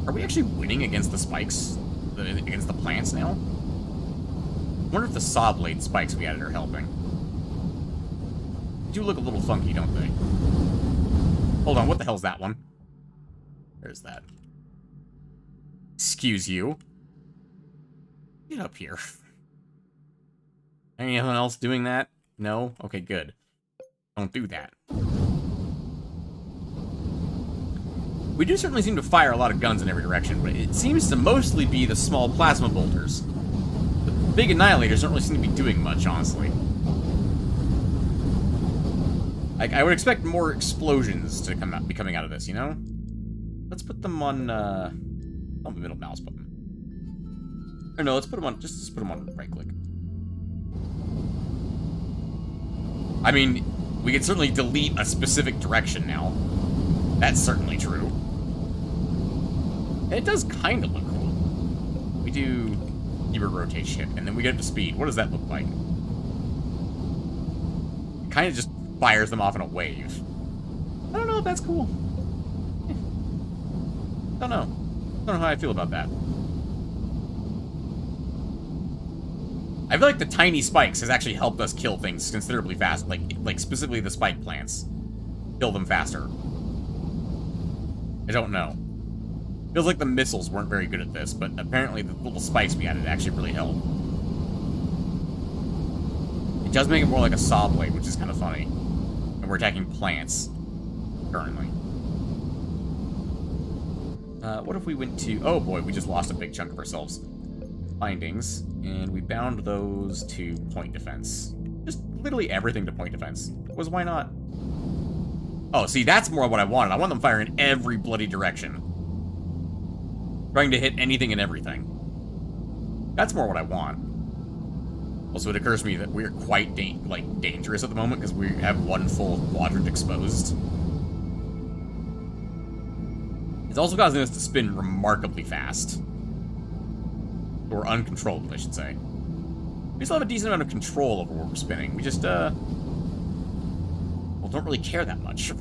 Are we actually winning against the spikes? Against the plants now? I wonder if the saw blade spikes we added are helping. They do look a little funky, don't they? Hold on, what the hell's that one? There's that. Excuse you. Get up here. Anyone else doing that? No? Okay, good. Don't do that. We do certainly seem to fire a lot of guns in every direction, but it seems to mostly be the small plasma bolters. The big annihilators don't really seem to be doing much, honestly. I would expect more explosions to be coming out of this, you know? Let's put them on the middle mouse button. Or no, let's put them on, just put them on right click. I mean, we can certainly delete a specific direction now. That's certainly true. And it does kind of look cool. We do keyword rotate shift, and then we get up to speed. What does that look like? It kind of just fires them off in a wave. I don't know if that's cool. Don't know. Don't know how I feel about that. I feel like the tiny spikes has actually helped us kill things considerably fast. Like specifically the spike plants. Kill them faster. I don't know. Feels like the missiles weren't very good at this, but apparently the little spikes we added actually really help. It does make it more like a saw blade, which is kind of funny. And we're attacking plants currently. What if we went to... Oh boy, we just lost a big chunk of ourselves. Bindings, and we bound those to point defense. Just literally everything to point defense. Because why not? Oh, see, that's more what I wanted. I want them firing in every bloody direction. Trying to hit anything and everything. That's more what I want. Also, it occurs to me that we're quite dangerous at the moment because we have one full quadrant exposed. It's also causing us to spin remarkably fast. Or uncontrolled, I should say. We still have a decent amount of control over where we're spinning. We just, well, don't really care that much.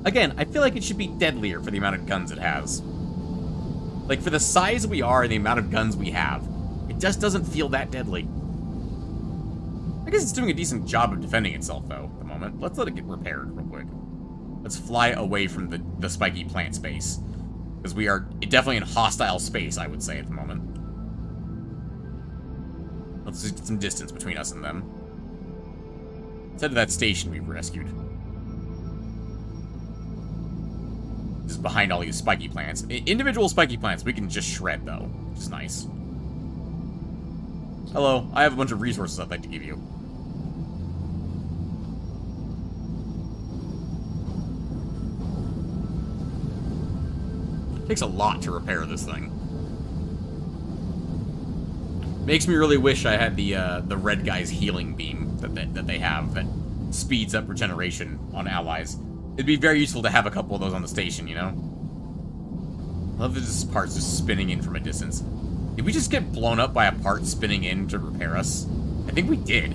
Again, I feel like it should be deadlier for the amount of guns it has. Like, for the size we are and the amount of guns we have, it just doesn't feel that deadly. I guess it's doing a decent job of defending itself, though, at the moment. Let's let it get repaired real quick. Let's fly away from the spiky plant space. Because we are definitely in hostile space, I would say, at the moment. Let's just get some distance between us and them. Let's head to that station we've rescued. This is behind all these spiky plants. Individual spiky plants we can just shred, though, which is nice. Hello, I have a bunch of resources I'd like to give you. It takes a lot to repair this thing. Makes me really wish I had the red guy's healing beam that they have that speeds up regeneration on allies. It'd be very useful to have a couple of those on the station, you know? I love that this part's just spinning in from a distance. Did we just get blown up by a part spinning in to repair us? I think we did.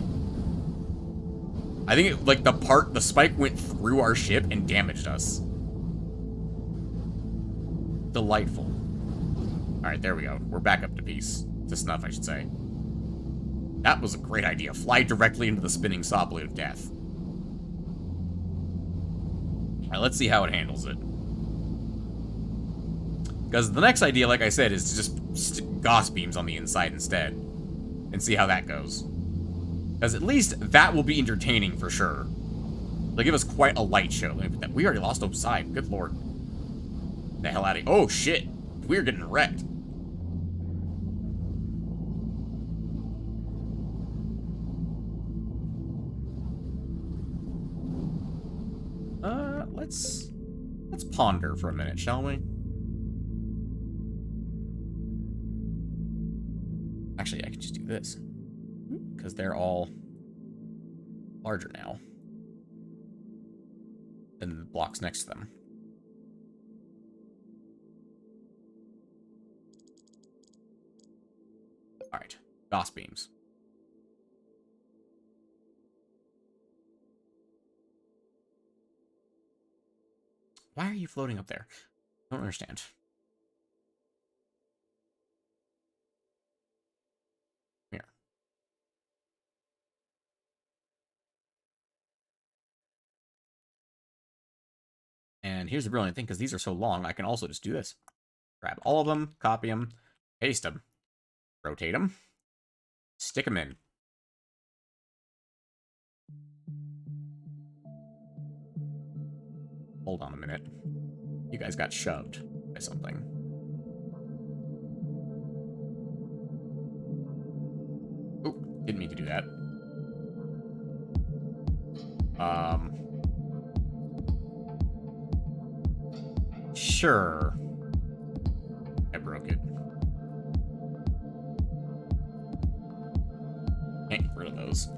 I think it, like, the spike went through our ship and damaged us. Delightful. Alright, there we go. We're back up to peace. To snuff, I should say. That was a great idea. Fly directly into the spinning saw blade of death. Alright, let's see how it handles it. Because the next idea, like I said, is to just stick Gauss beams on the inside instead. And see how that goes. Because at least that will be entertaining for sure. They'll give us quite a light show. We already lost Oside. Good lord. The hell out of here. Oh, shit. We're getting wrecked. Let's ponder for a minute, shall we? Actually, I could just do this. Because they're all larger now than the blocks next to them. Alright, Gauss beams. Why are you floating up there? I don't understand. Here. And here's the brilliant thing, because these are so long, I can also just do this. Grab all of them, copy them, paste them, rotate them, stick them in. Hold on a minute. You guys got shoved by something. Oh, didn't mean to do that. Sure. I broke it. Can't get rid of those.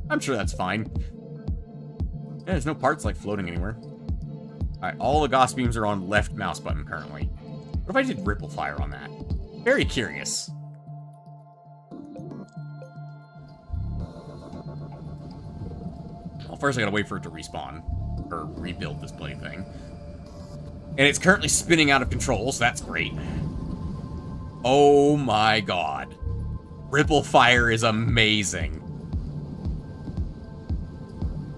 I'm sure that's fine. Yeah, there's no parts like floating anywhere. Alright, all the Gauss beams are on left mouse button currently. What if I did ripple fire on that? Very curious. Well, first I gotta wait for it to respawn. Or rebuild this bloody thing. And it's currently spinning out of control, so that's great. Oh my god. Ripple fire is amazing.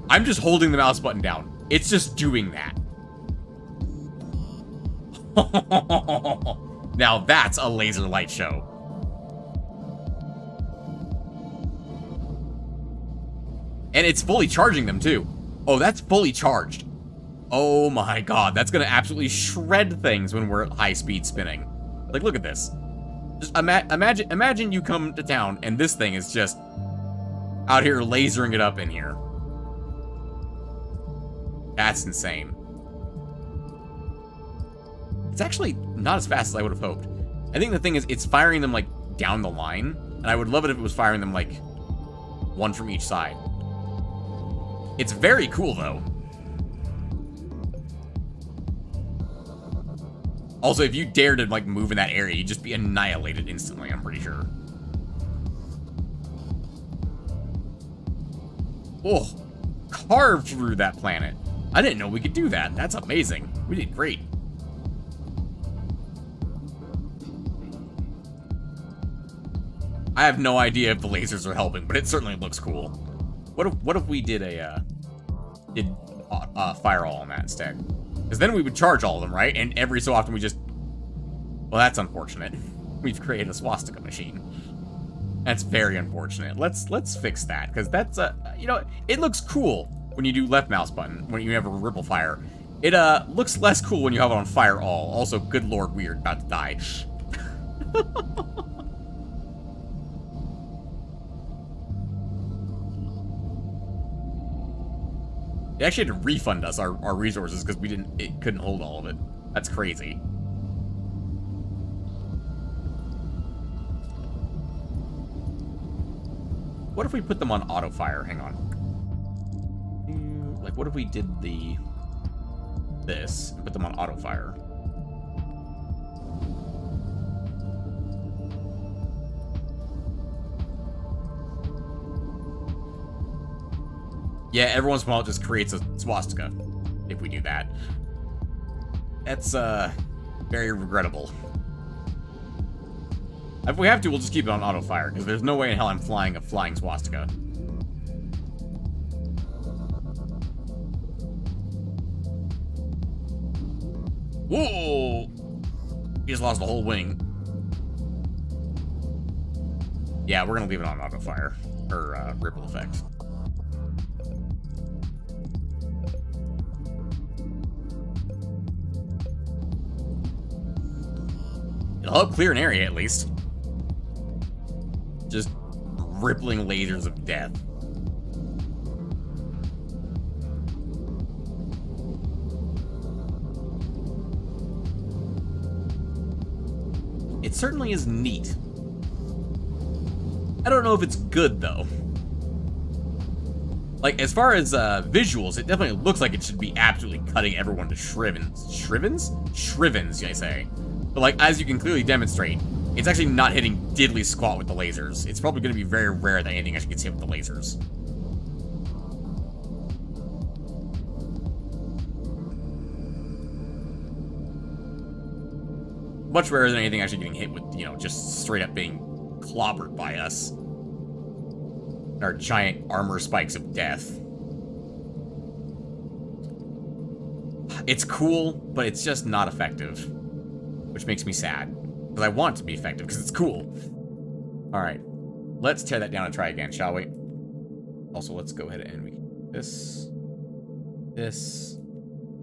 I'm just holding the mouse button down. It's just doing that. Now that's a laser light show. And it's fully charging them too. Oh, that's fully charged. Oh my god, that's gonna absolutely shred things when we're at high speed spinning. Like, look at this. Just imagine you come to town and this thing is just out here lasering it up in here. That's insane. It's actually not as fast as I would have hoped. I think the thing is, it's firing them, like, down the line. And I would love it if it was firing them, like, one from each side. It's very cool, though. Also, if you dare to, like, move in that area, you'd just be annihilated instantly, I'm pretty sure. Oh, carved through that planet. I didn't know we could do that. That's amazing. We did great. I have no idea if the lasers are helping, but it certainly looks cool. What if we did fire all on that instead? Because then we would charge all of them, right? And every so often we just... Well, that's unfortunate. We've created a swastika machine. That's very unfortunate. Let's fix that, because that's you know, it looks cool when you do left mouse button when you have a ripple fire. It looks less cool when you have it on fire all. Also, good lord, we are about to die. They actually had to refund us our resources because it couldn't hold all of it. That's crazy. What if we put them on auto fire? Hang on. Like, what if we did this and put them on auto fire? Yeah, every once in a while it just creates a swastika. If we do that. That's, very regrettable. If we have to, we'll just keep it on auto fire, because there's no way in hell I'm flying a flying swastika. Whoa! He just lost the whole wing. Yeah, we're gonna leave it on auto fire. Or, ripple effect. It'll help clear an area, at least. Just rippling lasers of death. It certainly is neat. I don't know if it's good, though. Like, as far as visuals, it definitely looks like it should be absolutely cutting everyone to shrivens. Shrivens? Shrivens, I say. But, like, as you can clearly demonstrate, it's actually not hitting diddly squat with the lasers. It's probably going to be very rare that anything actually gets hit with the lasers. Much rarer than anything actually getting hit with, you know, just straight up being clobbered by us. Our giant armor spikes of death. It's cool, but it's just not effective. Which makes me sad. Because I want it to be effective, because it's cool. Alright. Let's tear that down and try again, shall we? Also, let's go ahead and this.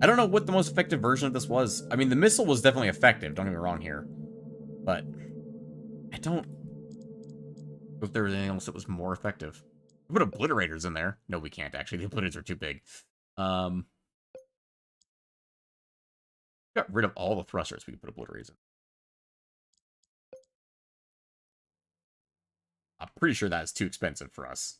I don't know what the most effective version of this was. I mean, the missile was definitely effective, don't get me wrong here. But I don't know if there was anything else that was more effective. We put obliterators in there. No, we can't, actually. The obliterators are too big. Got rid of all the thrusters. We could put obliterators in. I'm pretty sure that's too expensive for us.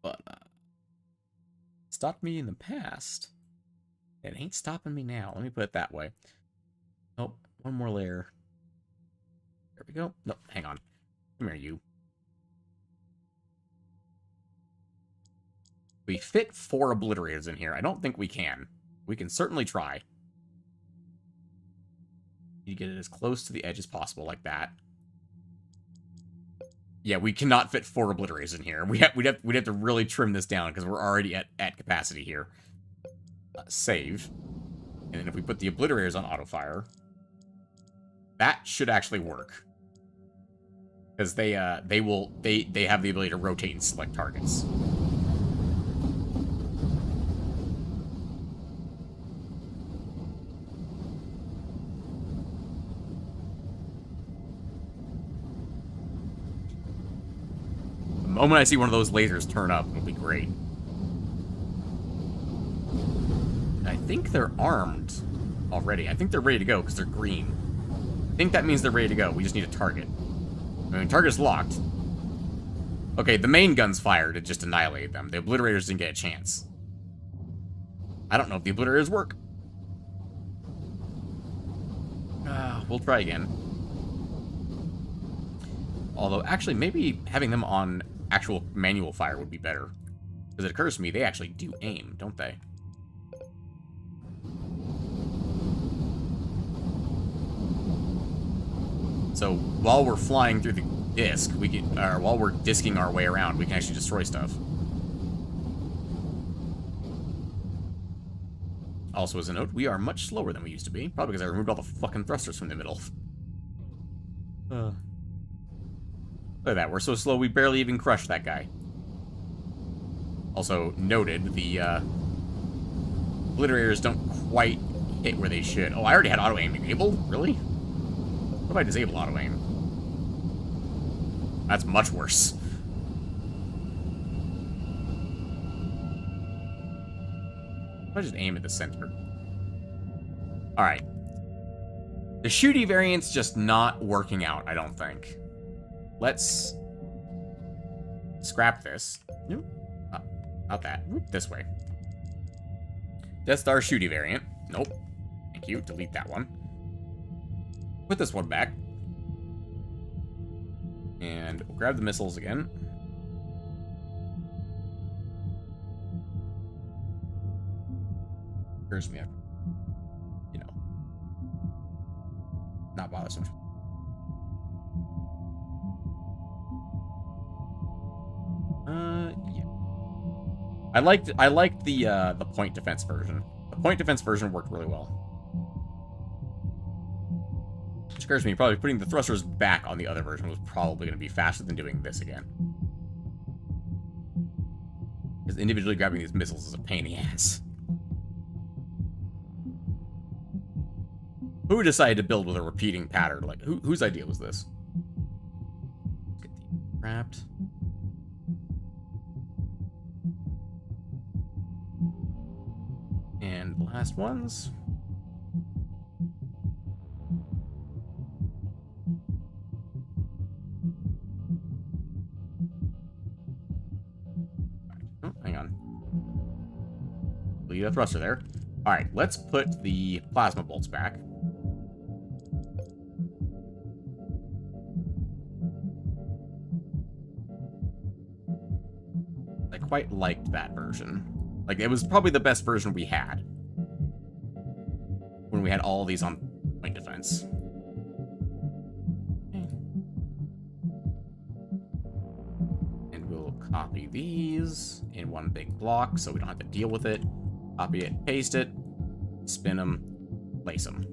But, stopped me in the past. It ain't stopping me now. Let me put it that way. Nope. One more layer. There we go. Nope. Hang on. Come here, you. We fit 4 obliterators in here. I don't think we can. We can certainly try. You get it as close to the edge as possible, like that. Yeah, we cannot fit 4 obliterators in here. We'd have to really trim this down because we're already at capacity here. Save. And then if we put the obliterators on auto-fire, that should actually work. Because they have the ability to rotate and select targets. The moment I see one of those lasers turn up, it'll be great. I think they're armed already. I think they're ready to go because they're green. I think that means they're ready to go. We just need a target. I mean, target's locked. Okay, the main gun's fired. It just annihilated them. The obliterators didn't get a chance. I don't know if the obliterators work. We'll try again. Although, actually, maybe having them on actual manual fire would be better. Because it occurs to me, they actually do aim, don't they? So, while we're flying through the disc, we can, while we're disking our way around, we can actually destroy stuff. Also, as a note, we are much slower than we used to be. Probably because I removed all the fucking thrusters from the middle. Look at that, we're so slow we barely even crushed that guy. Also, noted, the obliterators don't quite hit where they should. Oh, I already had auto-aim enabled? Really? What if I disable auto-aim? That's much worse. If I just aim at the center. Alright. The shooty variant's just not working out, I don't think. Let's scrap this. Nope. Not that. This way. Death Star shooty variant. Nope. Thank you. Delete that one. Put this one back. And we'll grab the missiles again. Occurs to me, you know, not bothersome. Yeah. I liked the point defense version. The point defense version worked really well. Which occurs to me, probably putting the thrusters back on the other version was probably going to be faster than doing this again. Because individually grabbing these missiles is a pain in the ass. Who decided to build with a repeating pattern? Like, whose idea was this? Let's get the wrapped. And the last ones. Oh, hang on. Leave a thruster there. Alright, let's put the plasma bolts back. I quite liked that version. Like, it was probably the best version we had. When we had all these on point defense. And we'll copy these in one big block so we don't have to deal with it. Copy it, paste it, spin them, place them.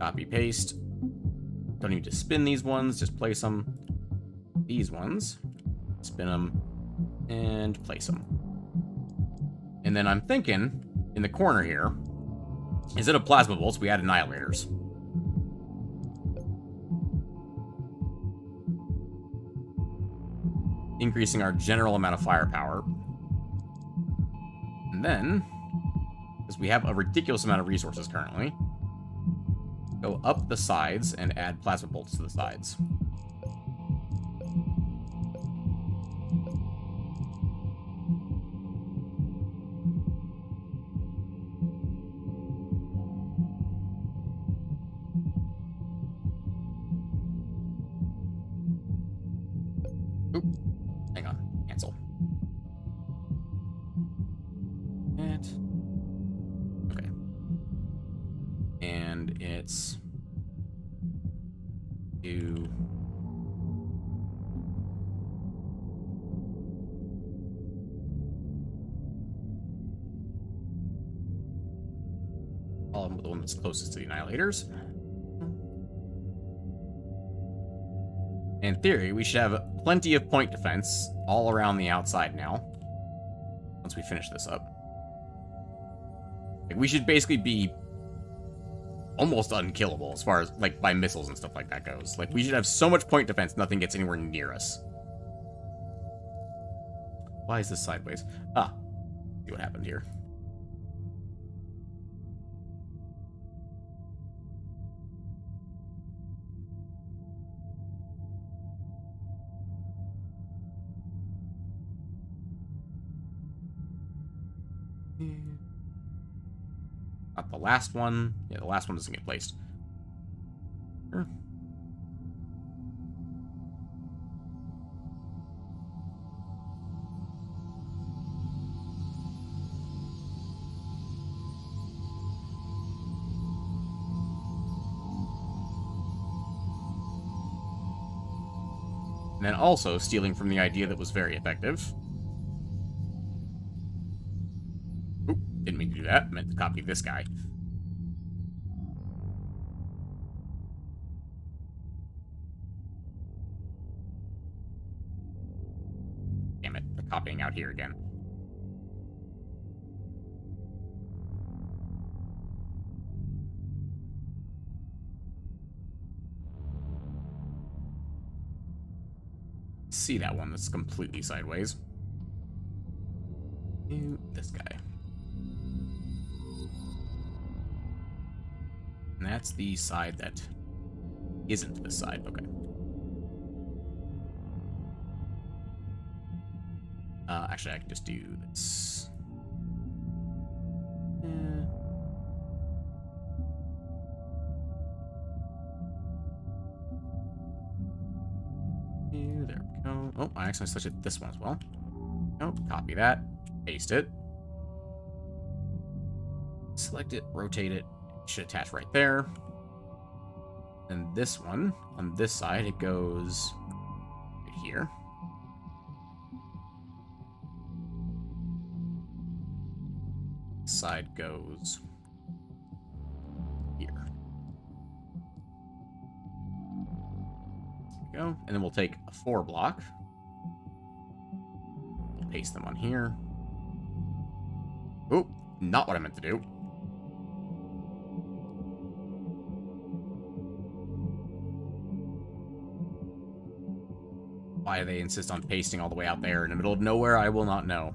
Copy, paste. Don't need to spin these ones, just place them. These ones, spin them, and place them. And then I'm thinking, in the corner here, instead of plasma bolts, we add annihilators. Increasing our general amount of firepower. And then, because we have a ridiculous amount of resources currently, go up the sides and add plasma bolts to the sides. Oop, hang on, cancel. And okay. And it's to the one that's closest to the annihilators. In theory, we should have plenty of point defense all around the outside now. Once we finish this up. Like, we should basically be almost unkillable as far as, like, by missiles and stuff like that goes. Like, we should have so much point defense, nothing gets anywhere near us. Why is this sideways? Ah, see what happened here. Not the last one. Yeah, the last one doesn't get placed. Sure. And then also stealing from the idea that was very effective. Oop, didn't mean to do that. Meant to copy this guy. Damn it, they're copying out here again. See that one that's completely sideways. This guy. And that's the side that isn't this side. Okay. Actually, I can just do this. There we go. Oh, I actually selected this one as well. Oh, copy that. Paste it. Select it, rotate it. It should attach right there. And this one, on this side, it goes right here. This side goes here. There we go. And then we'll take a 4 block. We'll paste them on here. Oh, not what I meant to do. Why they insist on pasting all the way out there in the middle of nowhere, I will not know.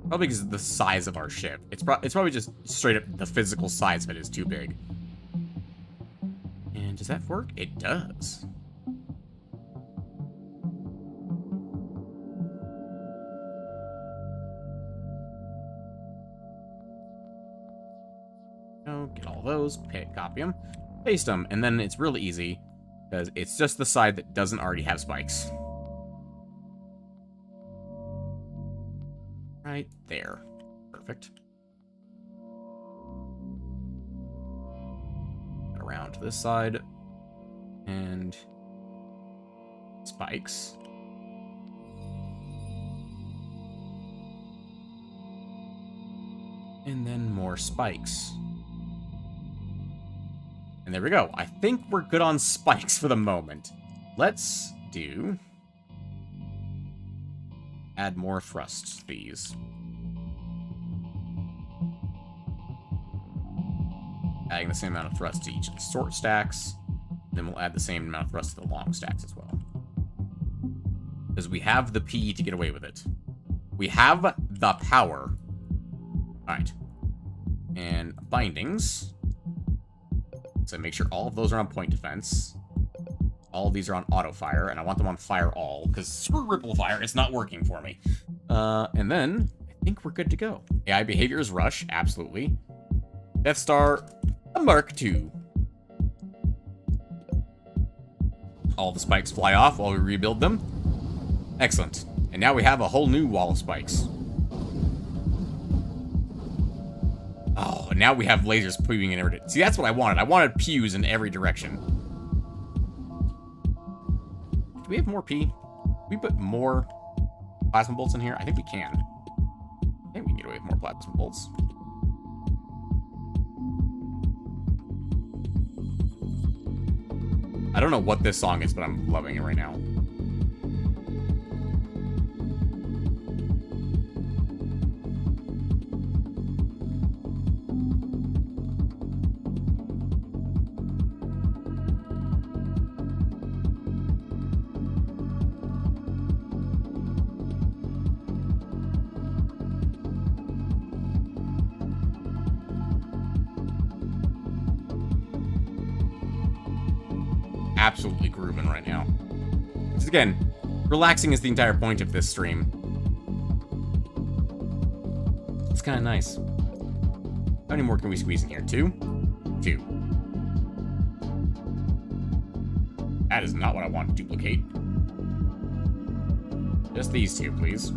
Probably because of the size of our ship. It's probably just straight up the physical size of it is too big. And does that work? It does. Get all those, copy them, paste them, and then it's really easy because it's just the side that doesn't already have spikes. Right there. Perfect. Around to this side and spikes. And then more spikes. And there we go. I think we're good on spikes for the moment. Let's do... add more thrust to these. Adding the same amount of thrust to each of the short stacks. Then we'll add the same amount of thrust to the long stacks as well. Because we have the P to get away with it. We have the power. Alright. And bindings. So make sure all of those are on point defense. All of these are on auto fire, and I want them on fire all, because screw ripple fire, it's not working for me. And then, I think we're good to go. AI behavior is rush, absolutely. Death Star, a Mark II. All the spikes fly off while we rebuild them. Excellent. And now we have a whole new wall of spikes. Oh, and now we have lasers peewing in every... See, that's what I wanted. I wanted pews in every direction. Do we have more P? Can we put more plasma bolts in here? I think we can. I think we can get away with more plasma bolts. I don't know what this song is, but I'm loving it right now. Absolutely grooving right now. Because again, relaxing is the entire point of this stream. It's kind of nice. How many more can we squeeze in here? 2? 2. That is not what I want to duplicate. Just these 2, please.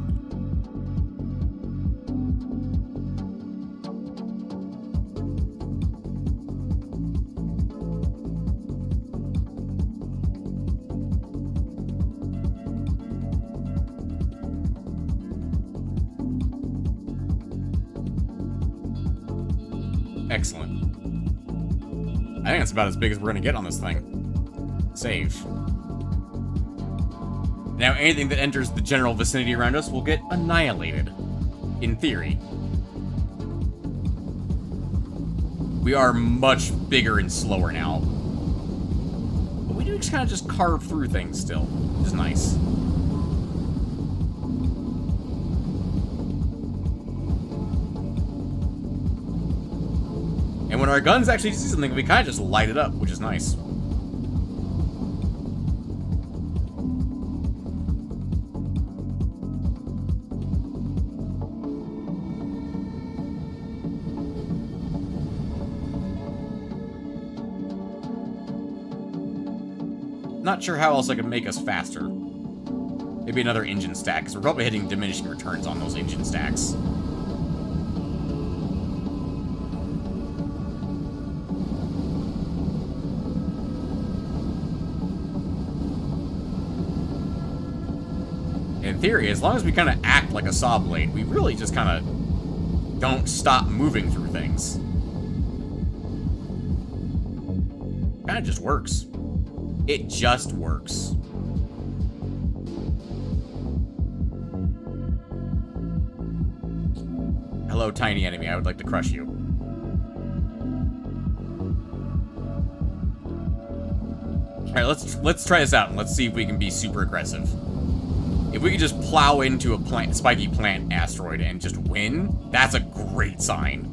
Excellent. I think that's about as big as we're going to get on this thing. Save. Now anything that enters the general vicinity around us will get annihilated. In theory. We are much bigger and slower now. But we do just kind of just carve through things still, which is nice. And when our guns actually see something, we kind of just light it up, which is nice. not sure how else I could make us faster. Maybe another engine stack, because we're probably hitting diminishing returns on those engine stacks. In theory, as long as we kind of act like a saw blade, we really just kind of don't stop moving through things. Kind of just works. It just works. Hello, tiny enemy. I would like to crush you. All right, let's try this out and let's see if we can be super aggressive. If we could just plow into a spiky plant asteroid and just win, that's a great sign.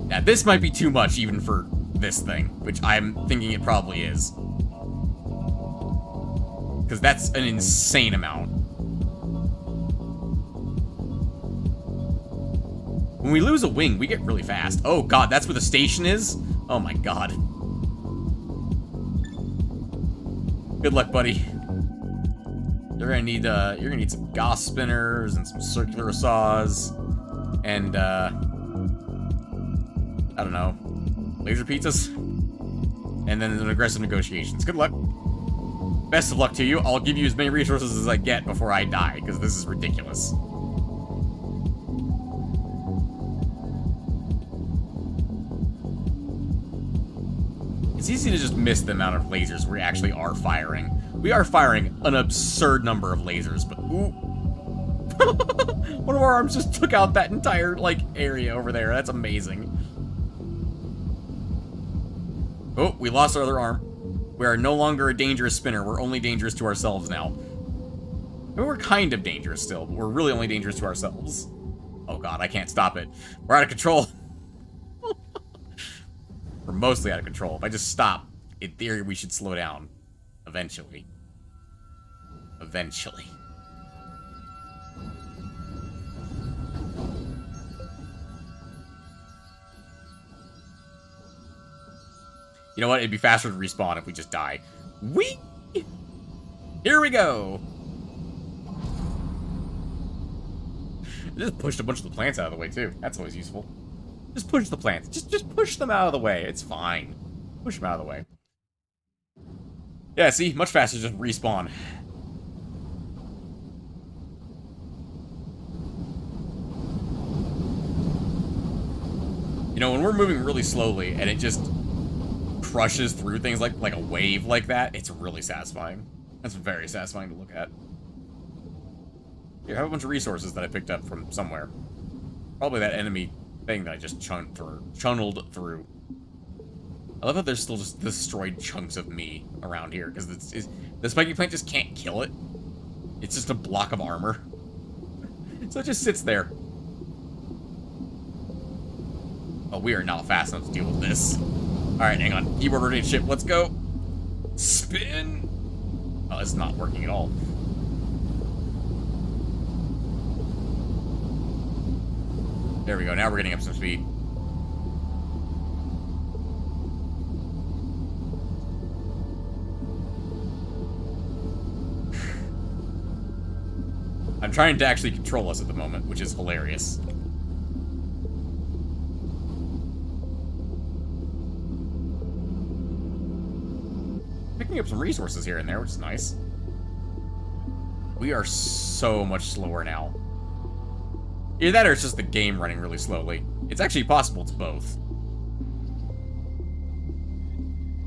Now, this might be too much even for this thing, which I'm thinking it probably is. Because that's an insane amount. When we lose a wing, we get really fast. Oh god, that's where the station is? Oh my god. Good luck, buddy. You're gonna need some Gauss spinners and some circular saws and I don't know, laser pizzas, and then an aggressive negotiations. Good luck. Best of luck to you. I'll give you as many resources as I get before I die, because this is ridiculous. It's easy to just miss the amount of lasers we actually are firing. We are firing an absurd number of lasers, but ooh. One of our arms just took out that entire, like, area over there. That's amazing. Oh, we lost our other arm. We are no longer a dangerous spinner. We're only dangerous to ourselves now. I mean, we're kind of dangerous still, but we're really only dangerous to ourselves. Oh god, I can't stop it. We're out of control. We're mostly out of control. If I just stop, in theory, we should slow down. Eventually. Eventually. You know what? It'd be faster to respawn if we just die. Whee! Here we go! I just pushed a bunch of the plants out of the way, too. That's always useful. Just push the plants. Just push them out of the way. It's fine. Push them out of the way. Yeah, see? Much faster to just respawn. You know, when we're moving really slowly and it just crushes through things like a wave like that, it's really satisfying. That's very satisfying to look at. Here, I have a bunch of resources that I picked up from somewhere. Probably that enemy thing that I just channeled through. I love that there's still just destroyed chunks of me around here, because the spiky plant just can't kill it. It's just a block of armor. So it just sits there. Oh, we are not fast enough to deal with this. Alright, hang on. Keyboard rotate ship, let's go. Spin! Oh, it's not working at all. There we go, now we're getting up some speed. I'm trying to actually control us at the moment, which is hilarious. Picking up some resources here and there, which is nice. We are so much slower now. Either that or it's just the game running really slowly. It's actually possible it's both.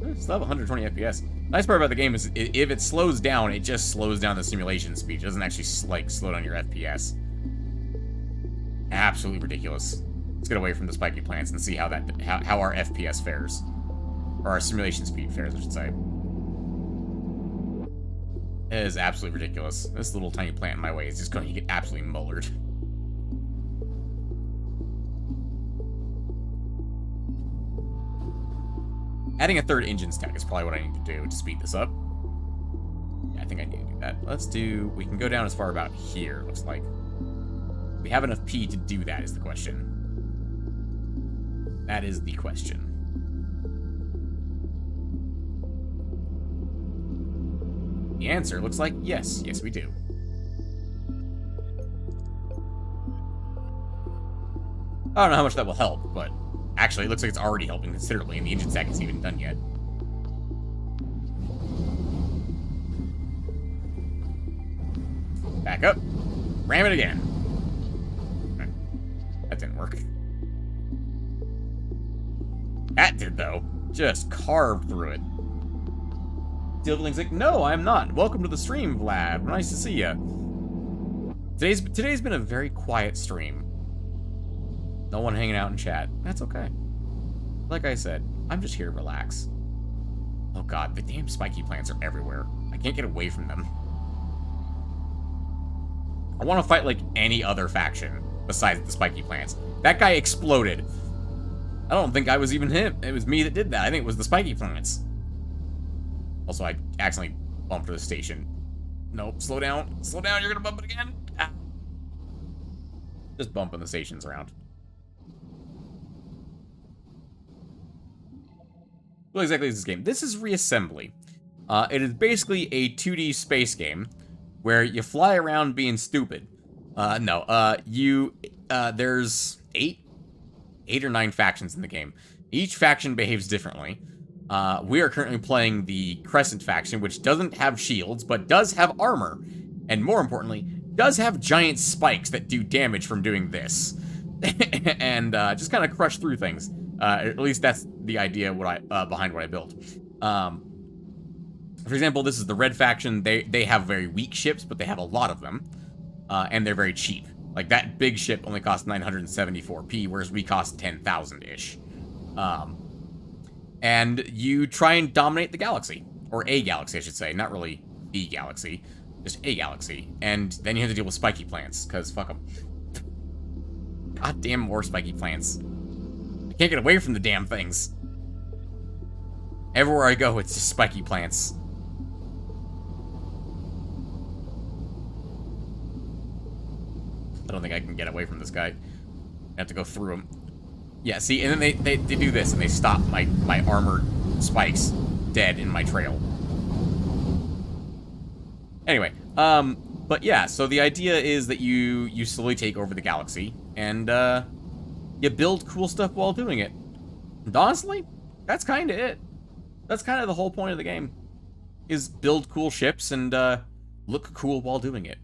We still have 120 FPS. Nice part about the game is if it slows down, it just slows down the simulation speed. It doesn't actually like slow down your FPS. Absolutely ridiculous. Let's get away from the spiky plants and see how our FPS fares. Or our simulation speed fares, I should say. It is absolutely ridiculous. This little tiny plant in my way is just going to get absolutely mullered. Adding a third engine stack is probably what I need to do to speed this up. Yeah, I think I need to do that. We can go down as far about here, looks like. We have enough P to do that is the question. That is the question. The answer looks like yes. Yes, we do. I don't know how much that will help, but actually, it looks like it's already helping considerably, and the engine stack isn't even done yet. Back up. Ram it again. Okay. That didn't work. That did, though. Just carved through it. Steelbling's like, no, I'm not. Welcome to the stream, Vlad. Nice to see you. Today's been a very quiet stream. No one hanging out in chat. That's okay. Like I said, I'm just here to relax. Oh god, the damn spiky plants are everywhere. I can't get away from them. I want to fight like any other faction besides the spiky plants. That guy exploded. I don't think I was even him. It was me that did that. I think it was the spiky plants. Also, I accidentally bumped to the station. Nope, slow down. Slow down, you're gonna bump it again. Ah. Just bumping the stations around. What exactly is this game? This is Reassembly. It is basically a 2D space game where you fly around being stupid. There's 8 or 9 factions in the game. Each faction behaves differently. We are currently playing the Crescent faction, which doesn't have shields, but does have armor. And more importantly, does have giant spikes that do damage from doing this. And just kind of crush through things. At least that's the idea behind what I built. For example, this is the Red faction. They have very weak ships, but they have a lot of them. And they're very cheap. Like, that big ship only costs 974p, whereas we cost 10,000-ish. And you try and dominate the galaxy. Or a galaxy, I should say. Not really the galaxy. Just a galaxy. And then you have to deal with spiky plants, because fuck them. Goddamn more spiky plants. I can't get away from the damn things. Everywhere I go, it's just spiky plants. I don't think I can get away from this guy. I have to go through him. Yeah, see, and then they do this, and they stop my armored spikes dead in my trail. Anyway, but yeah, so the idea is that you slowly take over the galaxy, and you build cool stuff while doing it. And honestly, that's kind of it. That's kind of the whole point of the game, is build cool ships and look cool while doing it.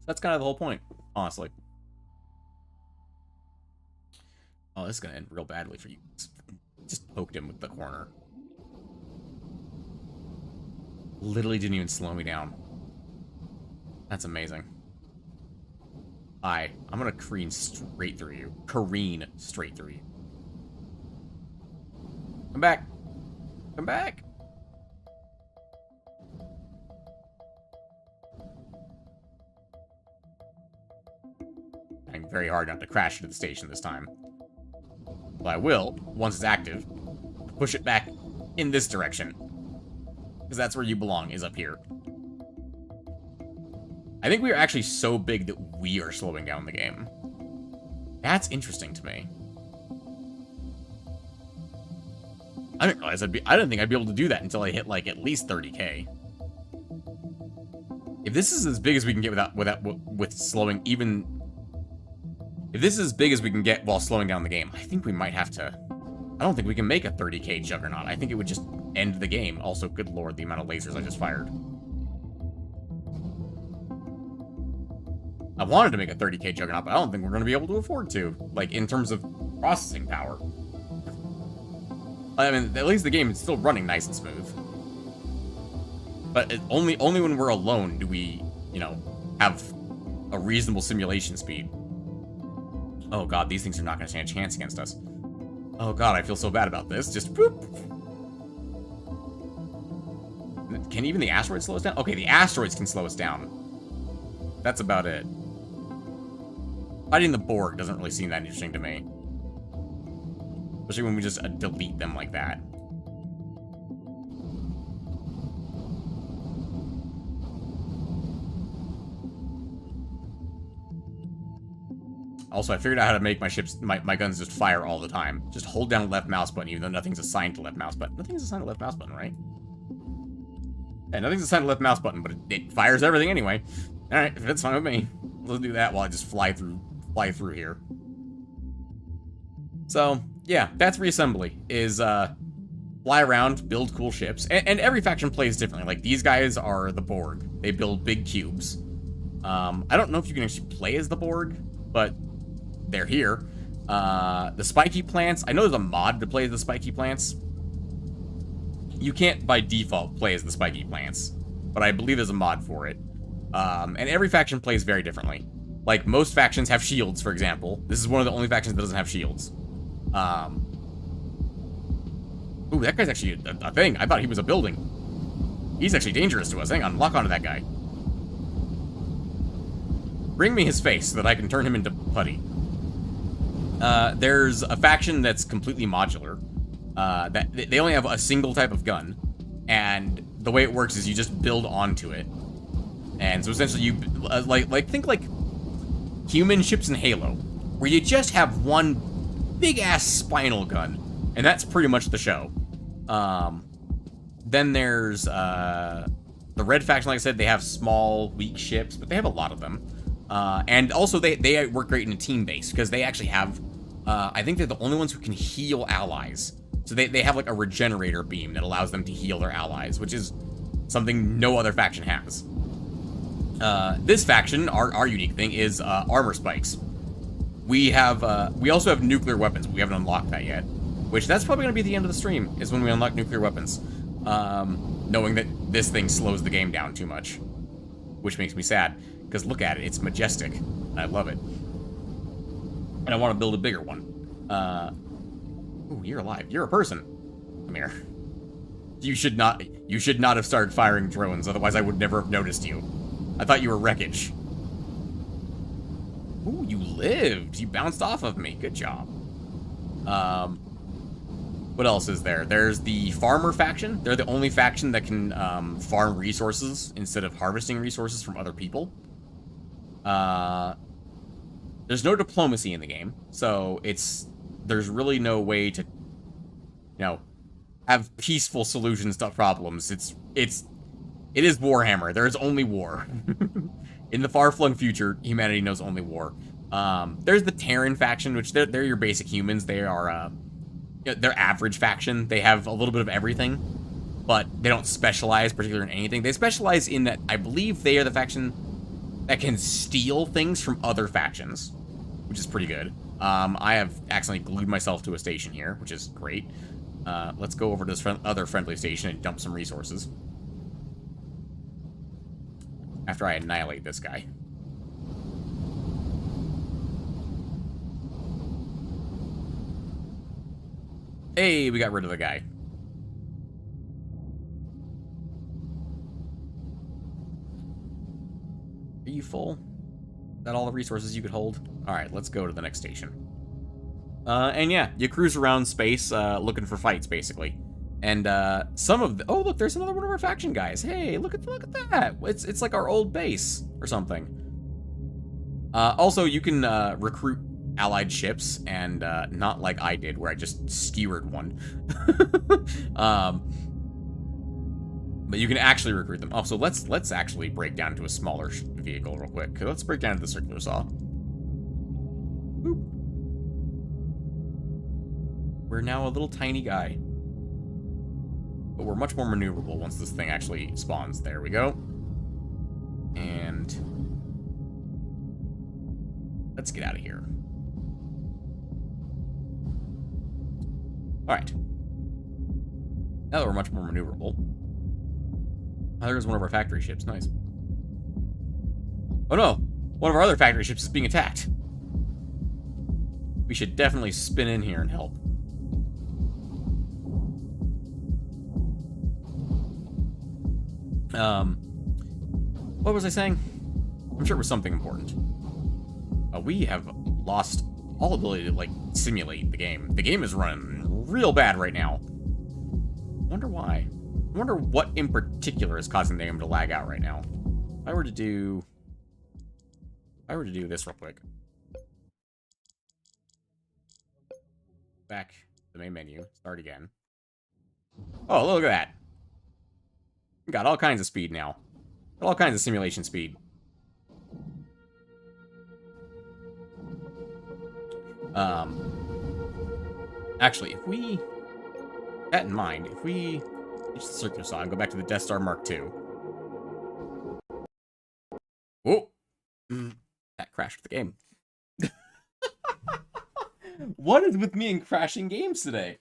That's kind of the whole point, honestly. Oh, this is going to end real badly for you. Just poked him with the corner. Literally didn't even slow me down. That's amazing. I'm going to careen straight through you. Careen straight through you. Come back. Come back. Trying very hard not to crash into the station this time. But I will, once it's active, push it back in this direction. Because that's where you belong, is up here. I think we are actually so big that we are slowing down the game. That's interesting to me. I didn't realize I didn't think I'd be able to do that until I hit, like, at least 30k. If this is as big as we can get with slowing even... If this is as big as we can get while slowing down the game, I think we might have to... I don't think we can make a 30k Juggernaut. I think it would just end the game. Also, good lord, the amount of lasers I just fired. I wanted to make a 30k Juggernaut, but I don't think we're going to be able to afford to. Like, in terms of processing power. I mean, at least the game is still running nice and smooth. But only when we're alone do we, you know, have a reasonable simulation speed. Oh god, these things are not going to stand a chance against us. Oh god, I feel so bad about this. Just boop. Can even the asteroids slow us down? Okay, the asteroids can slow us down. That's about it. Fighting the Borg doesn't really seem that interesting to me. Especially when we just delete them like that. Also, I figured out how to make my guns just fire all the time. Just hold down left mouse button, even though nothing's assigned to left mouse button. Nothing's assigned to left mouse button, right? Yeah, nothing's assigned to left mouse button, but it fires everything anyway. Alright, that's fine with me. Let's do that while I just fly through here. So, yeah, that's Reassembly, is, fly around, build cool ships, and every faction plays differently. Like, these guys are the Borg. They build big cubes. I don't know if you can actually play as the Borg, but they're here. The spiky plants, I know there's a mod to play as the spiky plants. You can't, by default, play as the spiky plants, but I believe there's a mod for it. And every faction plays very differently. Like, most factions have shields, for example. This is one of the only factions that doesn't have shields. Ooh, that guy's actually a thing. I thought he was a building. He's actually dangerous to us. Hang on, lock onto that guy. Bring me his face so that I can turn him into putty. There's a faction that's completely modular. That they only have a single type of gun, and the way it works is you just build onto it. And so essentially you think like human ships in Halo, where you just have one big ass spinal gun, and that's pretty much the show. Then there's the red faction. Like I said, they have small, weak ships, but they have a lot of them. And also they work great in a team base because they actually have. I think they're the only ones who can heal allies. So they have like a regenerator beam that allows them to heal their allies, which is something no other faction has. This faction, our unique thing, is armor spikes. We also have nuclear weapons. We haven't unlocked that yet, which that's probably going to be the end of the stream, is when we unlock nuclear weapons. Knowing that this thing slows the game down too much, which makes me sad, because look at it, it's majestic. I love it. And I want to build a bigger one. Ooh, you're alive. You're a person. Come here. You should not have started firing drones, otherwise I would never have noticed you. I thought you were wreckage. Ooh, you lived. You bounced off of me. Good job. What else is there? There's the farmer faction. They're the only faction that can farm resources instead of harvesting resources from other people. There's no diplomacy in the game, so there's really no way to, have peaceful solutions to problems. It is Warhammer. There is only war. In the far-flung future, humanity knows only war. There's the Terran faction, which they're your basic humans. They are they're average faction. They have a little bit of everything, but they don't specialize particularly in anything. They specialize in that I believe they are the faction that can steal things from other factions, which is pretty good. I have accidentally glued myself to a station here, which is great. Let's go over to this other friendly station and dump some resources. After I annihilate this guy. Hey, we got rid of the guy. Are you full? Is that all the resources you could hold? Alright, let's go to the next station. And yeah, you cruise around space looking for fights, basically. And some of the... Oh, look, there's another one of our faction guys. Hey, look at that. It's like our old base or something. Also, you can recruit allied ships, and not like I did, where I just skewered one. But you can actually recruit them. Oh, so let's actually break down to a smaller vehicle real quick. Let's break down to the circular saw. Boop. We're now a little tiny guy. But we're much more maneuverable once this thing actually spawns. There we go. And let's get out of here. Alright. Now that we're much more maneuverable. Oh, there's one of our factory ships. Nice. Oh no! One of our other factory ships is being attacked. We should definitely spin in here and help. What was I saying? I'm sure it was something important. We have lost all ability to, like, simulate the game. The game is running real bad right now. Wonder why. I wonder what in particular is causing the game to lag out right now. If I were to do this real quick. Back to the main menu. Start again. Oh, look at that. Got all kinds of speed now. Got all kinds of simulation speed. Actually, if we... that in mind, if we... just the circular saw and go back to the Death Star Mark II. Oh! That crashed the game. What is with me and crashing games today?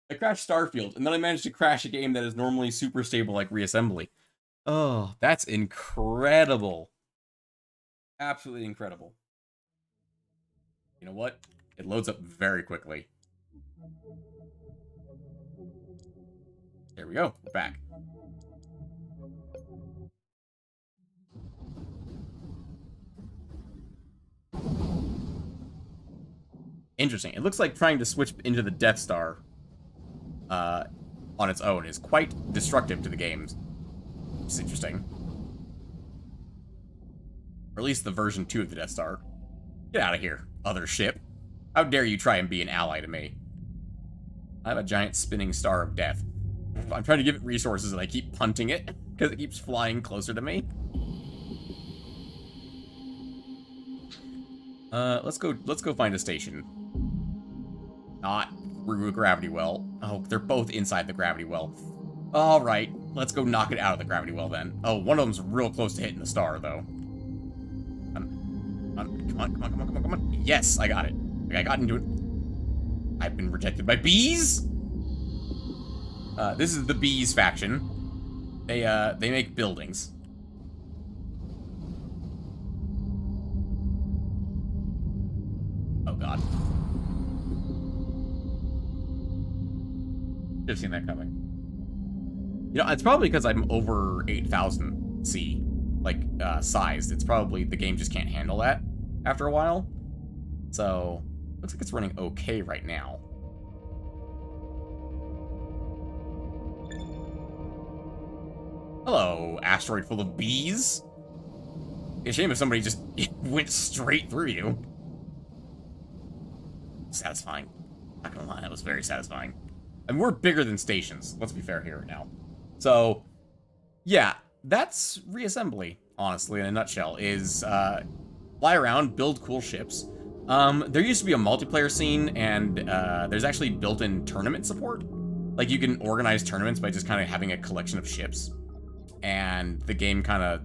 I crashed Starfield, and then I managed to crash a game that is normally super stable like Reassembly. Oh, that's incredible. Absolutely incredible. You know what? It loads up very quickly. There we go. We're back. Interesting. It looks like trying to switch into the Death Star on its own is quite destructive to the games. It's interesting. Or at least the version 2 of the Death Star. Get out of here, other ship. How dare you try and be an ally to me? I have a giant spinning star of death. I'm trying to give it resources and I keep punting it because it keeps flying closer to me. Let's go find a station. Not through a gravity well. Oh, they're both inside the gravity well. Alright, let's go knock it out of the gravity well then. Oh, one of them's real close to hitting the star though. Come on. Yes, I got it. I got into it. I've been rejected by bees? This is the bees faction. They make buildings. Oh god. Should have seen that coming. You know, it's probably because I'm over 8,000 C, like, sized. It's probably the game just can't handle that after a while. So, looks like it's running okay right now. Hello, asteroid full of bees. It's a shame if somebody just went straight through you. Satisfying. Not gonna lie, that was very satisfying. And we're bigger than stations. Let's be fair here now. So, yeah, that's Reassembly, honestly, in a nutshell, is fly around, build cool ships. There used to be a multiplayer scene, and there's actually built-in tournament support. Like, you can organize tournaments by just kind of having a collection of ships. And the game kind of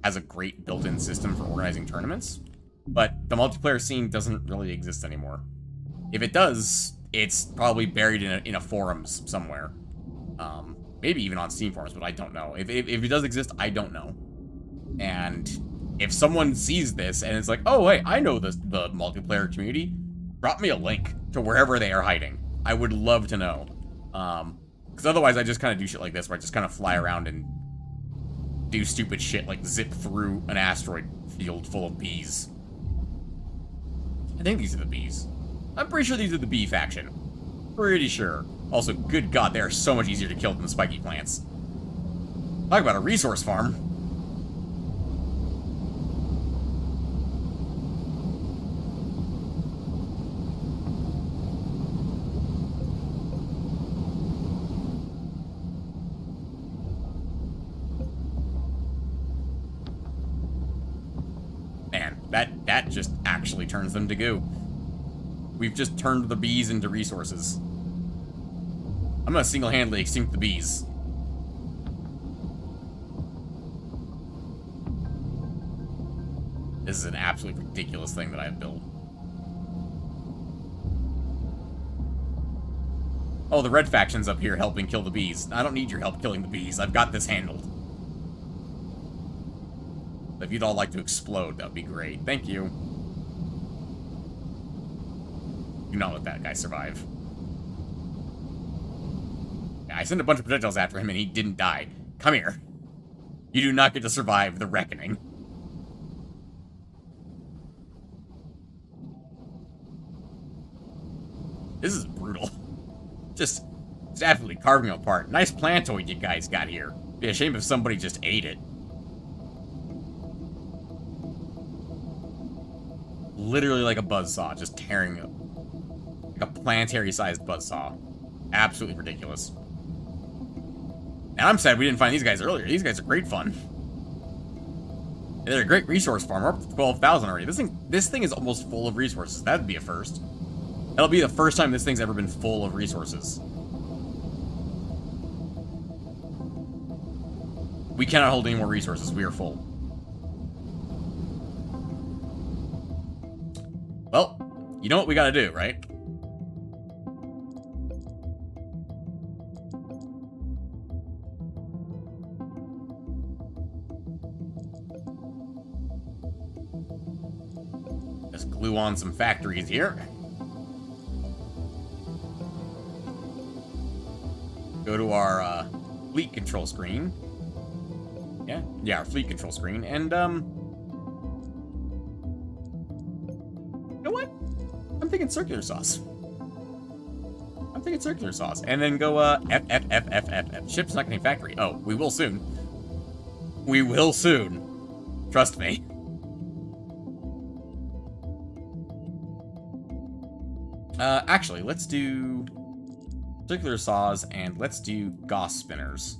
has a great built-in system for organizing tournaments. But the multiplayer scene doesn't really exist anymore. If it does, it's probably buried in a forums somewhere. Maybe even on Steam forums, but I don't know. If it does exist, I don't know. And if someone sees this and it's like, oh, hey, I know the multiplayer community, drop me a link to wherever they are hiding. I would love to know. Because otherwise I just kind of do shit like this, where I just kind of fly around and do stupid shit like zip through an asteroid field full of bees. I think these are the bees. I'm pretty sure these are the bee faction. Pretty sure. Also, good god, they are so much easier to kill than the spiky plants. Talk about a resource farm. Man, that just actually turns them to goo. We've just turned the bees into resources. I'm gonna single-handedly extinct the bees. This is an absolutely ridiculous thing that I've built. Oh, the red faction's up here helping kill the bees. I don't need your help killing the bees. I've got this handled. If you'd all like to explode, that would be great. Thank you. Do not let that guy survive. Yeah, I sent a bunch of projectiles after him and he didn't die. Come here. You do not get to survive the reckoning. This is brutal. Just absolutely carving them apart. Nice plantoid you guys got here. Be a shame if somebody just ate it. Literally like a buzzsaw, just tearing up. Like a planetary-sized buzzsaw. Absolutely ridiculous. And I'm sad we didn't find these guys earlier. These guys are great fun. They're a great resource farm. We're up to 12,000 already. This thing is almost full of resources. That'd be a first. That'll be the first time this thing's ever been full of resources. We cannot hold any more resources. We are full. Well, you know what we gotta do, right? Just glue on some factories here. Go to our fleet control screen. Yeah, our fleet control screen, and you know what? I'm thinking circular sauce. And then go F. Ship's not getting factory. Oh, we will soon. We will soon. Trust me. Actually, let's do circular saws and let's do Gauss spinners.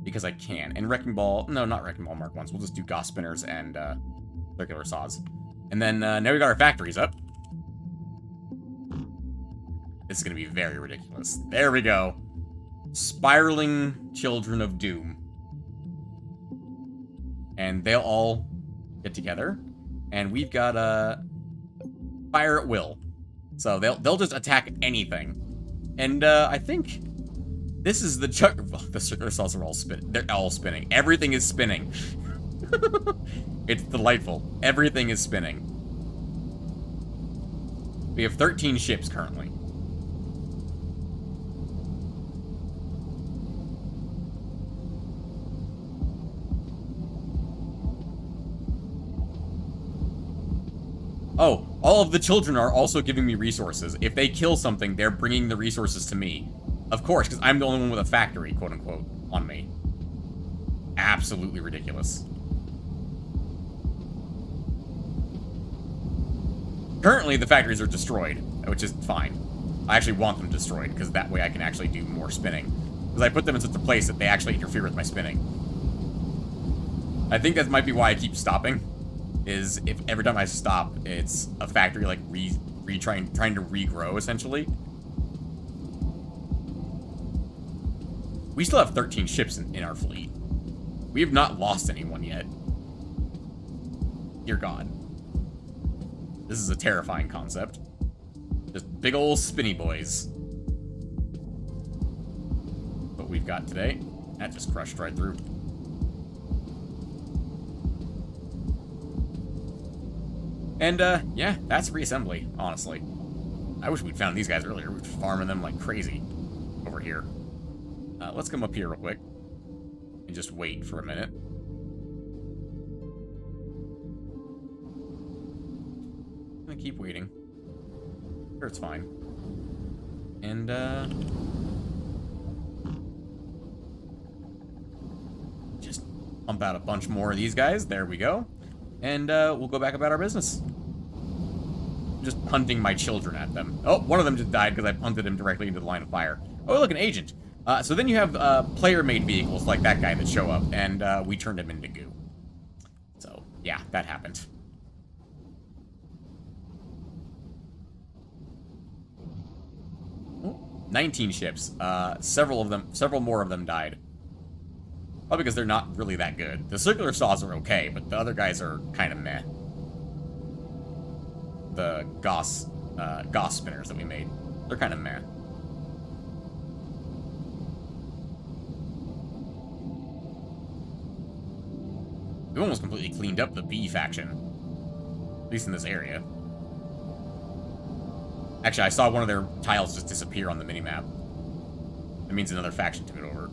Because I can. And Wrecking Ball... No, not Wrecking Ball Mark 1s. We'll just do Gauss spinners and circular saws. And then now we got our factories up. This is going to be very ridiculous. There we go. Spiraling Children of Doom. And they'll all get together. And we've got fire at will. So they'll just attack anything. And I think... This is the the circular saws are all spinning. They're all spinning. Everything is spinning. It's delightful. Everything is spinning. We have 13 ships currently. Oh, all of the children are also giving me resources. If they kill something, they're bringing the resources to me. Of course, because I'm the only one with a factory, quote-unquote, on me. Absolutely ridiculous. Currently, the factories are destroyed, which is fine. I actually want them destroyed, because that way I can actually do more spinning. Because I put them in such a place that they actually interfere with my spinning. I think that might be why I keep stopping, is if every time I stop, it's a factory, like, trying to regrow, essentially. We still have 13 ships in our fleet. We have not lost anyone yet. Dear God. This is a terrifying concept. Just big ol' spinny boys. What we've got today. That just crushed right through. And, yeah, that's reassembly, honestly. I wish we'd found these guys earlier. We're farming them like crazy over here. Let's come up here real quick and just wait for a minute. I'm gonna keep waiting. Sure, it's fine. And, just pump out a bunch more of these guys. There we go. And, we'll go back about our business. Just punting my children at them. Oh, one of them just died because I punted him directly into the line of fire. Oh, look, an agent. So then you have player-made vehicles like that guy that show up, and we turned him into goo. So, yeah, that happened. Oh, 19 ships. Several more of them died. Probably because they're not really that good. The circular saws are okay, but the other guys are kind of meh. The Gauss spinners that we made, they're kind of meh. We've almost completely cleaned up the B faction. At least in this area. Actually, I saw one of their tiles just disappear on the minimap. That means another faction took it over.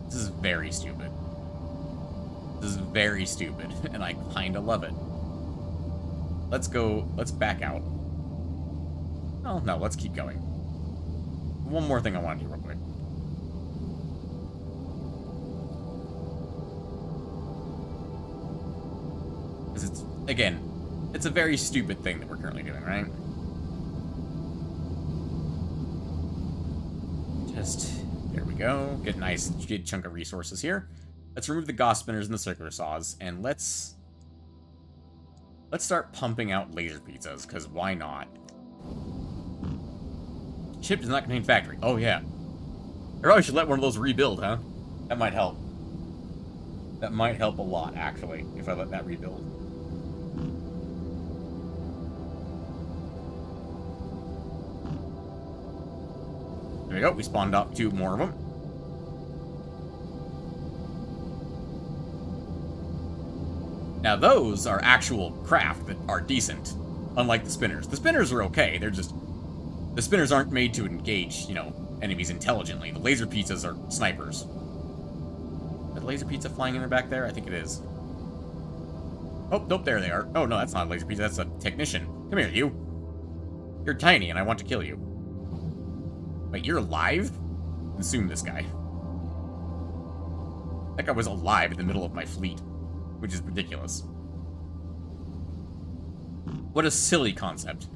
This is very stupid. This is very stupid, and I kinda love it. Let's back out. Oh, no, let's keep going. One more thing I want to do real quick. Because it's, again, it's a very stupid thing that we're currently doing, right? There we go. Get a nice good chunk of resources here. Let's remove the Gauss spinners and the circular saws, and let's start pumping out laser pizzas, because why not? Ship does not contain factory. Oh, yeah. I probably should let one of those rebuild, huh? That might help. That might help a lot, actually, if I let that rebuild. There we go. We spawned up 2 more of them. Now, those are actual craft that are decent, unlike the spinners. The spinners are okay. They're just... The spinners aren't made to engage, you know, enemies intelligently. The laser pizzas are snipers. Is that a laser pizza flying in the back there? I think it is. Oh, nope, there they are. Oh, no, that's not a laser pizza. That's a technician. Come here, you. You're tiny, and I want to kill you. Wait, you're alive? Consume this guy. That guy was alive in the middle of my fleet, which is ridiculous. What a silly concept.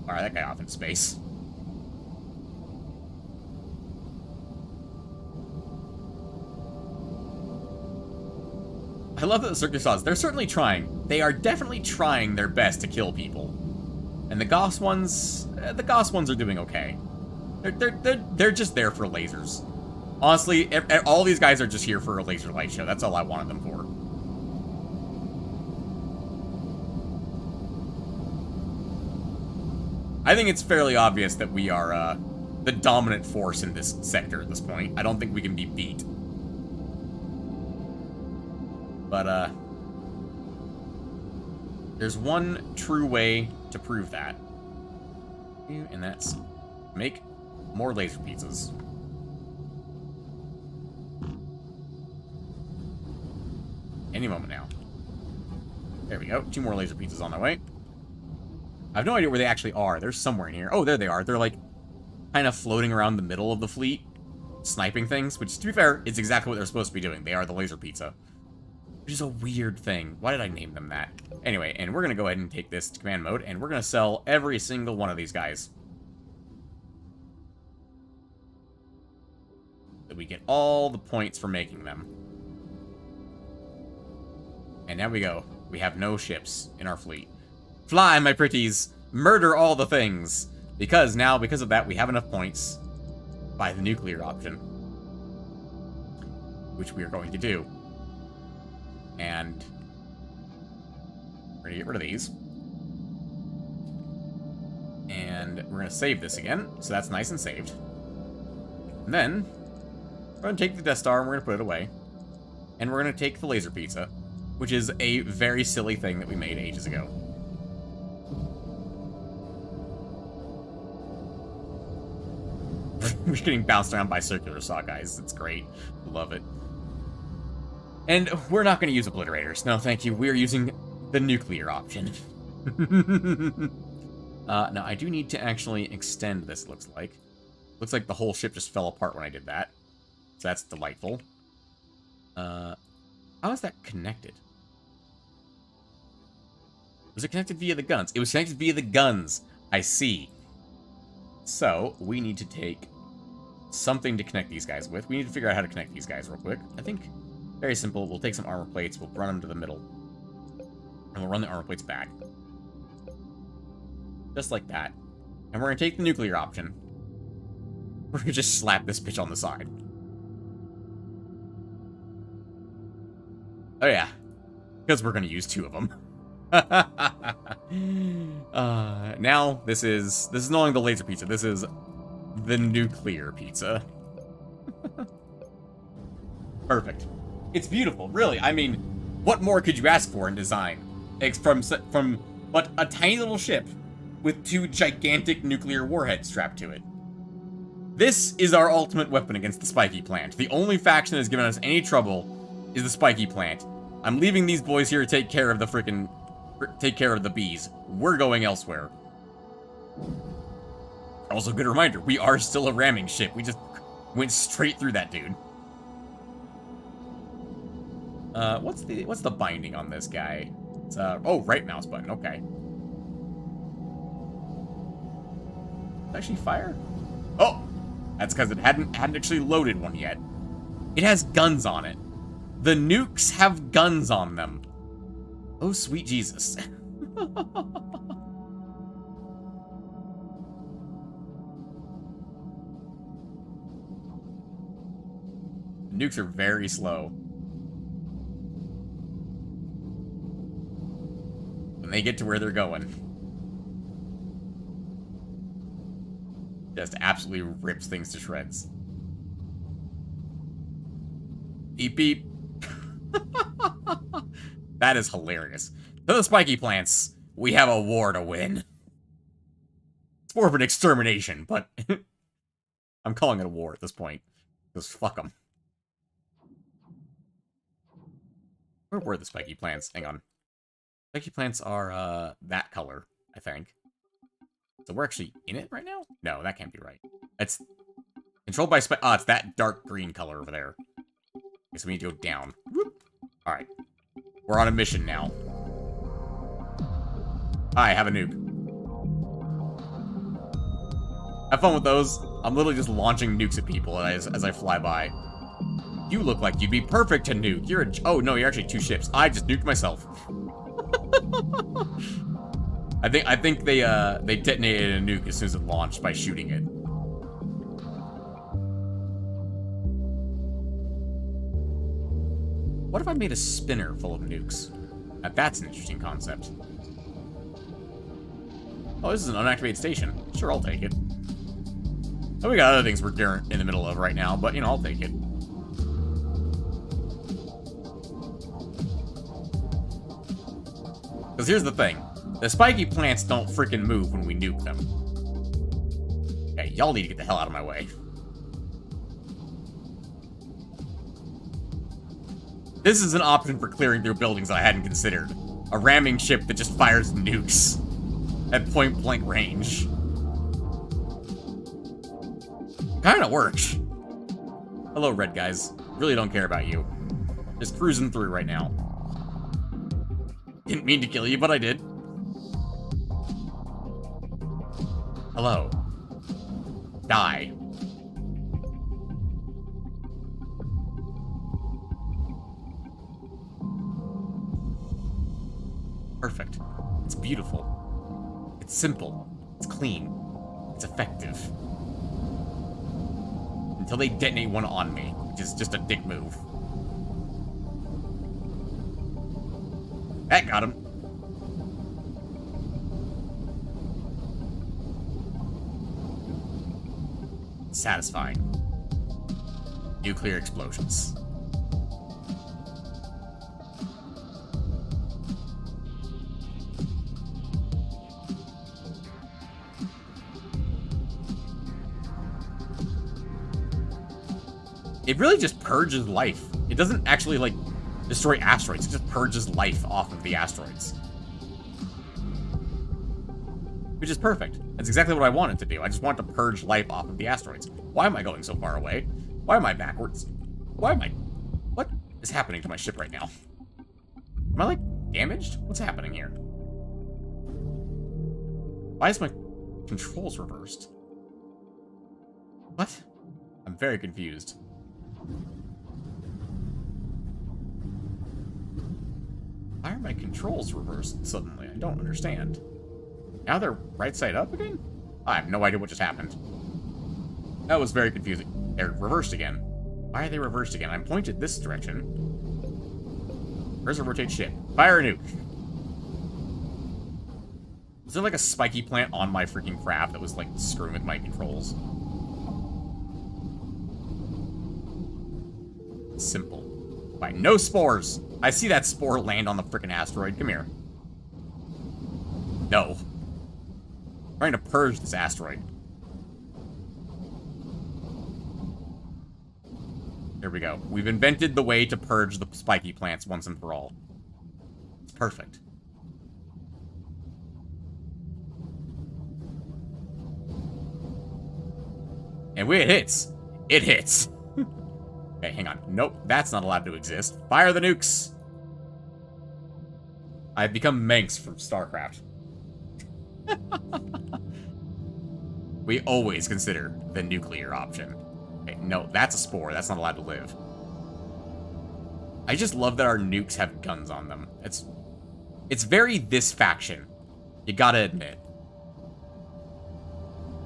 Alright, that guy off in space. I love that the circus saws, they're certainly trying. They are definitely trying their best to kill people. And the Gauss ones are doing okay. They're just there for lasers. Honestly, all these guys are just here for a laser light show. That's all I wanted them for. I think it's fairly obvious that we are the dominant force in this sector at this point. I don't think we can be beat. But, there's one true way to prove that. And that's make more laser pizzas. Any moment now. There we go. 2 more laser pizzas on their way. I have no idea where they actually are. They're somewhere in here. Oh, there they are. They're, like, kind of floating around the middle of the fleet, sniping things, which, to be fair, is exactly what they're supposed to be doing. They are the laser pizza. Which is a weird thing. Why did I name them that? Anyway, and we're going to go ahead and take this to command mode, and we're going to sell every single one of these guys. So we get all the points for making them. And now we go. We have no ships in our fleet. Fly, my pretties! Murder all the things! Because now, because of that, we have enough points by the nuclear option. Which we are going to do. And we're going to get rid of these. And we're going to save this again, so that's nice and saved. And then, we're going to take the Death Star and we're going to put it away. And we're going to take the laser pizza, which is a very silly thing that we made ages ago. We're getting bounced around by circular saw guys. It's great. Love it. And we're not going to use obliterators. No, thank you. We're using the nuclear option. Now, I do need to actually extend this, looks like. Looks like the whole ship just fell apart when I did that. So that's delightful. How is that connected? Was it connected via the guns? It was connected via the guns. I see. So, we need to take something to connect these guys with. We need to figure out how to connect these guys real quick. I think, very simple. We'll take some armor plates. We'll run them to the middle. And we'll run the armor plates back. Just like that. And we're going to take the nuclear option. We're going to just slap this bitch on the side. Oh yeah. Because we're going to use 2 of them. Now, this is no longer the laser pizza. This is the nuclear pizza. Perfect. It's beautiful, really. I mean, what more could you ask for in design? From what, a tiny little ship with 2 gigantic nuclear warheads strapped to it. This is our ultimate weapon against the spiky plant. The only faction that has given us any trouble is the spiky plant. I'm leaving these boys here to take care of the bees. We're going elsewhere. Also, good reminder, we are still a ramming ship. We just went straight through that dude. What's the binding on this guy? It's, oh, right mouse button, okay. Actually fire? Oh! That's because it hadn't actually loaded one yet. It has guns on it. The nukes have guns on them. Oh, sweet Jesus. Nukes are very slow. When they get to where they're going, just absolutely rips things to shreds. Beep beep. That is hilarious. To the spiky plants, we have a war to win. It's more of an extermination, but I'm calling it a war at this point. Because fuck them. Where were the spiky plants? Hang on. Spiky plants are, that color, I think. So we're actually in it right now? No, that can't be right. It's controlled by oh, it's that dark green color over there. Guess we need to go down. Whoop. Alright. We're on a mission now. Hi, have a nuke. Have fun with those. I'm literally just launching nukes at people as I fly by. You look like you'd be perfect to nuke. You're a... Oh, no, you're actually two ships. I just nuked myself. I think they detonated a nuke as soon as it launched by shooting it. What if I made a spinner full of nukes? Now that's an interesting concept. Oh, this is an unactivated station. Sure, I'll take it. Oh, we got other things we're in the middle of right now, but, you know, I'll take it. Because here's the thing. The spiky plants don't freaking move when we nuke them. Okay, y'all need to get the hell out of my way. This is an option for clearing through buildings that I hadn't considered. A ramming ship that just fires nukes at point-blank range. Kinda works. Hello, red guys. Really don't care about you. Just cruising through right now. Didn't mean to kill you, but I did. Hello. Die. Perfect. It's beautiful. It's simple. It's clean. It's effective. Until they detonate one on me, which is just a dick move. That got him. Satisfying. Nuclear explosions. It really just purges life. It doesn't actually, like, destroy asteroids. It just purges life off of the asteroids. Which is perfect. That's exactly what I wanted to do. I just want to purge life off of the asteroids. Why am I going so far away? Why am I backwards? Why am I... What is happening to my ship right now? Am I, like, damaged? What's happening here? Why is my controls reversed? What? I'm very confused. Why are my controls reversed suddenly? I don't understand. Now they're right side up again? I have no idea what just happened. That was very confusing. They're reversed again. Why are they reversed again? I'm pointed this direction. Where's a rotate ship? Fire a nuke. Was there like a spiky plant on my freaking craft that was like screwing with my controls? Simple. Why, no spores! I see that spore land on the frickin' asteroid. Come here. No. I'm trying to purge this asteroid. There we go. We've invented the way to purge the spiky plants once and for all. It's perfect. And when it hits, it hits. Okay, hang on. Nope, that's not allowed to exist. Fire the nukes! I've become Manx from StarCraft. We always consider the nuclear option. Okay, no, that's a spore. That's not allowed to live. I just love that our nukes have guns on them. It's very this faction. You gotta admit.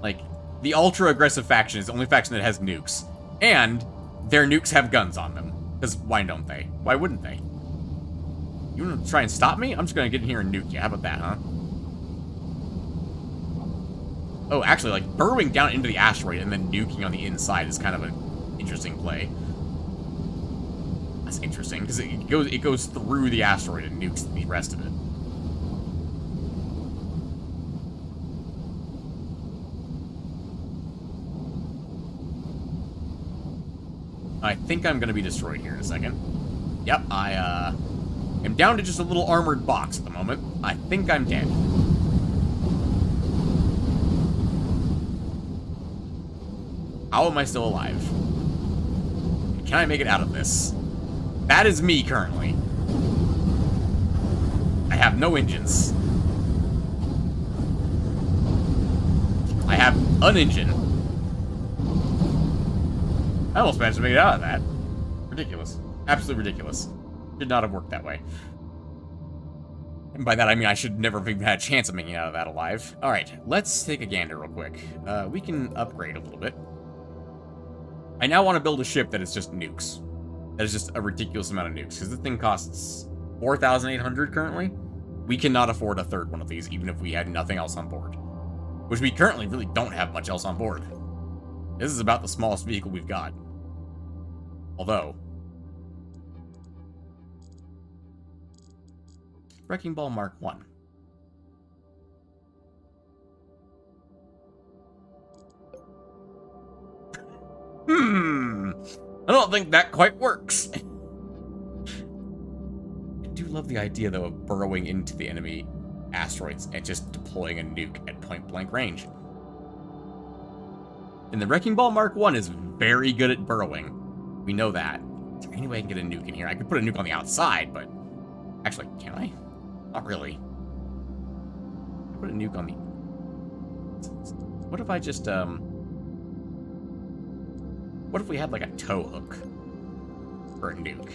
Like, the ultra-aggressive faction is the only faction that has nukes. And their nukes have guns on them. Because why don't they? Why wouldn't they? You want to try and stop me? I'm just going to get in here and nuke you. How about that, huh? Oh, actually, like, burrowing down into the asteroid and then nuking on the inside is kind of an interesting play. That's interesting, because it goes through the asteroid and nukes the rest of it. I think I'm going to be destroyed here in a second. Yep, I am down to just a little armored box at the moment. I think I'm dead. How am I still alive? Can I make it out of this? That is me currently. I have no engines. I have an engine. I almost managed to make it out of that. Ridiculous. Absolutely ridiculous. Did not have worked that way. And by that I mean I should never have even had a chance of making it out of that alive. Alright, let's take a gander real quick. We can upgrade a little bit. I now want to build a ship that is just nukes. That is just a ridiculous amount of nukes. Because the thing costs 4,800 currently. We cannot afford a third one of these, even if we had nothing else on board. Which we currently really don't have much else on board. This is about the smallest vehicle we've got. Although... Wrecking Ball Mark 1. I don't think that quite works. I do love the idea, though, of burrowing into the enemy asteroids and just deploying a nuke at point-blank range. And the Wrecking Ball Mark 1 is very good at burrowing. We know that. Is there any way I can get a nuke in here? I could put a nuke on the outside, but... Actually, can I? Not really. Put a nuke on the... What if I just, What if we had, like, a tow hook for a nuke?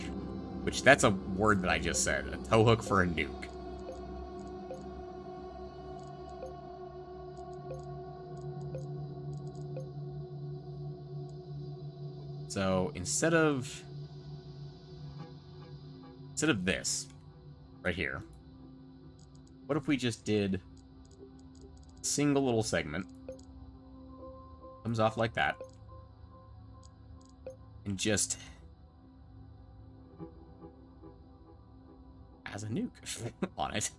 Which, that's a word that I just said. A tow hook for a nuke. So, instead of this, right here, what if we just did a single little segment, comes off like that, and just has a nuke on it.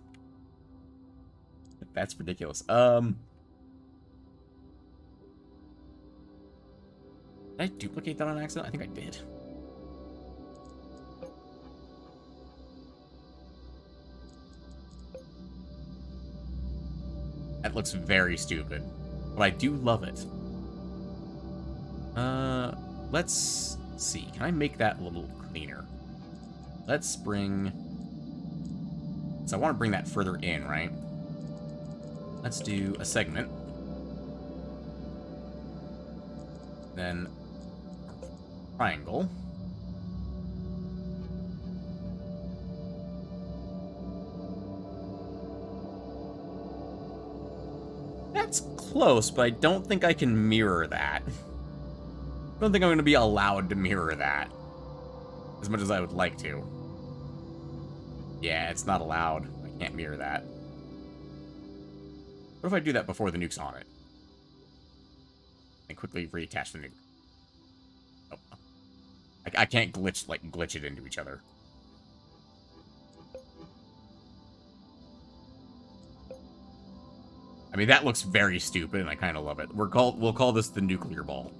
That's ridiculous. Did I duplicate that on accident? I think I did. That looks very stupid, but I do love it. Let's see. Can I make that a little cleaner? Let's bring... So I want to bring that further in, right? Let's do a segment. Then triangle. That's close, but I don't think I can mirror that. I don't think I'm going to be allowed to mirror that as much as I would like to. Yeah, it's not allowed. I can't mirror that. What if I do that before the nuke's on it? And quickly reattach the nuke. Oh. I can't glitch it into each other. I mean, that looks very stupid, and I kind of love it. We'll call this the nuclear ball.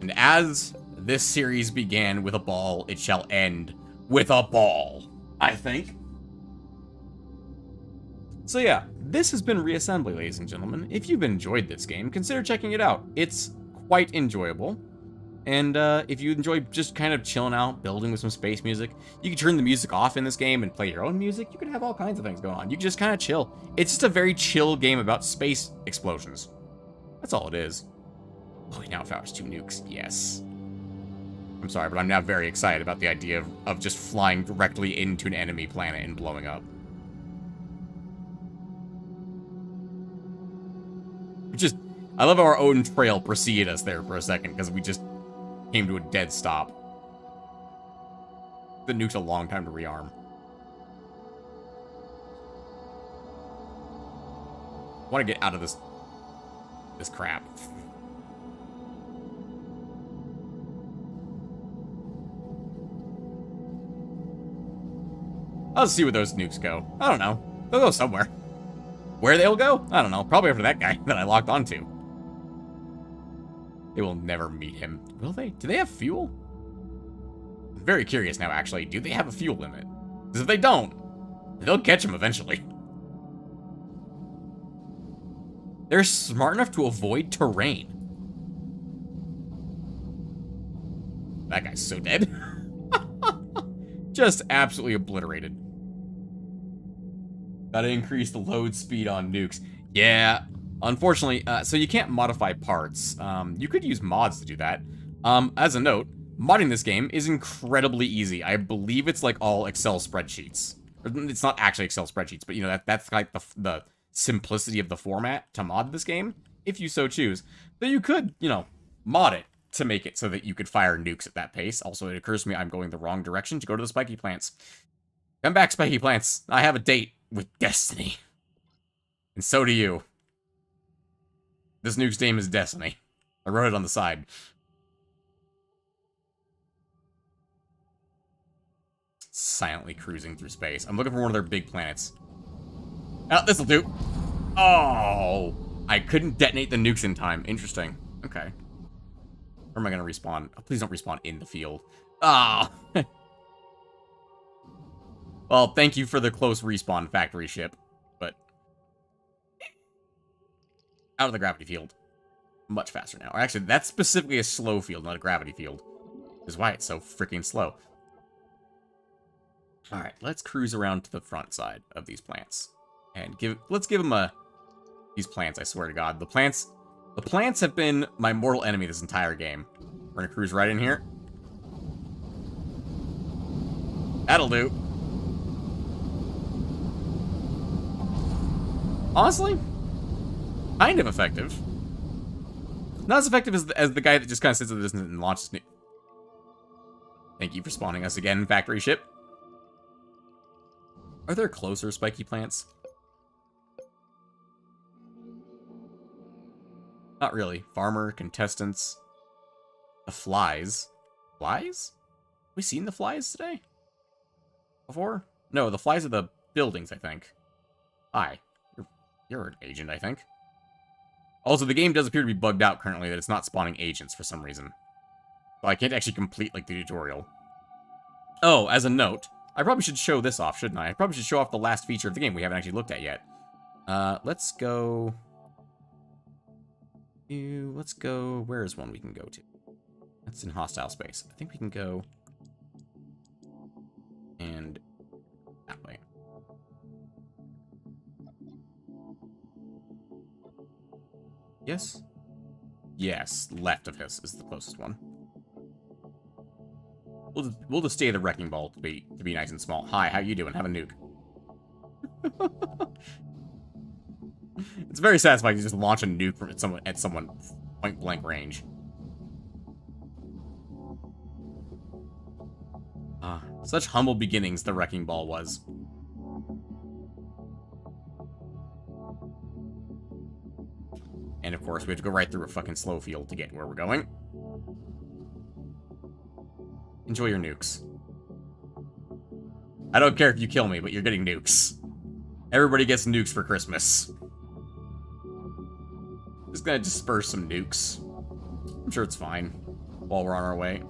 And as this series began with a ball, it shall end with a ball, I think. So yeah, this has been Reassembly, ladies and gentlemen. If you've enjoyed this game, consider checking it out. It's quite enjoyable. And if you enjoy just kind of chilling out, building with some space music, you can turn the music off in this game and play your own music. You can have all kinds of things going on. You can just kind of chill. It's just a very chill game about space explosions. That's all it is. Oh, we now found 2 nukes. Yes. I'm sorry, but I'm now very excited about the idea of just flying directly into an enemy planet and blowing up. Just, I love how our own trail preceded us there for a second, because we just came to a dead stop. The nuke's a long time to rearm. I want to get out of this crap. I'll see where those nukes go. I don't know. They'll go somewhere. Where they'll go? I don't know. Probably after that guy that I locked onto. They will never meet him. Will they? Do they have fuel? I'm very curious now, actually. Do they have a fuel limit? Because if they don't, they'll catch him eventually. They're smart enough to avoid terrain. That guy's so dead. Just absolutely obliterated. Gotta increase the load speed on nukes. Yeah, unfortunately, so you can't modify parts. You could use mods to do that. As a note, modding this game is incredibly easy. I believe it's like all Excel spreadsheets. It's not actually Excel spreadsheets, but you know, that's like the simplicity of the format to mod this game, if you so choose. But you could, you know, mod it to make it so that you could fire nukes at that pace. Also, it occurs to me I'm going the wrong direction to go to the spiky plants. Come back, spiky plants. I have a date with destiny. And so do you. This nuke's name is Destiny. I wrote it on the side. Silently cruising through space. I'm looking for one of their big planets. Oh, this'll do. Oh! I couldn't detonate the nukes in time. Interesting. Okay. Where am I gonna respawn? Oh, please don't respawn in the field. Ah! Oh. Well, thank you for the close respawn, factory ship. But out of the gravity field. Much faster now. Or actually, that's specifically a slow field, not a gravity field. Is why it's so freaking slow. Alright, let's cruise around to the front side of these plants. And let's give them these plants, I swear to God. The plants have been my mortal enemy this entire game. We're gonna cruise right in here. That'll do. Honestly, kind of effective. Not as effective as the guy that just kind of sits at the distance and launches. Thank you for spawning us again, factory ship. Are there closer spiky plants? Not really. Farmer, contestants, the flies. Flies? Have we seen the flies today? Before? No, the flies are the buildings, I think. Hi. You're an agent, I think. Also, the game does appear to be bugged out currently that it's not spawning agents for some reason. So I can't actually complete, like, the tutorial. Oh, as a note, I probably should show this off, shouldn't I? I probably should show off the last feature of the game we haven't actually looked at yet. Let's go... Let's go... Where is one we can go to? That's in hostile space. I think we can go... And... that way. Yes? Yes, left of his is the closest one. We'll just stay the wrecking ball to be nice and small. Hi, how you doing? Have a nuke. It's very satisfying to just launch a nuke from at someone point blank range. Such humble beginnings the wrecking ball was. And of course, we have to go right through a fucking slow field to get where we're going. Enjoy your nukes. I don't care if you kill me, but you're getting nukes. Everybody gets nukes for Christmas. Just gonna disperse some nukes. I'm sure it's fine while we're on our way.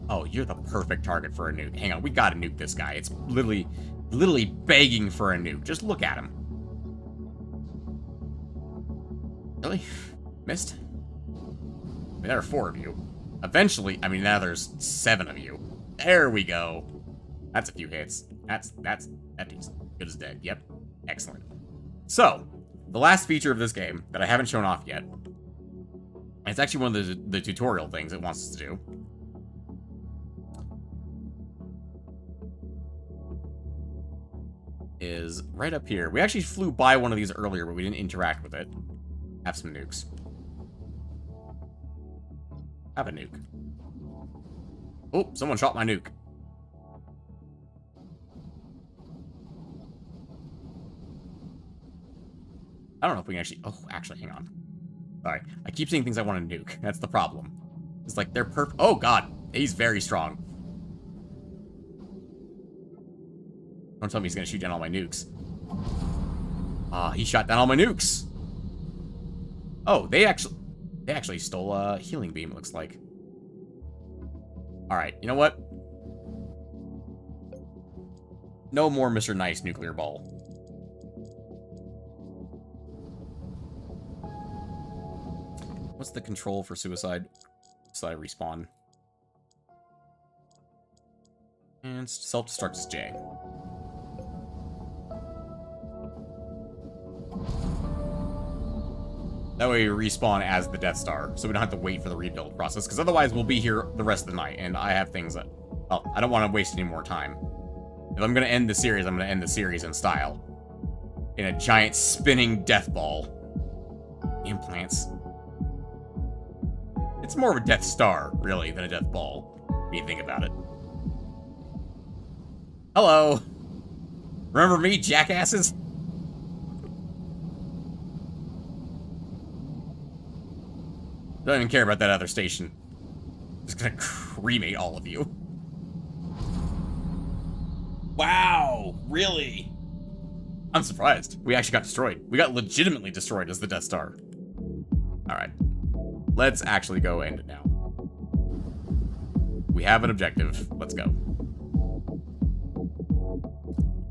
Oh, you're the perfect target for a nuke. Hang on, we gotta nuke this guy. It's literally begging for a nuke. Just look at him. Really? Missed? I mean, there are 4 of you. Eventually, I mean, now there's 7 of you. There we go. That's a few hits. That's good as dead. Yep. Excellent. So, the last feature of this game that I haven't shown off yet, and it's actually one of the tutorial things it wants us to do, is right up here. We actually flew by one of these earlier, but we didn't interact with it. Have some nukes. Have a nuke. Oh, someone shot my nuke. I don't know if we can actually... Oh, actually, hang on. Sorry. I keep seeing things I want to nuke. That's the problem. It's like, they're perfect. Oh, God. He's very strong. Don't tell me he's going to shoot down all my nukes. He shot down all my nukes. Oh, they actually stole a healing beam, it looks like. Alright, you know what? No more Mr. Nice nuclear ball. What's the control for suicide? So I respawn. And self-destruct is J. That way we respawn as the Death Star, so we don't have to wait for the rebuild process, because otherwise we'll be here the rest of the night, and I have things that... Well, I don't want to waste any more time. If I'm going to end the series, I'm going to end the series in style. In a giant spinning death ball. Implants. It's more of a Death Star, really, than a death ball, when you think about it. Hello! Remember me, jackasses? Don't even care about that other station. Just gonna cremate all of you. Wow, really? I'm surprised. We actually got destroyed. We got legitimately destroyed as the Death Star. Alright. Let's actually go end it now. We have an objective. Let's go.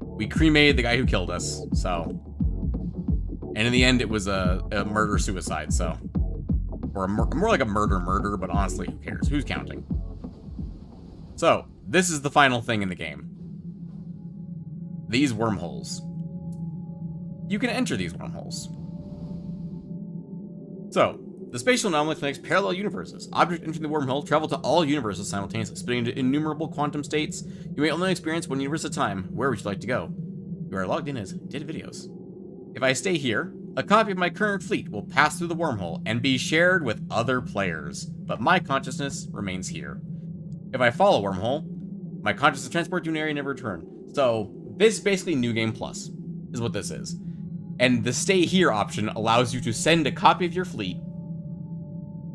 We cremated the guy who killed us, so... And in the end, it was a murder-suicide, so... Or more like a murder, but honestly, who cares? Who's counting? So, this is the final thing in the game. These wormholes. You can enter these wormholes. So, the spatial anomaly connects parallel universes. Objects entering the wormhole travel to all universes simultaneously, splitting into innumerable quantum states. You may only experience one universe at a time. Where would you like to go? You are logged in as Did Videos. If I stay here, a copy of my current fleet will pass through the wormhole and be shared with other players, but my consciousness remains here. If I follow wormhole, my consciousness transport to an area and never return. So, this is basically New Game Plus, is what this is. And the stay here option allows you to send a copy of your fleet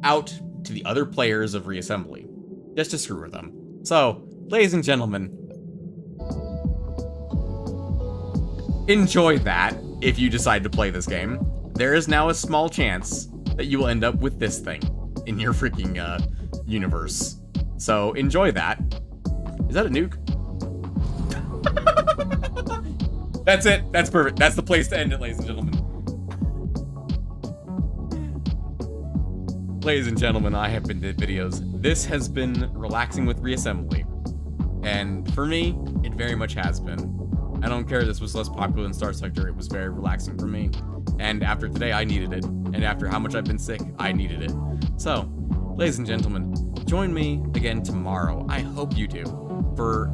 out to the other players of Reassembly, just to screw with them. So, ladies and gentlemen, enjoy that. If you decide to play this game, there is now a small chance that you will end up with this thing in your freaking universe. So enjoy that. Is that a nuke? That's it. That's perfect. That's the place to end it, ladies and gentlemen. Ladies and gentlemen, I have been Did Videos. This has been Relaxing with Reassembly. And for me, it very much has been. I don't care this was less popular than Star Sector, it was very relaxing for me. And after today, I needed it. And after how much I've been sick, I needed it. So, ladies and gentlemen, join me again tomorrow. I hope you do. For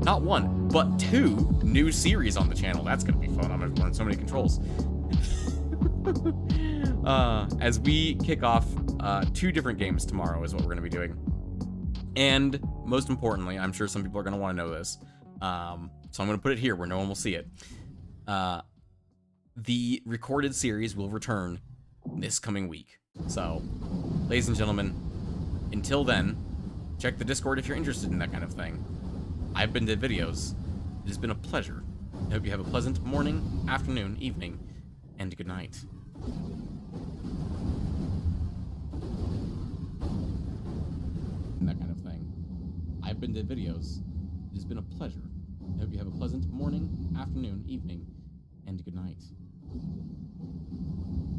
not 1, but 2 new series on the channel. That's gonna be fun. I'm gonna learn so many controls. As we kick off 2 different games tomorrow is what we're gonna be doing. And most importantly, I'm sure some people are gonna want to know this. So I'm going to put it here where no one will see it. The recorded series will return this coming week. So, ladies and gentlemen, until then, check the Discord if you're interested in that kind of thing. I've been Did Videos. It has been a pleasure. I hope you have a pleasant morning, afternoon, evening, and good night. That kind of thing. I've been Did Videos. It has been a pleasure. I hope you have a pleasant morning, afternoon, evening, and good night.